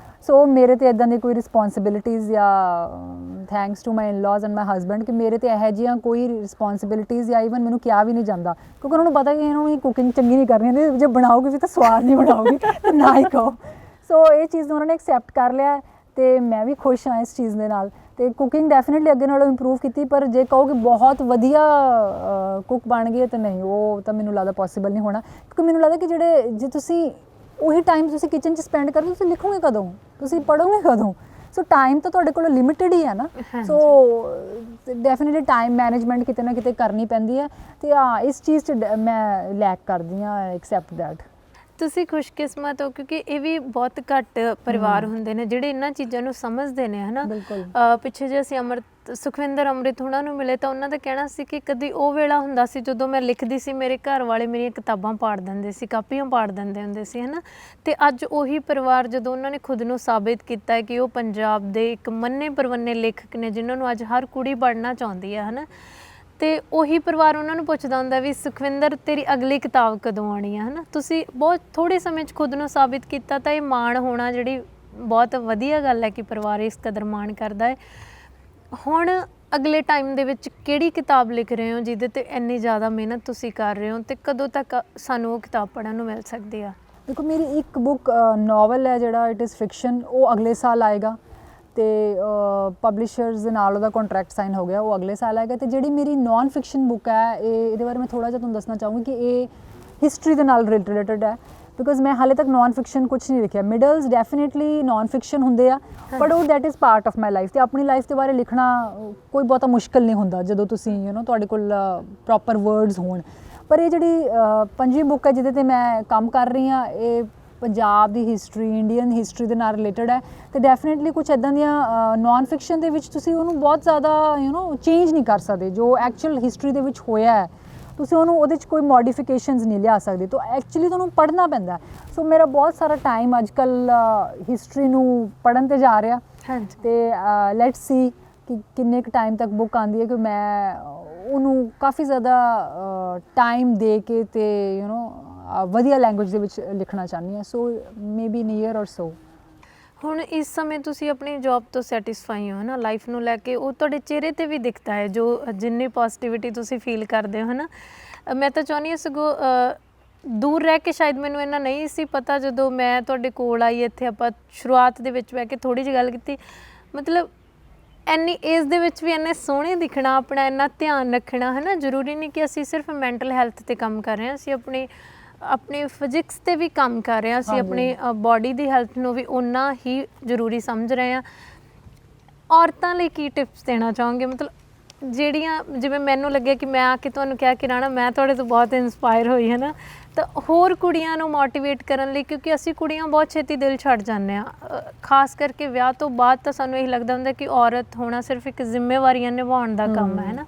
ਸੋ ਮੇਰੇ 'ਤੇ ਇੱਦਾਂ ਦੀ ਕੋਈ ਰਿਸਪੋਂਸੀਬਿਲਿਟੀਜ਼ ਜਾਂ thanks to my in-laws and my husband ਕਿ ਮੇਰੇ 'ਤੇ ਇਹੋ ਜਿਹੀਆਂ ਕੋਈ ਰਿਸਪੋਂਸੀਬਿਲਿਟੀਜ਼ ਜਾਂ ਈਵਨ ਮੈਨੂੰ ਕਿਹਾ ਵੀ ਨਹੀਂ ਜਾਂਦਾ, ਕਿਉਂਕਿ ਉਹਨਾਂ ਨੂੰ ਪਤਾ ਕਿ ਇਹਨੂੰ ਇਹ ਕੁਕਿੰਗ ਚੰਗੀ ਨਹੀਂ ਕਰਨੀ, ਜੇ ਬਣਾਓਗੇ ਵੀ ਤਾਂ ਸਵਾਦ ਨਹੀਂ ਬਣਾਓਗੇ ਤਾਂ ਨਾ ਹੀ ਕਹੋ। ਸੋ ਇਹ ਚੀਜ਼ ਨੂੰ ਉਹਨਾਂ ਨੇ ਐਕਸੈਪਟ ਕਰ ਲਿਆ ਅਤੇ ਮੈਂ ਵੀ ਖੁਸ਼ ਹਾਂ ਇਸ ਚੀਜ਼ ਦੇ ਨਾਲ। ਅਤੇ ਕੁਕਿੰਗ ਡੈਫੀਨੇਟਲੀ ਅੱਗੇ ਨਾਲੋਂ ਇੰਪਰੂਵ ਕੀਤੀ, ਪਰ ਜੇ ਕਹੋ ਕਿ ਬਹੁਤ ਵਧੀਆ ਕੁੱਕ ਬਣ ਗਈ ਤਾਂ ਨਹੀਂ, ਉਹ ਤਾਂ ਮੈਨੂੰ ਲੱਗਦਾ ਪੋਸੀਬਲ ਨਹੀਂ ਹੋਣਾ, ਕਿਉਂਕਿ ਮੈਨੂੰ ਲੱਗਦਾ ਕਿ ਜੇ ਤੁਸੀਂ ਉਹੀ ਟਾਈਮ ਤੁਸੀਂ ਕਿਚਨ 'ਚ ਸਪੈਂਡ ਕਰਦੇ ਤੁਸੀਂ ਲਿਖੋਗੇ ਕਦੋਂ, ਤੁਸੀਂ ਪੜ੍ਹੋਗੇ ਕਦੋਂ। ਸੋ ਟਾਈਮ ਤਾਂ ਤੁਹਾਡੇ ਕੋਲ ਲਿਮਿਟਿਡ ਹੀ ਹੈ ਨਾ। ਸੋ ਡੈਫੀਨੇਟਲੀ ਟਾਈਮ ਮੈਨੇਜਮੈਂਟ ਕਿਤੇ ਨਾ ਕਿਤੇ ਕਰਨੀ ਪੈਂਦੀ ਹੈ, ਅਤੇ ਇਸ ਚੀਜ਼ 'ਚ ਮੈਂ ਲੈਕ ਕਰਦੀ ਹਾਂ, ਐਕਸੈਪਟ ਦੈਟ। ਤੁਸੀਂ ਖੁਸ਼ਕਿਸਮਤ ਹੋ ਕਿਉਂਕਿ ਇਹ ਵੀ ਬਹੁਤ ਘੱਟ ਪਰਿਵਾਰ ਹੁੰਦੇ ਨੇ ਜਿਹੜੇ ਇਹਨਾਂ ਚੀਜ਼ਾਂ ਨੂੰ ਸਮਝਦੇ ਨੇ, ਹੈ ਨਾ। ਪਿੱਛੇ ਜੇ ਅਸੀਂ ਸੁਖਵਿੰਦਰ ਅੰਮ੍ਰਿਤ ਉਹਨਾਂ ਨੂੰ ਮਿਲੇ ਤਾਂ ਉਹਨਾਂ ਦਾ ਕਹਿਣਾ ਸੀ ਕਿ ਕਦੀ ਉਹ ਵੇਲਾ ਹੁੰਦਾ ਸੀ ਜਦੋਂ ਮੈਂ ਲਿਖਦੀ ਸੀ, ਮੇਰੇ ਘਰ ਵਾਲੇ ਮੇਰੀਆਂ ਕਿਤਾਬਾਂ ਪਾੜ ਦਿੰਦੇ ਸੀ, ਕਾਪੀਆਂ ਪਾੜ ਦਿੰਦੇ ਹੁੰਦੇ ਸੀ, ਹੈ ਨਾ। ਅਤੇ ਅੱਜ ਉਹੀ ਪਰਿਵਾਰ ਜਦੋਂ ਉਹਨਾਂ ਨੇ ਖੁਦ ਨੂੰ ਸਾਬਿਤ ਕੀਤਾ ਹੈ ਕਿ ਉਹ ਪੰਜਾਬ ਦੇ ਇੱਕ ਮੰਨੇ ਪ੍ਰਮੰਨੇ ਲੇਖਕ ਨੇ ਜਿਨ੍ਹਾਂ ਨੂੰ ਅੱਜ ਹਰ ਕੁੜੀ ਪੜ੍ਹਨਾ ਚਾਹੁੰਦੀ ਹੈ ਨਾ, ਅਤੇ ਉਹੀ ਪਰਿਵਾਰ ਉਹਨਾਂ ਨੂੰ ਪੁੱਛਦਾ ਹੁੰਦਾ ਵੀ ਸੁਖਵਿੰਦਰ ਤੇਰੀ ਅਗਲੀ ਕਿਤਾਬ ਕਦੋਂ ਆਉਣੀ ਹੈ ਨਾ। ਤੁਸੀਂ ਬਹੁਤ ਥੋੜ੍ਹੇ ਸਮੇਂ 'ਚ ਖੁਦ ਨੂੰ ਸਾਬਿਤ ਕੀਤਾ, ਤਾਂ ਇਹ ਮਾਣ ਹੋਣਾ ਜਿਹੜੀ ਬਹੁਤ ਵਧੀਆ ਗੱਲ ਹੈ ਕਿ ਪਰਿਵਾਰ ਇਸ ਕਦਰ ਮਾਣ ਕਰਦਾ ਹੈ। ਹੁਣ ਅਗਲੇ ਟਾਈਮ ਦੇ ਵਿੱਚ ਕਿਹੜੀ ਕਿਤਾਬ ਲਿਖ ਰਹੇ ਹੋ ਜਿਹਦੇ 'ਤੇ ਇੰਨੀ ਜ਼ਿਆਦਾ ਮਿਹਨਤ ਤੁਸੀਂ ਕਰ ਰਹੇ ਹੋ, ਅਤੇ ਕਦੋਂ ਤੱਕ ਸਾਨੂੰ ਉਹ ਕਿਤਾਬ ਪੜ੍ਹਨ ਨੂੰ ਮਿਲ ਸਕਦੀ ਆ? ਦੇਖੋ ਮੇਰੀ ਇੱਕ ਬੁੱਕ ਨਾਵਲ ਹੈ ਜਿਹੜਾ ਇਟ ਇਜ਼ ਫਿਕਸ਼ਨ, ਉਹ ਅਗਲੇ ਸਾਲ ਆਏਗਾ। ਤੇ ਪਬਲਿਸ਼ਰਸ ਦੇ ਨਾਲ ਉਹਦਾ ਕੰਟਰੈਕਟ ਸਾਈਨ ਹੋ ਗਿਆ, ਉਹ ਅਗਲੇ ਸਾਲ ਆਏਗਾ। ਤੇ ਜਿਹੜੀ ਮੇਰੀ ਨਾਨ ਫਿਕਸ਼ਨ ਬੁੱਕ ਹੈ, ਇਹਦੇ ਬਾਰੇ ਮੈਂ ਥੋੜ੍ਹਾ ਜਿਹਾ ਤੁਹਾਨੂੰ ਦੱਸਣਾ ਚਾਹੂੰਗੀ ਕਿ ਇਹ ਹਿਸਟਰੀ ਦੇ ਨਾਲ ਰਿਲੇਟਡ ਹੈ, ਬਿਕੋਜ਼ ਮੈਂ ਹਾਲੇ ਤੱਕ ਨਾਨ ਫਿਕਸ਼ਨ ਕੁਛ ਨਹੀਂ ਲਿਖਿਆ। ਮਿਡਲਸ ਡੈਫੀਨੇਟਲੀ ਨਾਨ ਫਿਕਸ਼ਨ ਹੁੰਦੇ ਆ, ਬਟ ਉਹ that is part of my life. ਤੇ ਆਪਣੀ ਲਾਈਫ ਦੇ ਬਾਰੇ ਲਿਖਣਾ ਕੋਈ ਬਹੁਤਾ ਮੁਸ਼ਕਿਲ ਨਹੀਂ ਹੁੰਦਾ ਜਦੋਂ ਤੁਸੀਂ ਤੁਹਾਡੇ ਕੋਲ ਪ੍ਰੋਪਰ ਵਰਡਸ ਹੋਣ। ਪਰ ਇਹ ਜਿਹੜੀ 5ਵੀਂ ਬੁੱਕ ਹੈ ਜਿਹਦੇ 'ਤੇ ਮੈਂ ਕੰਮ ਕਰ ਰਹੀ ਹਾਂ, ਇਹ ਪੰਜਾਬ ਦੀ ਹਿਸਟਰੀ, ਇੰਡੀਅਨ ਹਿਸਟਰੀ ਦੇ ਨਾਲ ਰਿਲੇਟਡ ਹੈ। ਤੇ ਡੈਫੀਨੇਟਲੀ ਕੁਛ ਇੱਦਾਂ ਦੀਆਂ ਨਾਨ ਫਿਕਸ਼ਨ ਦੇ ਵਿੱਚ ਤੁਸੀਂ ਉਹਨੂੰ ਬਹੁਤ ਜ਼ਿਆਦਾ ਚੇਂਜ ਨਹੀਂ ਕਰ ਸਕਦੇ। ਜੋ ਐਕਚੁਅਲ ਹਿਸਟਰੀ ਦੇ ਵਿੱਚ ਹੋਇਆ ਹੈ ਤੁਸੀਂ ਉਹਨੂੰ ਉਹਦੇ 'ਚ ਕੋਈ ਮੋਡੀਫਿਕੇਸ਼ਨਸ ਨਹੀਂ ਲਿਆ ਸਕਦੇ। ਤਾਂ ਐਕਚੁਅਲੀ ਤੁਹਾਨੂੰ ਪੜ੍ਹਨਾ ਪੈਂਦਾ। ਸੋ ਮੇਰਾ ਬਹੁਤ ਸਾਰਾ ਟਾਈਮ ਅੱਜ ਕੱਲ੍ਹ ਹਿਸਟਰੀ ਨੂੰ ਪੜ੍ਹਨ 'ਤੇ ਜਾ ਰਿਹਾ। ਤੇ ਲੈਟਸ ਸੀ ਕਿ ਕਿੰਨੇ ਕੁ ਟਾਈਮ ਤੱਕ ਬੁੱਕ ਆਉਂਦੀ ਹੈ ਕਿ ਮੈਂ ਉਹਨੂੰ ਕਾਫੀ ਜ਼ਿਆਦਾ ਟਾਈਮ ਦੇ ਕੇ ਤੇ ਵਧੀਆ ਲੈਂਗੁਏਜ ਦੇ ਵਿੱਚ ਲਿਖਣਾ ਚਾਹੁੰਦੀ ਹਾਂ। ਸੋ ਮੇਬੀ ਇਨ ਈਅਰ ਔਰ ਸੋ। ਹੁਣ ਇਸ ਸਮੇਂ ਤੁਸੀਂ ਆਪਣੀ ਜੌਬ ਤੋਂ ਸੈਟੀਸਫਾਈ ਹੋ ਨਾ, ਲਾਈਫ ਨੂੰ ਲੈ ਕੇ, ਉਹ ਤੁਹਾਡੇ ਚਿਹਰੇ 'ਤੇ ਵੀ ਦਿਖਦਾ ਹੈ, ਜੋ ਜਿੰਨੀ ਪੋਜ਼ਿਟਿਵਿਟੀ ਤੁਸੀਂ ਫੀਲ ਕਰਦੇ ਹੋ, ਹੈ ਨਾ। ਮੈਂ ਤਾਂ ਚਾਹੁੰਦੀ ਹਾਂ ਸਗੋਂ ਦੂਰ ਰਹਿ ਕੇ ਸ਼ਾਇਦ ਮੈਨੂੰ ਇੰਨਾ ਨਹੀਂ ਸੀ ਪਤਾ, ਜਦੋਂ ਮੈਂ ਤੁਹਾਡੇ ਕੋਲ ਆਈ ਇੱਥੇ, ਆਪਾਂ ਸ਼ੁਰੂਆਤ ਦੇ ਵਿੱਚ ਬਹਿ ਕੇ ਥੋੜ੍ਹੀ ਜਿਹੀ ਗੱਲ ਕੀਤੀ, ਮਤਲਬ ਇੰਨੀ ਏਜ ਦੇ ਵਿੱਚ ਵੀ ਇੰਨੇ ਸੋਹਣੇ ਦਿਖਣਾ, ਆਪਣਾ ਇੰਨਾ ਧਿਆਨ ਰੱਖਣਾ, ਹੈ ਨਾ। ਜ਼ਰੂਰੀ ਨਹੀਂ ਕਿ ਅਸੀਂ ਸਿਰਫ ਮੈਂਟਲ ਹੈਲਥ 'ਤੇ ਕੰਮ ਕਰ ਰਹੇ ਹਾਂ, ਅਸੀਂ ਆਪਣੇ ਫਿਜ਼ਿਕਸ 'ਤੇ ਵੀ ਕੰਮ ਕਰ ਰਹੇ ਹਾਂ, ਅਸੀਂ ਆਪਣੀ ਬਾਡੀ ਦੀ ਹੈਲਥ ਨੂੰ ਵੀ ਓਨਾ ਹੀ ਜ਼ਰੂਰੀ ਸਮਝ ਰਹੇ ਹਾਂ। ਔਰਤਾਂ ਲਈ ਕੀ ਟਿਪਸ ਦੇਣਾ ਚਾਹੋਗੇ, ਮਤਲਬ ਜਿਹੜੀਆਂ, ਜਿਵੇਂ ਮੈਨੂੰ ਲੱਗਿਆ ਕਿ ਮੈਂ ਆ ਕੇ ਤੁਹਾਨੂੰ ਕਿਹਾ ਕਿ ਰਾਣਾ ਮੈਂ ਤੁਹਾਡੇ ਤੋਂ ਬਹੁਤ ਇੰਸਪਾਇਰ ਹੋਈ, ਹੈ ਨਾ, ਤਾਂ ਹੋਰ ਕੁੜੀਆਂ ਨੂੰ ਮੋਟੀਵੇਟ ਕਰਨ ਲਈ, ਕਿਉਂਕਿ ਅਸੀਂ ਕੁੜੀਆਂ ਬਹੁਤ ਛੇਤੀ ਦਿਲ ਛੱਡ ਜਾਂਦੇ ਹਾਂ, ਖਾਸ ਕਰਕੇ ਵਿਆਹ ਤੋਂ ਬਾਅਦ ਤਾਂ ਸਾਨੂੰ ਇਹ ਲੱਗਦਾ ਹੁੰਦਾ ਕਿ ਔਰਤ ਹੋਣਾ ਸਿਰਫ ਇੱਕ ਜ਼ਿੰਮੇਵਾਰੀਆਂ ਨਿਭਾਉਣ ਦਾ ਕੰਮ ਹੈ ਨਾ,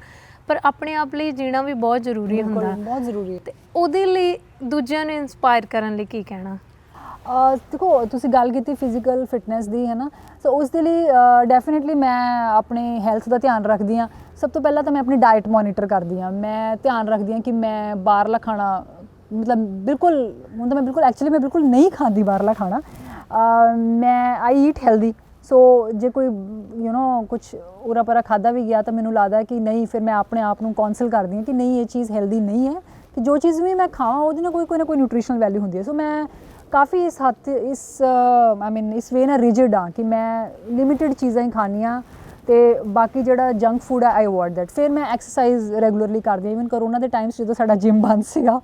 ਪਰ ਆਪਣੇ ਆਪ ਲਈ ਜੀਣਾ ਵੀ ਬਹੁਤ ਜ਼ਰੂਰੀ ਹੁੰਦਾ, ਬਹੁਤ ਜ਼ਰੂਰੀ ਹੈ। ਤੇ ਉਹਦੇ ਲਈ ਦੂਜਿਆਂ ਨੂੰ ਇੰਸਪਾਇਰ ਕਰਨ ਲਈ ਕੀ ਕਹਿਣਾ? ਦੇਖੋ, ਤੁਸੀਂ ਗੱਲ ਕੀਤੀ ਫਿਜ਼ੀਕਲ ਫਿਟਨੈਸ ਦੀ, ਹੈ ਨਾ। ਸੋ ਉਸ ਦੇ ਲਈ ਡੈਫੀਨੇਟਲੀ ਮੈਂ ਆਪਣੀ ਹੈਲਥ ਦਾ ਧਿਆਨ ਰੱਖਦੀ ਹਾਂ। ਸਭ ਤੋਂ ਪਹਿਲਾਂ ਤਾਂ ਮੈਂ ਆਪਣੀ ਡਾਇਟ ਮੋਨੀਟਰ ਕਰਦੀ ਹਾਂ। ਮੈਂ ਧਿਆਨ ਰੱਖਦੀ ਹਾਂ ਕਿ ਮੈਂ ਬਾਹਰਲਾ ਖਾਣਾ, ਮਤਲਬ ਬਿਲਕੁਲ, ਹੁਣ ਤਾਂ ਮੈਂ ਬਿਲਕੁਲ ਐਕਚੁਅਲੀ ਮੈਂ ਬਿਲਕੁਲ ਨਹੀਂ ਖਾਂਦੀ ਬਾਹਰਲਾ ਖਾਣਾ। ਮੈਂ ਆਈ ਈਟ ਹੈਲਦੀ। ਸੋ ਜੇ ਕੋਈ ਕੁਛ ਉਰਾ ਪਰਾ ਖਾਧਾ ਵੀ ਗਿਆ ਤਾਂ ਮੈਨੂੰ ਲੱਗਦਾ ਕਿ ਨਹੀਂ, ਫਿਰ ਮੈਂ ਆਪਣੇ ਆਪ ਨੂੰ ਕਾਉਂਸਲ ਕਰਦੀ ਹਾਂ ਕਿ ਨਹੀਂ, ਇਹ ਚੀਜ਼ ਹੈਲਦੀ ਨਹੀਂ ਹੈ, ਕਿ ਜੋ ਚੀਜ਼ ਵੀ ਮੈਂ ਖਾਵਾਂ ਉਹਦੇ ਨਾਲ ਕੋਈ ਨਾ ਕੋਈ ਨਿਊਟ੍ਰੀਸ਼ਨਲ ਵੈਲਿਊ ਹੁੰਦੀ ਹੈ। ਸੋ ਮੈਂ ਕਾਫੀ ਇਸ ਹੱਦ ਇਸ ਵੇ ਨਾਲ ਰਿਜਿਡ ਹਾਂ ਕਿ ਮੈਂ ਲਿਮਿਟਿਡ ਚੀਜ਼ਾਂ ਹੀ ਖਾਣੀਆਂ, ਅਤੇ ਬਾਕੀ ਜਿਹੜਾ ਜੰਕ ਫੂਡ ਹੈ ਆਈ ਅਵੋਇਡ ਦੈਟ। ਫਿਰ ਮੈਂ ਐਕਸਰਸਾਈਜ਼ ਰੈਗੂਲਰਲੀ ਕਰਦੀ ਹਾਂ। ਈਵਨ ਕਰੋਨਾ ਦੇ ਟਾਈਮਸ ਜਦੋਂ ਸਾਡਾ ਜਿਮ ਬੰਦ ਸੀਗਾ,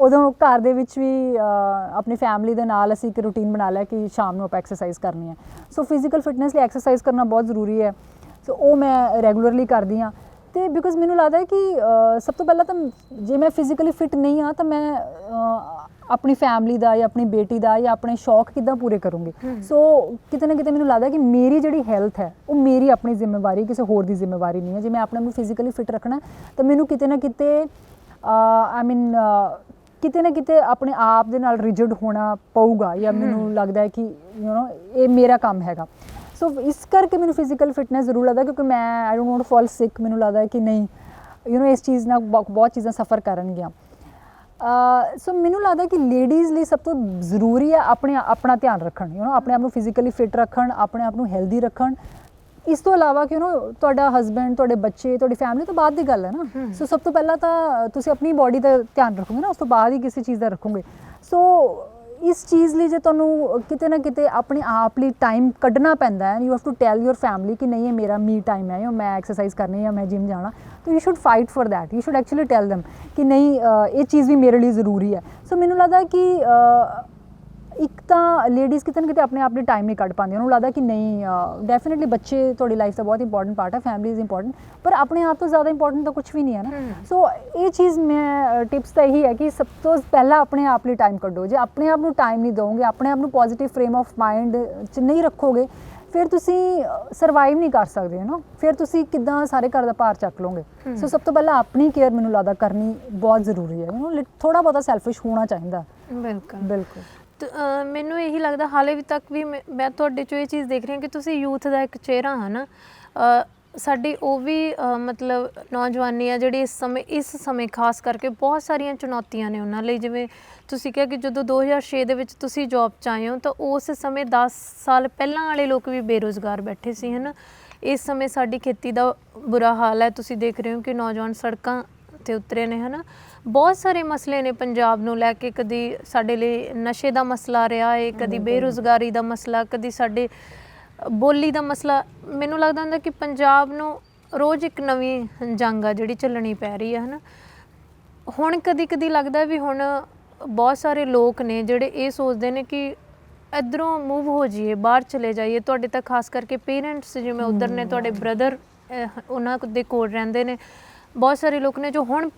ਉਦੋਂ ਘਰ ਦੇ ਵਿੱਚ ਵੀ ਆਪਣੀ ਫੈਮਿਲੀ ਦੇ ਨਾਲ ਅਸੀਂ ਇੱਕ ਰੂਟੀਨ ਬਣਾ ਲਿਆ ਕਿ ਸ਼ਾਮ ਨੂੰ ਆਪਾਂ ਐਕਸਰਸਾਈਜ਼ ਕਰਨੀ ਹੈ। ਸੋ ਫਿਜ਼ੀਕਲ ਫਿਟਨੈਸ ਲਈ ਐਕਸਰਸਾਈਜ਼ ਕਰਨਾ ਬਹੁਤ ਜ਼ਰੂਰੀ ਹੈ। ਸੋ ਉਹ ਮੈਂ ਰੈਗੂਲਰਲੀ ਕਰਦੀ ਹਾਂ। ਅਤੇ ਬਿਕੋਜ਼ ਮੈਨੂੰ ਲੱਗਦਾ ਹੈ ਕਿ ਸਭ ਤੋਂ ਪਹਿਲਾਂ ਤਾਂ ਜੇ ਮੈਂ ਫਿਜ਼ੀਕਲੀ ਫਿਟ ਨਹੀਂ ਹਾਂ ਤਾਂ ਮੈਂ ਆਪਣੀ ਫੈਮਿਲੀ ਦਾ ਜਾਂ ਆਪਣੀ ਬੇਟੀ ਦਾ ਜਾਂ ਆਪਣੇ ਸ਼ੌਕ ਕਿੱਦਾਂ ਪੂਰੇ ਕਰੂੰਗੀ। ਸੋ ਕਿਤੇ ਨਾ ਕਿਤੇ ਮੈਨੂੰ ਲੱਗਦਾ ਕਿ ਮੇਰੀ ਜਿਹੜੀ ਹੈਲਥ ਹੈ ਉਹ ਮੇਰੀ ਆਪਣੀ ਜ਼ਿੰਮੇਵਾਰੀ, ਕਿਸੇ ਹੋਰ ਦੀ ਜ਼ਿੰਮੇਵਾਰੀ ਨਹੀਂ ਹੈ। ਜੇ ਮੈਂ ਆਪਣੇ ਨੂੰ ਫਿਜ਼ੀਕਲੀ ਫਿਟ ਰੱਖਣਾ ਤਾਂ ਮੈਨੂੰ ਕਿਤੇ ਨਾ ਕਿਤੇ ਕਿਤੇ ਨਾ ਕਿਤੇ ਆਪਣੇ ਆਪ ਦੇ ਨਾਲ ਰਿਜਿਡ ਹੋਣਾ ਪਊਗਾ, ਜਾਂ ਮੈਨੂੰ ਲੱਗਦਾ ਹੈ ਕਿ ਇਹ ਮੇਰਾ ਕੰਮ ਹੈਗਾ। ਸੋ ਇਸ ਕਰਕੇ ਮੈਨੂੰ ਫਿਜ਼ੀਕਲ ਫਿਟਨੈਸ ਜ਼ਰੂਰ ਲੱਗਦਾ, ਕਿਉਂਕਿ ਮੈਂ I don't want to fall sick. ਮੈਨੂੰ ਲੱਗਦਾ ਕਿ ਨਹੀਂ, ਇਸ ਚੀਜ਼ ਨਾਲ ਬਹੁਤ ਚੀਜ਼ਾਂ ਸਫਰ ਕਰਨਗੀਆਂ। ਸੋ ਮੈਨੂੰ ਲੱਗਦਾ ਕਿ ਲੇਡੀਜ਼ ਲਈ ਸਭ ਤੋਂ ਜ਼ਰੂਰੀ ਹੈ ਆਪਣਾ ਧਿਆਨ ਰੱਖਣ, ਆਪਣੇ ਆਪ ਨੂੰ ਫਿਜ਼ੀਕਲੀ ਫਿਟ ਰੱਖਣ, ਆਪਣੇ ਆਪ ਨੂੰ ਹੈਲਦੀ ਰੱਖਣ। ਇਸ ਤੋਂ ਇਲਾਵਾ ਕਿ ਤੁਹਾਡਾ ਹਸਬੈਂਡ, ਤੁਹਾਡੇ ਬੱਚੇ, ਤੁਹਾਡੀ ਫੈਮਿਲੀ ਤੋਂ ਬਾਅਦ ਦੀ ਗੱਲ ਹੈ ਨਾ। ਸੋ ਸਭ ਤੋਂ ਪਹਿਲਾਂ ਤਾਂ ਤੁਸੀਂ ਆਪਣੀ ਬਾਡੀ ਦਾ ਧਿਆਨ ਰੱਖੋਗੇ ਨਾ, ਉਸ ਤੋਂ ਬਾਅਦ ਹੀ ਕਿਸੇ ਚੀਜ਼ ਦਾ ਰੱਖੋਗੇ। ਸੋ ਇਸ ਚੀਜ਼ ਲਈ ਜੇ ਤੁਹਾਨੂੰ ਕਿਤੇ ਨਾ ਕਿਤੇ ਆਪਣੇ ਆਪ ਲਈ ਟਾਈਮ ਕੱਢਣਾ ਪੈਂਦਾ ਹੈ, you have to tell your family ਕਿ ਨਹੀਂ, ਇਹ ਮੇਰਾ ਮੀ ਟਾਈਮ ਹੈ, ਜਾਂ ਮੈਂ ਐਕਸਰਸਾਈਜ਼ ਕਰਨੀ, ਜਾਂ ਮੈਂ ਜਿਮ ਜਾਣਾ, ਤਾਂ you should fight for that. You should actually tell them ਕਿ ਨਹੀਂ, ਇਹ ਚੀਜ਼ ਵੀ ਮੇਰੇ ਲਈ ਜ਼ਰੂਰੀ ਹੈ। ਸੋ ਮੈਨੂੰ ਲੱਗਦਾ ਕਿ ਇੱਕ ਤਾਂ ਲੇਡੀਜ਼ ਕਿਤੇ ਨਾ ਕਿਤੇ ਆਪਣੇ ਆਪ ਲਈ ਟਾਈਮ ਨਹੀਂ ਕੱਢ ਪਾਉਂਦੀਆਂ। ਉਹਨੂੰ ਲੱਗਦਾ ਕਿ ਨਹੀਂ, ਡੈਫੀਨੇਟਲੀ ਬੱਚੇ ਤੁਹਾਡੀ ਲਾਈਫ ਦਾ ਬਹੁਤ ਇੰਪੋਰਟੈਂਟ ਪਾਰਟ ਹੈ, ਫੈਮਿਲੀ ਇਜ਼ ਇੰਪੋਰਟੈਂਟ, ਪਰ ਆਪਣੇ ਆਪ ਤੋਂ ਜ਼ਿਆਦਾ ਇੰਪੋਰਟੈਂਟ ਤਾਂ ਕੁਛ ਵੀ ਨਹੀਂ ਹੈ ਨਾ। ਸੋ ਇਹ ਚੀਜ਼ ਮੈਂ ਟਿਪਸ ਤਾਂ ਇਹੀ ਹੈ ਕਿ ਸਭ ਤੋਂ ਪਹਿਲਾਂ ਆਪਣੇ ਆਪ ਲਈ ਟਾਈਮ ਕੱਢੋ। ਜੇ ਆਪਣੇ ਆਪ ਨੂੰ ਟਾਈਮ ਨਹੀਂ ਦਿਓਗੇ, ਆਪਣੇ ਆਪ ਨੂੰ ਪੋਜ਼ੀਟਿਵ ਫਰੇਮ ਆਫ ਮਾਈਂਡ 'ਚ ਨਹੀਂ ਰੱਖੋਗੇ, ਫਿਰ ਤੁਸੀਂ ਸਰਵਾਈਵ ਨਹੀਂ ਕਰ ਸਕਦੇ ਨਾ। ਫਿਰ ਤੁਸੀਂ ਕਿੱਦਾਂ ਸਾਰੇ ਘਰ ਦਾ ਭਾਰ ਚੱਕ ਲਓਗੇ। ਸੋ ਸਭ ਤੋਂ ਪਹਿਲਾਂ ਆਪਣੀ ਕੇਅਰ ਮੈਨੂੰ ਲੱਗਦਾ ਕਰਨੀ ਬਹੁਤ ਜ਼ਰੂਰੀ ਹੈ। ਥੋੜ੍ਹਾ ਬਹੁਤਾ ਸੈਲਫਿਸ਼ ਹੋਣਾ ਚਾਹੀਦਾ। ਬਿਲਕੁਲ। ਮੈਨੂੰ ਇਹੀ ਲੱਗਦਾ, ਹਾਲੇ ਵੀ ਤੱਕ ਵੀ ਮੈਂ ਤੁਹਾਡੇ 'ਚੋਂ ਇਹ ਚੀਜ਼ ਦੇਖ ਰਹੀ ਹਾਂ ਕਿ ਤੁਸੀਂ ਯੂਥ ਦਾ ਇੱਕ ਚਿਹਰਾ ਹੈ ਨਾ। ਸਾਡੀ ਉਹ ਵੀ ਮਤਲਬ ਨੌਜਵਾਨੀ ਆ ਜਿਹੜੀ ਇਸ ਸਮੇਂ ਖਾਸ ਕਰਕੇ ਬਹੁਤ ਸਾਰੀਆਂ ਚੁਣੌਤੀਆਂ ਨੇ ਉਹਨਾਂ ਲਈ। ਜਿਵੇਂ ਤੁਸੀਂ ਕਿਹਾ ਕਿ ਜਦੋਂ 2006 ਦੇ ਵਿੱਚ ਤੁਸੀਂ ਜੌਬ 'ਚ ਆਏ ਹੋ, ਤਾਂ ਉਸ ਸਮੇਂ 10 ਸਾਲ ਪਹਿਲਾਂ ਵਾਲੇ ਲੋਕ ਵੀ ਬੇਰੁਜ਼ਗਾਰ ਬੈਠੇ ਸੀ, ਹੈ ਨਾ। ਇਸ ਸਮੇਂ ਸਾਡੀ ਖੇਤੀ ਦਾ ਬੁਰਾ ਹਾਲ ਹੈ, ਤੁਸੀਂ ਦੇਖ ਰਹੇ ਹੋ ਕਿ ਨੌਜਵਾਨ ਸੜਕਾਂ 'ਤੇ ਉਤਰੇ ਨੇ, ਹੈ ਨਾ। ਬਹੁਤ ਸਾਰੇ ਮਸਲੇ ਨੇ ਪੰਜਾਬ ਨੂੰ ਲੈ ਕੇ, ਕਦੀ ਸਾਡੇ ਲਈ ਨਸ਼ੇ ਦਾ ਮਸਲਾ ਰਿਹਾ ਹੈ, ਕਦੀ ਬੇਰੁਜ਼ਗਾਰੀ ਦਾ ਮਸਲਾ, ਕਦੀ ਸਾਡੇ ਬੋਲੀ ਦਾ ਮਸਲਾ ਮੈਨੂੰ ਲੱਗਦਾ ਹੁੰਦਾ ਕਿ ਪੰਜਾਬ ਨੂੰ ਰੋਜ਼ ਇੱਕ ਨਵੀਂ ਜੰਗ ਆ ਜਿਹੜੀ ਝੱਲਣੀ ਪੈ ਰਹੀ ਹੈ ਨਾ। ਹੁਣ ਕਦੀ ਲੱਗਦਾ ਵੀ ਹੁਣ ਬਹੁਤ ਸਾਰੇ ਲੋਕ ਨੇ ਜਿਹੜੇ ਇਹ ਸੋਚਦੇ ਨੇ ਕਿ ਇੱਧਰੋਂ ਮੂਵ ਹੋ ਜਾਈਏ, ਬਾਹਰ ਚਲੇ ਜਾਈਏ। ਤੁਹਾਡੇ ਤਾਂ ਖਾਸ ਕਰਕੇ ਪੇਰੈਂਟਸ ਜਿਵੇਂ ਉੱਧਰ ਨੇ, ਤੁਹਾਡੇ ਬ੍ਰਦਰ ਉਹਨਾਂ ਦੇ ਕੋਲ ਰਹਿੰਦੇ ਨੇ, ਬਹੁਤ ਸਾਰੇ ਲੋਕ ਨੇ ਜੋ ਹੁਣ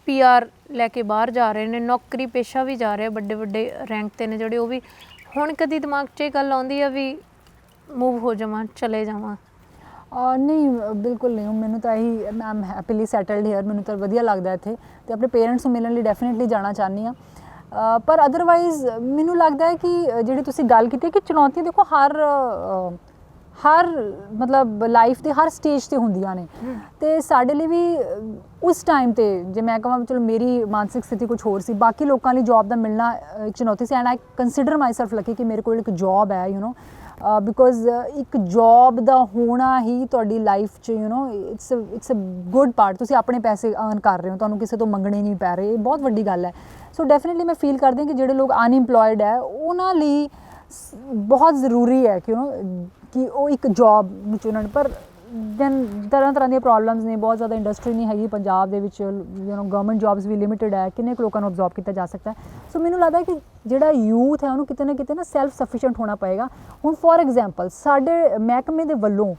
PR ਲੈ ਕੇ ਬਾਹਰ ਜਾ ਰਹੇ ਨੇ, ਨੌਕਰੀ ਪੇਸ਼ਾ ਵੀ ਜਾ ਰਹੇ, ਵੱਡੇ ਰੈਂਕ 'ਤੇ ਨੇ ਜਿਹੜੇ, ਉਹ ਵੀ ਹੁਣ ਕਦੀ ਦਿਮਾਗ 'ਚ ਇਹ ਗੱਲ ਆਉਂਦੀ ਆ ਵੀ ਮੂਵ ਹੋ ਜਾਵਾਂ, ਚਲੇ ਜਾਵਾਂ? ਨਹੀਂ, ਬਿਲਕੁਲ ਨਹੀਂ। ਮੈਨੂੰ ਤਾਂ ਇਹੀ, ਆਮ ਹੈਪੀਲੀ ਸੈਟਲਡ ਹੇਅਰ, ਮੈਨੂੰ ਤਾਂ ਵਧੀਆ ਲੱਗਦਾ ਇੱਥੇ, ਅਤੇ ਆਪਣੇ ਪੇਰੈਂਟਸ ਨੂੰ ਮਿਲਣ ਲਈ ਡੈਫੀਨੇਟਲੀ ਜਾਣਾ ਚਾਹੁੰਦੀ ਹਾਂ। ਪਰ ਅਦਰਵਾਈਜ਼ ਮੈਨੂੰ ਲੱਗਦਾ ਹੈ ਕਿ ਜਿਹੜੀ ਤੁਸੀਂ ਗੱਲ ਕੀਤੀ ਕਿ ਚੁਣੌਤੀਆਂ ਦੇਖੋ ਹਰ ਮਤਲਬ ਲਾਈਫ ਦੇ ਹਰ ਸਟੇਜ 'ਤੇ ਹੁੰਦੀਆਂ ਨੇ, ਅਤੇ ਸਾਡੇ ਲਈ ਵੀ ਉਸ ਟਾਈਮ 'ਤੇ ਜੇ ਮੈਂ ਕਹਾਂ ਚਲੋ ਮੇਰੀ ਮਾਨਸਿਕ ਸਥਿਤੀ ਕੁਛ ਹੋਰ ਸੀ, ਬਾਕੀ ਲੋਕਾਂ ਲਈ ਜੋਬ ਦਾ ਮਿਲਣਾ ਇੱਕ ਚੁਣੌਤੀ ਸੀ। And I consider myself lucky ਕਿ ਮੇਰੇ ਕੋਲ ਇੱਕ ਜੋਬ ਹੈ, ਬਿਕੋਜ਼ ਇੱਕ ਜੋਬ ਦਾ ਹੋਣਾ ਹੀ ਤੁਹਾਡੀ ਲਾਈਫ 'ਚ ਇਟਸ ਅ ਗੁੱਡ ਪਾਰਟ। ਤੁਸੀਂ ਆਪਣੇ ਪੈਸੇ ਅਰਨ ਕਰ ਰਹੇ ਹੋ, ਤੁਹਾਨੂੰ ਕਿਸੇ ਤੋਂ ਮੰਗਣੇ ਨਹੀਂ ਪੈ ਰਹੇ, ਇਹ ਬਹੁਤ ਵੱਡੀ ਗੱਲ ਹੈ। ਸੋ ਡੈਫੀਨੇਟਲੀ ਮੈਂ ਫੀਲ ਕਰਦੀ ਹਾਂ ਕਿ ਜਿਹੜੇ ਲੋਕ ਅਨਇੰਪਲੋਇਡ ਹੈ ਉਹਨਾਂ ਲਈ ਬਹੁਤ ਜ਼ਰੂਰੀ ਹੈ ਕਿ ਉਹ ਇੱਕ ਜੋਬ ਨੂੰ ਚੁਣਨ। ਪਰ ਦੈਨ ਤਰ੍ਹਾਂ ਦੀਆਂ ਪ੍ਰੋਬਲਮਸ ਨੇ, ਬਹੁਤ ਜ਼ਿਆਦਾ ਇੰਡਸਟਰੀ ਨਹੀਂ ਹੈਗੀ ਪੰਜਾਬ ਦੇ ਵਿੱਚ, ਗਵਰਨਮੈਂਟ ਜੋਬਸ ਵੀ ਲਿਮਿਟਡ ਹੈ, ਕਿੰਨੇ ਕੁ ਲੋਕਾਂ ਨੂੰ ਅਬਜ਼ੋਰਬ ਕੀਤਾ ਜਾ ਸਕਦਾ। ਸੋ ਮੈਨੂੰ ਲੱਗਦਾ ਕਿ ਜਿਹੜਾ ਯੂਥ ਹੈ ਉਹਨੂੰ ਕਿਤੇ ਨਾ ਕਿਤੇ ਸੈਲਫ ਸਫੀਸ਼ੀਐਂਟ ਹੋਣਾ ਪਏਗਾ। ਹੁਣ ਫੋਰ ਐਗਜ਼ਾਮਪਲ ਸਾਡੇ ਮਹਿਕਮੇ ਦੇ ਵੱਲੋਂ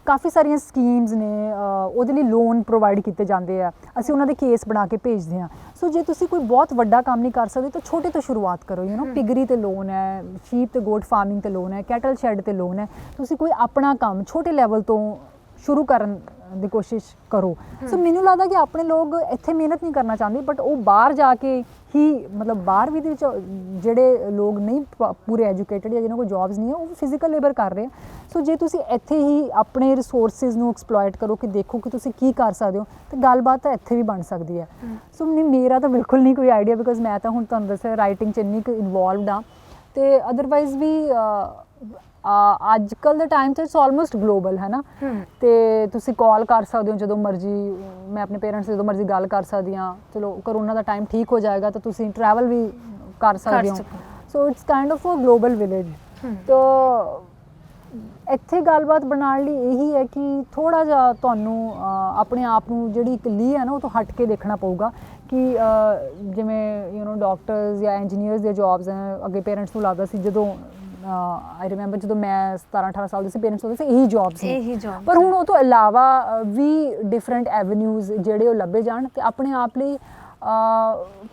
ਕਾਫੀ ਸਾਰੀਆਂ ਸਕੀਮਸ ਨੇ, ਉਹਦੇ ਲਈ ਲੋਨ ਪ੍ਰੋਵਾਈਡ ਕੀਤੇ ਜਾਂਦੇ ਆ, ਅਸੀਂ ਉਹਨਾਂ ਦੇ ਕੇਸ ਬਣਾ ਕੇ ਭੇਜਦੇ ਹਾਂ। ਸੋ ਜੇ ਤੁਸੀਂ ਕੋਈ ਬਹੁਤ ਵੱਡਾ ਕੰਮ ਨਹੀਂ ਕਰ ਸਕਦੇ ਤਾਂ ਛੋਟੇ ਤੋਂ ਸ਼ੁਰੂਆਤ ਕਰੋ। ਪਿਗਰੀ 'ਤੇ ਲੋਨ ਹੈ, ਸ਼ੀਪ ਤੇ ਗੋਟ ਫਾਰਮਿੰਗ 'ਤੇ ਲੋਨ ਹੈ, ਕੈਟਲ ਸ਼ੈੱਡ 'ਤੇ ਲੋਨ ਹੈ। ਤੁਸੀਂ ਕੋਈ ਆਪਣਾ ਕੰਮ ਛੋਟੇ ਲੈਵਲ ਤੋਂ ਸ਼ੁਰੂ ਕਰਨ ਦੀ ਕੋਸ਼ਿਸ਼ ਕਰੋ। ਸੋ ਮੈਨੂੰ ਲੱਗਦਾ ਕਿ ਆਪਣੇ ਲੋਕ ਇੱਥੇ ਮਿਹਨਤ ਨਹੀਂ ਕਰਨਾ ਚਾਹੁੰਦੇ, ਬਟ ਉਹ ਬਾਹਰ ਜਾ ਕੇ ਹੀ, ਮਤਲਬ ਬਾਹਰ ਵੀ ਦੇ ਵਿੱਚ ਜਿਹੜੇ ਲੋਕ ਨਹੀਂ ਪੂਰੇ ਐਜੂਕੇਟਡ ਜਾਂ ਜਿਹਨਾਂ ਕੋਲ ਜੋਬਸ ਨਹੀਂ ਹੈ, ਉਹ ਫਿਜ਼ੀਕਲ ਲੇਬਰ ਕਰ ਰਹੇ ਆ। ਸੋ ਜੇ ਤੁਸੀਂ ਇੱਥੇ ਹੀ ਆਪਣੇ ਰਿਸੋਰਸਿਸ ਨੂੰ ਐਕਸਪਲੋਇਟ ਕਰੋ ਕਿ ਦੇਖੋ ਕਿ ਤੁਸੀਂ ਕੀ ਕਰ ਸਕਦੇ ਹੋ, ਤਾਂ ਗੱਲਬਾਤ ਤਾਂ ਇੱਥੇ ਵੀ ਬਣ ਸਕਦੀ ਹੈ। ਸੋ ਨਹੀਂ, ਮੇਰਾ ਤਾਂ ਬਿਲਕੁਲ ਨਹੀਂ ਕੋਈ ਆਈਡੀਆ, ਬਿਕੋਜ਼ ਮੈਂ ਤਾਂ ਹੁਣ ਤੁਹਾਨੂੰ ਦੱਸਿਆ ਰਾਈਟਿੰਗ 'ਚ ਇੰਨੀ ਕੁ ਇਨਵੋਲਵਡ ਹਾਂ, ਅਤੇ ਅਦਰਵਾਈਜ਼ ਵੀ ਅੱਜ ਕੱਲ੍ਹ ਦੇ ਟਾਈਮ 'ਚ ਇਟਸ ਆਲਮੋਸਟ ਗਲੋਬਲ ਹੈ ਨਾ। ਅਤੇ ਤੁਸੀਂ ਕਾਲ ਕਰ ਸਕਦੇ ਹੋ ਜਦੋਂ ਮਰਜ਼ੀ, ਮੈਂ ਆਪਣੇ ਪੇਰੈਂਟਸ ਜਦੋਂ ਮਰਜ਼ੀ ਗੱਲ ਕਰ ਸਕਦੀ ਹਾਂ। ਚਲੋ ਕਰੋਨਾ ਦਾ ਟਾਈਮ ਠੀਕ ਹੋ ਜਾਏਗਾ ਤਾਂ ਤੁਸੀਂ ਟਰੈਵਲ ਵੀ ਕਰ ਸਕਦੇ ਹੋ। So it's kind of a global village. ਤਾਂ ਇੱਥੇ ਗੱਲਬਾਤ ਬਣਾਉਣ ਲਈ ਇਹੀ ਹੈ ਕਿ ਥੋੜ੍ਹਾ ਜਿਹਾ ਤੁਹਾਨੂੰ ਆਪਣੇ ਆਪ ਨੂੰ ਜਿਹੜੀ ਇੱਕ ਲੀਹ ਹੈ ਨਾ ਉਹ ਤੋਂ ਹਟ ਕੇ ਦੇਖਣਾ ਪਊਗਾ ਕਿ ਜਿਵੇਂ ਡਾਕਟਰਸ ਜਾਂ ਇੰਜੀਨੀਅਰਸ ਦੀਆਂ ਜੋਬਸ ਹੈ, ਅੱਗੇ ਪੇਰੈਂਟਸ ਨੂੰ ਲੱਗਦਾ ਸੀ ਜਦੋਂ ਆਈ ਰਿਮੈਂਬਰ ਜਦੋਂ ਮੈਂ 17-18 ਸਾਲ ਦੀ ਸੀ, ਪੇਰੈਂਟਸ ਹੁੰਦੇ ਸੀ ਇਹੀ ਜੋਬਸ ਨੇ। ਪਰ ਹੁਣ ਉਹ ਤੋਂ ਇਲਾਵਾ ਵੀ ਡਿਫਰੈਂਟ ਐਵੇਨਿਊਜ਼ ਜਿਹੜੇ ਉਹ ਲੱਭੇ ਜਾਣ ਅਤੇ ਆਪਣੇ ਆਪ ਲਈ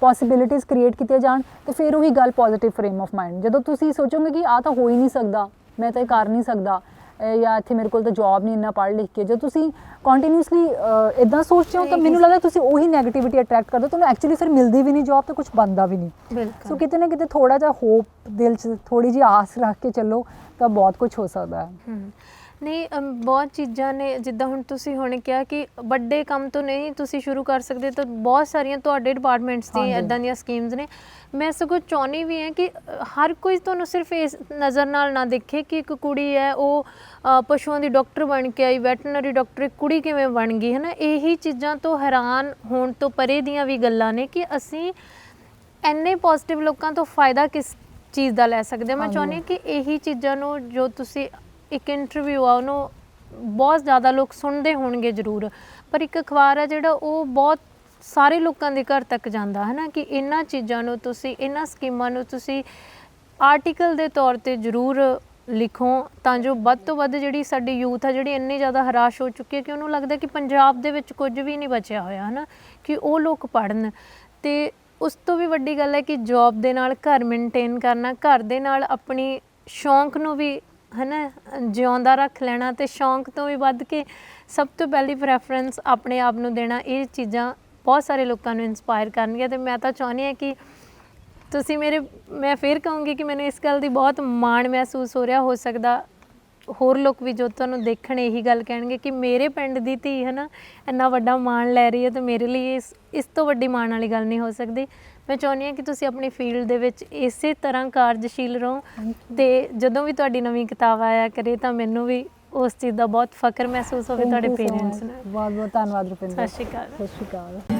ਪੋਸੀਬਿਲਿਟੀਜ਼ ਕ੍ਰੀਏਟ ਕੀਤੀਆਂ ਜਾਣ। ਅਤੇ ਫਿਰ ਉਹੀ ਗੱਲ ਪੋਜ਼ੀਟਿਵ ਫਰੇਮ ਆਫ ਮਾਈਂਡ, ਜਦੋਂ ਤੁਸੀਂ ਸੋਚੋਗੇ ਕਿ ਆਹ ਤਾਂ ਹੋ ਹੀ ਨਹੀਂ ਸਕਦਾ, ਮੈਂ ਤਾਂ ਇਹ ਕਰ ਨਹੀਂ ਸਕਦਾ, ਜਾਂ ਇੱਥੇ ਮੇਰੇ ਕੋਲ ਤਾਂ ਜੋਬ ਨਹੀਂ ਇੰਨਾ ਪੜ੍ਹ ਲਿਖ ਕੇ, ਜਦੋਂ ਤੁਸੀਂ ਕੰਟੀਨਿਊਸਲੀ ਇੱਦਾਂ ਸੋਚਦੇ ਹੋ ਤਾਂ ਮੈਨੂੰ ਲੱਗਦਾ ਤੁਸੀਂ ਉਹੀ ਨੈਗੇਟਿਵਿਟੀ ਅਟਰੈਕਟ ਕਰਦੇ ਹੋ, ਤੁਹਾਨੂੰ ਐਕਚੁਅਲੀ ਫਿਰ ਮਿਲਦੀ ਵੀ ਨਹੀਂ ਜੋਬ ਅਤੇ ਕੁਛ ਬਣਦਾ ਵੀ ਨਹੀਂ। ਸੋ ਕਿਤੇ ਨਾ ਕਿਤੇ ਥੋੜ੍ਹਾ ਜਿਹਾ ਹੋਪ ਦਿਲ 'ਚ, ਥੋੜ੍ਹੀ ਜਿਹੀ ਆਸ ਰੱਖ ਕੇ ਚੱਲੋ ਤਾਂ ਬਹੁਤ ਕੁਛ ਹੋ ਸਕਦਾ ਹੈ। ਨਹੀਂ, ਬਹੁਤ ਚੀਜ਼ਾਂ ਨੇ, ਜਿੱਦਾਂ ਹੁਣ ਤੁਸੀਂ ਹੁਣ ਕਿਹਾ ਕਿ ਵੱਡੇ ਕੰਮ ਤੋਂ ਨਹੀਂ ਤੁਸੀਂ ਸ਼ੁਰੂ ਕਰ ਸਕਦੇ, ਤਾਂ ਬਹੁਤ ਸਾਰੀਆਂ ਤੁਹਾਡੇ ਡਿਪਾਰਟਮੈਂਟਸ ਦੀਆਂ ਇੱਦਾਂ ਦੀਆਂ ਸਕੀਮਸ ਨੇ। ਮੈਂ ਸਗੋਂ ਚਾਹੁੰਦੀ ਵੀ ਹਾਂ ਕਿ ਹਰ ਕੋਈ ਤੁਹਾਨੂੰ ਸਿਰਫ ਇਸ ਨਜ਼ਰ ਨਾਲ ਨਾ ਦੇਖੇ ਕਿ ਇੱਕ ਕੁੜੀ ਹੈ ਉਹ ਪਸ਼ੂਆਂ ਦੀ ਡਾਕਟਰ ਬਣ ਕੇ ਆਈ, ਵੈਟਰਨਰੀ ਡਾਕਟਰ, ਇੱਕ ਕੁੜੀ ਕਿਵੇਂ ਬਣ ਗਈ ਹੈ ਨਾ। ਇਹੀ ਚੀਜ਼ਾਂ ਤੋਂ ਹੈਰਾਨ ਹੋਣ ਤੋਂ ਪਰੇ ਦੀਆਂ ਵੀ ਗੱਲਾਂ ਨੇ ਕਿ ਅਸੀਂ ਇੰਨੇ ਪੋਜ਼ੀਟਿਵ ਲੋਕਾਂ ਤੋਂ ਫਾਇਦਾ ਕਿਸ ਚੀਜ਼ ਦਾ ਲੈ ਸਕਦੇ ਹਾਂ। ਮੈਂ ਚਾਹੁੰਦੀ ਹਾਂ ਕਿ ਇਹੀ ਚੀਜ਼ਾਂ ਨੂੰ, ਜੋ ਤੁਸੀਂ ਇੱਕ ਇੰਟਰਵਿਊ ਆ ਉਹਨੂੰ ਬਹੁਤ ਜ਼ਿਆਦਾ ਲੋਕ ਸੁਣਦੇ ਹੋਣਗੇ ਜ਼ਰੂਰ, ਪਰ ਇੱਕ ਅਖਬਾਰ ਆ ਜਿਹੜਾ ਉਹ ਬਹੁਤ ਸਾਰੇ ਲੋਕਾਂ ਦੇ ਘਰ ਤੱਕ ਜਾਂਦਾ ਹੈ ਨਾ, ਕਿ ਇਹਨਾਂ ਚੀਜ਼ਾਂ ਨੂੰ ਤੁਸੀਂ, ਇਹਨਾਂ ਸਕੀਮਾਂ ਨੂੰ ਤੁਸੀਂ ਆਰਟੀਕਲ ਦੇ ਤੌਰ 'ਤੇ ਜ਼ਰੂਰ ਲਿਖੋ, ਤਾਂ ਜੋ ਵੱਧ ਤੋਂ ਵੱਧ ਜਿਹੜੀ ਸਾਡੀ ਯੂਥ ਆ ਜਿਹੜੀ ਇੰਨੀ ਜ਼ਿਆਦਾ ਹਰਾਸ਼ ਹੋ ਚੁੱਕੀ ਹੈ ਕਿ ਉਹਨੂੰ ਲੱਗਦਾ ਕਿ ਪੰਜਾਬ ਦੇ ਵਿੱਚ ਕੁਝ ਵੀ ਨਹੀਂ ਬਚਿਆ ਹੋਇਆ ਹੈ ਨਾ, ਕਿ ਉਹ ਲੋਕ ਪੜ੍ਹਨ। ਅਤੇ ਉਸ ਤੋਂ ਵੀ ਵੱਡੀ ਗੱਲ ਹੈ ਕਿ ਜੋਬ ਦੇ ਨਾਲ ਘਰ ਮੇਨਟੇਨ ਕਰਨਾ, ਘਰ ਦੇ ਨਾਲ ਆਪਣੀ ਸ਼ੌਂਕ ਨੂੰ ਵੀ ਹੈ ਨਾ ਜਿਉਂਦਾ ਰੱਖ ਲੈਣਾ, ਅਤੇ ਸ਼ੌਂਕ ਤੋਂ ਵੀ ਵੱਧ ਕੇ ਸਭ ਤੋਂ ਪਹਿਲੀ ਪ੍ਰੈਫਰੈਂਸ ਆਪਣੇ ਆਪ ਨੂੰ ਦੇਣਾ। ਇਹ ਚੀਜ਼ਾਂ ਬਹੁਤ ਸਾਰੇ ਲੋਕਾਂ ਨੂੰ ਇੰਸਪਾਇਰ ਕਰਨਗੀਆਂ। ਅਤੇ ਮੈਂ ਤਾਂ ਚਾਹੁੰਦੀ ਹਾਂ ਕਿ ਤੁਸੀਂ ਮੈਂ ਫਿਰ ਕਹੂੰਗੀ ਕਿ ਮੈਨੂੰ ਇਸ ਗੱਲ ਦੀ ਬਹੁਤ ਮਾਣ ਮਹਿਸੂਸ ਹੋ ਰਿਹਾ। ਹੋ ਸਕਦਾ ਹੋਰ ਲੋਕ ਵੀ ਜੋ ਤੁਹਾਨੂੰ ਦੇਖਣ ਇਹੀ ਗੱਲ ਕਹਿਣਗੇ ਕਿ ਮੇਰੇ ਪਿੰਡ ਦੀ ਧੀ ਹੈ ਨਾ ਇੰਨਾ ਵੱਡਾ ਮਾਣ ਲੈ ਰਹੀ ਹੈ, ਅਤੇ ਮੇਰੇ ਲਈ ਇਸ ਤੋਂ ਵੱਡੀ ਮਾਣ ਵਾਲੀ ਗੱਲ ਨਹੀਂ ਹੋ ਸਕਦੀ। ਮੈਂ ਚਾਹੁੰਦੀ ਹਾਂ ਕਿ ਤੁਸੀਂ ਆਪਣੀ ਫੀਲਡ ਦੇ ਵਿੱਚ ਇਸੇ ਤਰ੍ਹਾਂ ਕਾਰਜਸ਼ੀਲ ਰਹੋ, ਅਤੇ ਜਦੋਂ ਵੀ ਤੁਹਾਡੀ ਨਵੀਂ ਕਿਤਾਬ ਆਇਆ ਕਰੇ ਤਾਂ ਮੈਨੂੰ ਵੀ ਉਸ ਚੀਜ਼ ਦਾ ਬਹੁਤ ਫਖਰ ਮਹਿਸੂਸ ਹੋਵੇ ਤੁਹਾਡੇ ਪੇਰੈਂਟਸ ਨੂੰ। ਬਹੁਤ ਬਹੁਤ ਧੰਨਵਾਦ ਰੁਪਿੰਦਰ। ਸਤਿ ਸ਼੍ਰੀ ਅਕਾਲ। ਸਤਿ ਸ਼੍ਰੀ ਅਕਾਲ।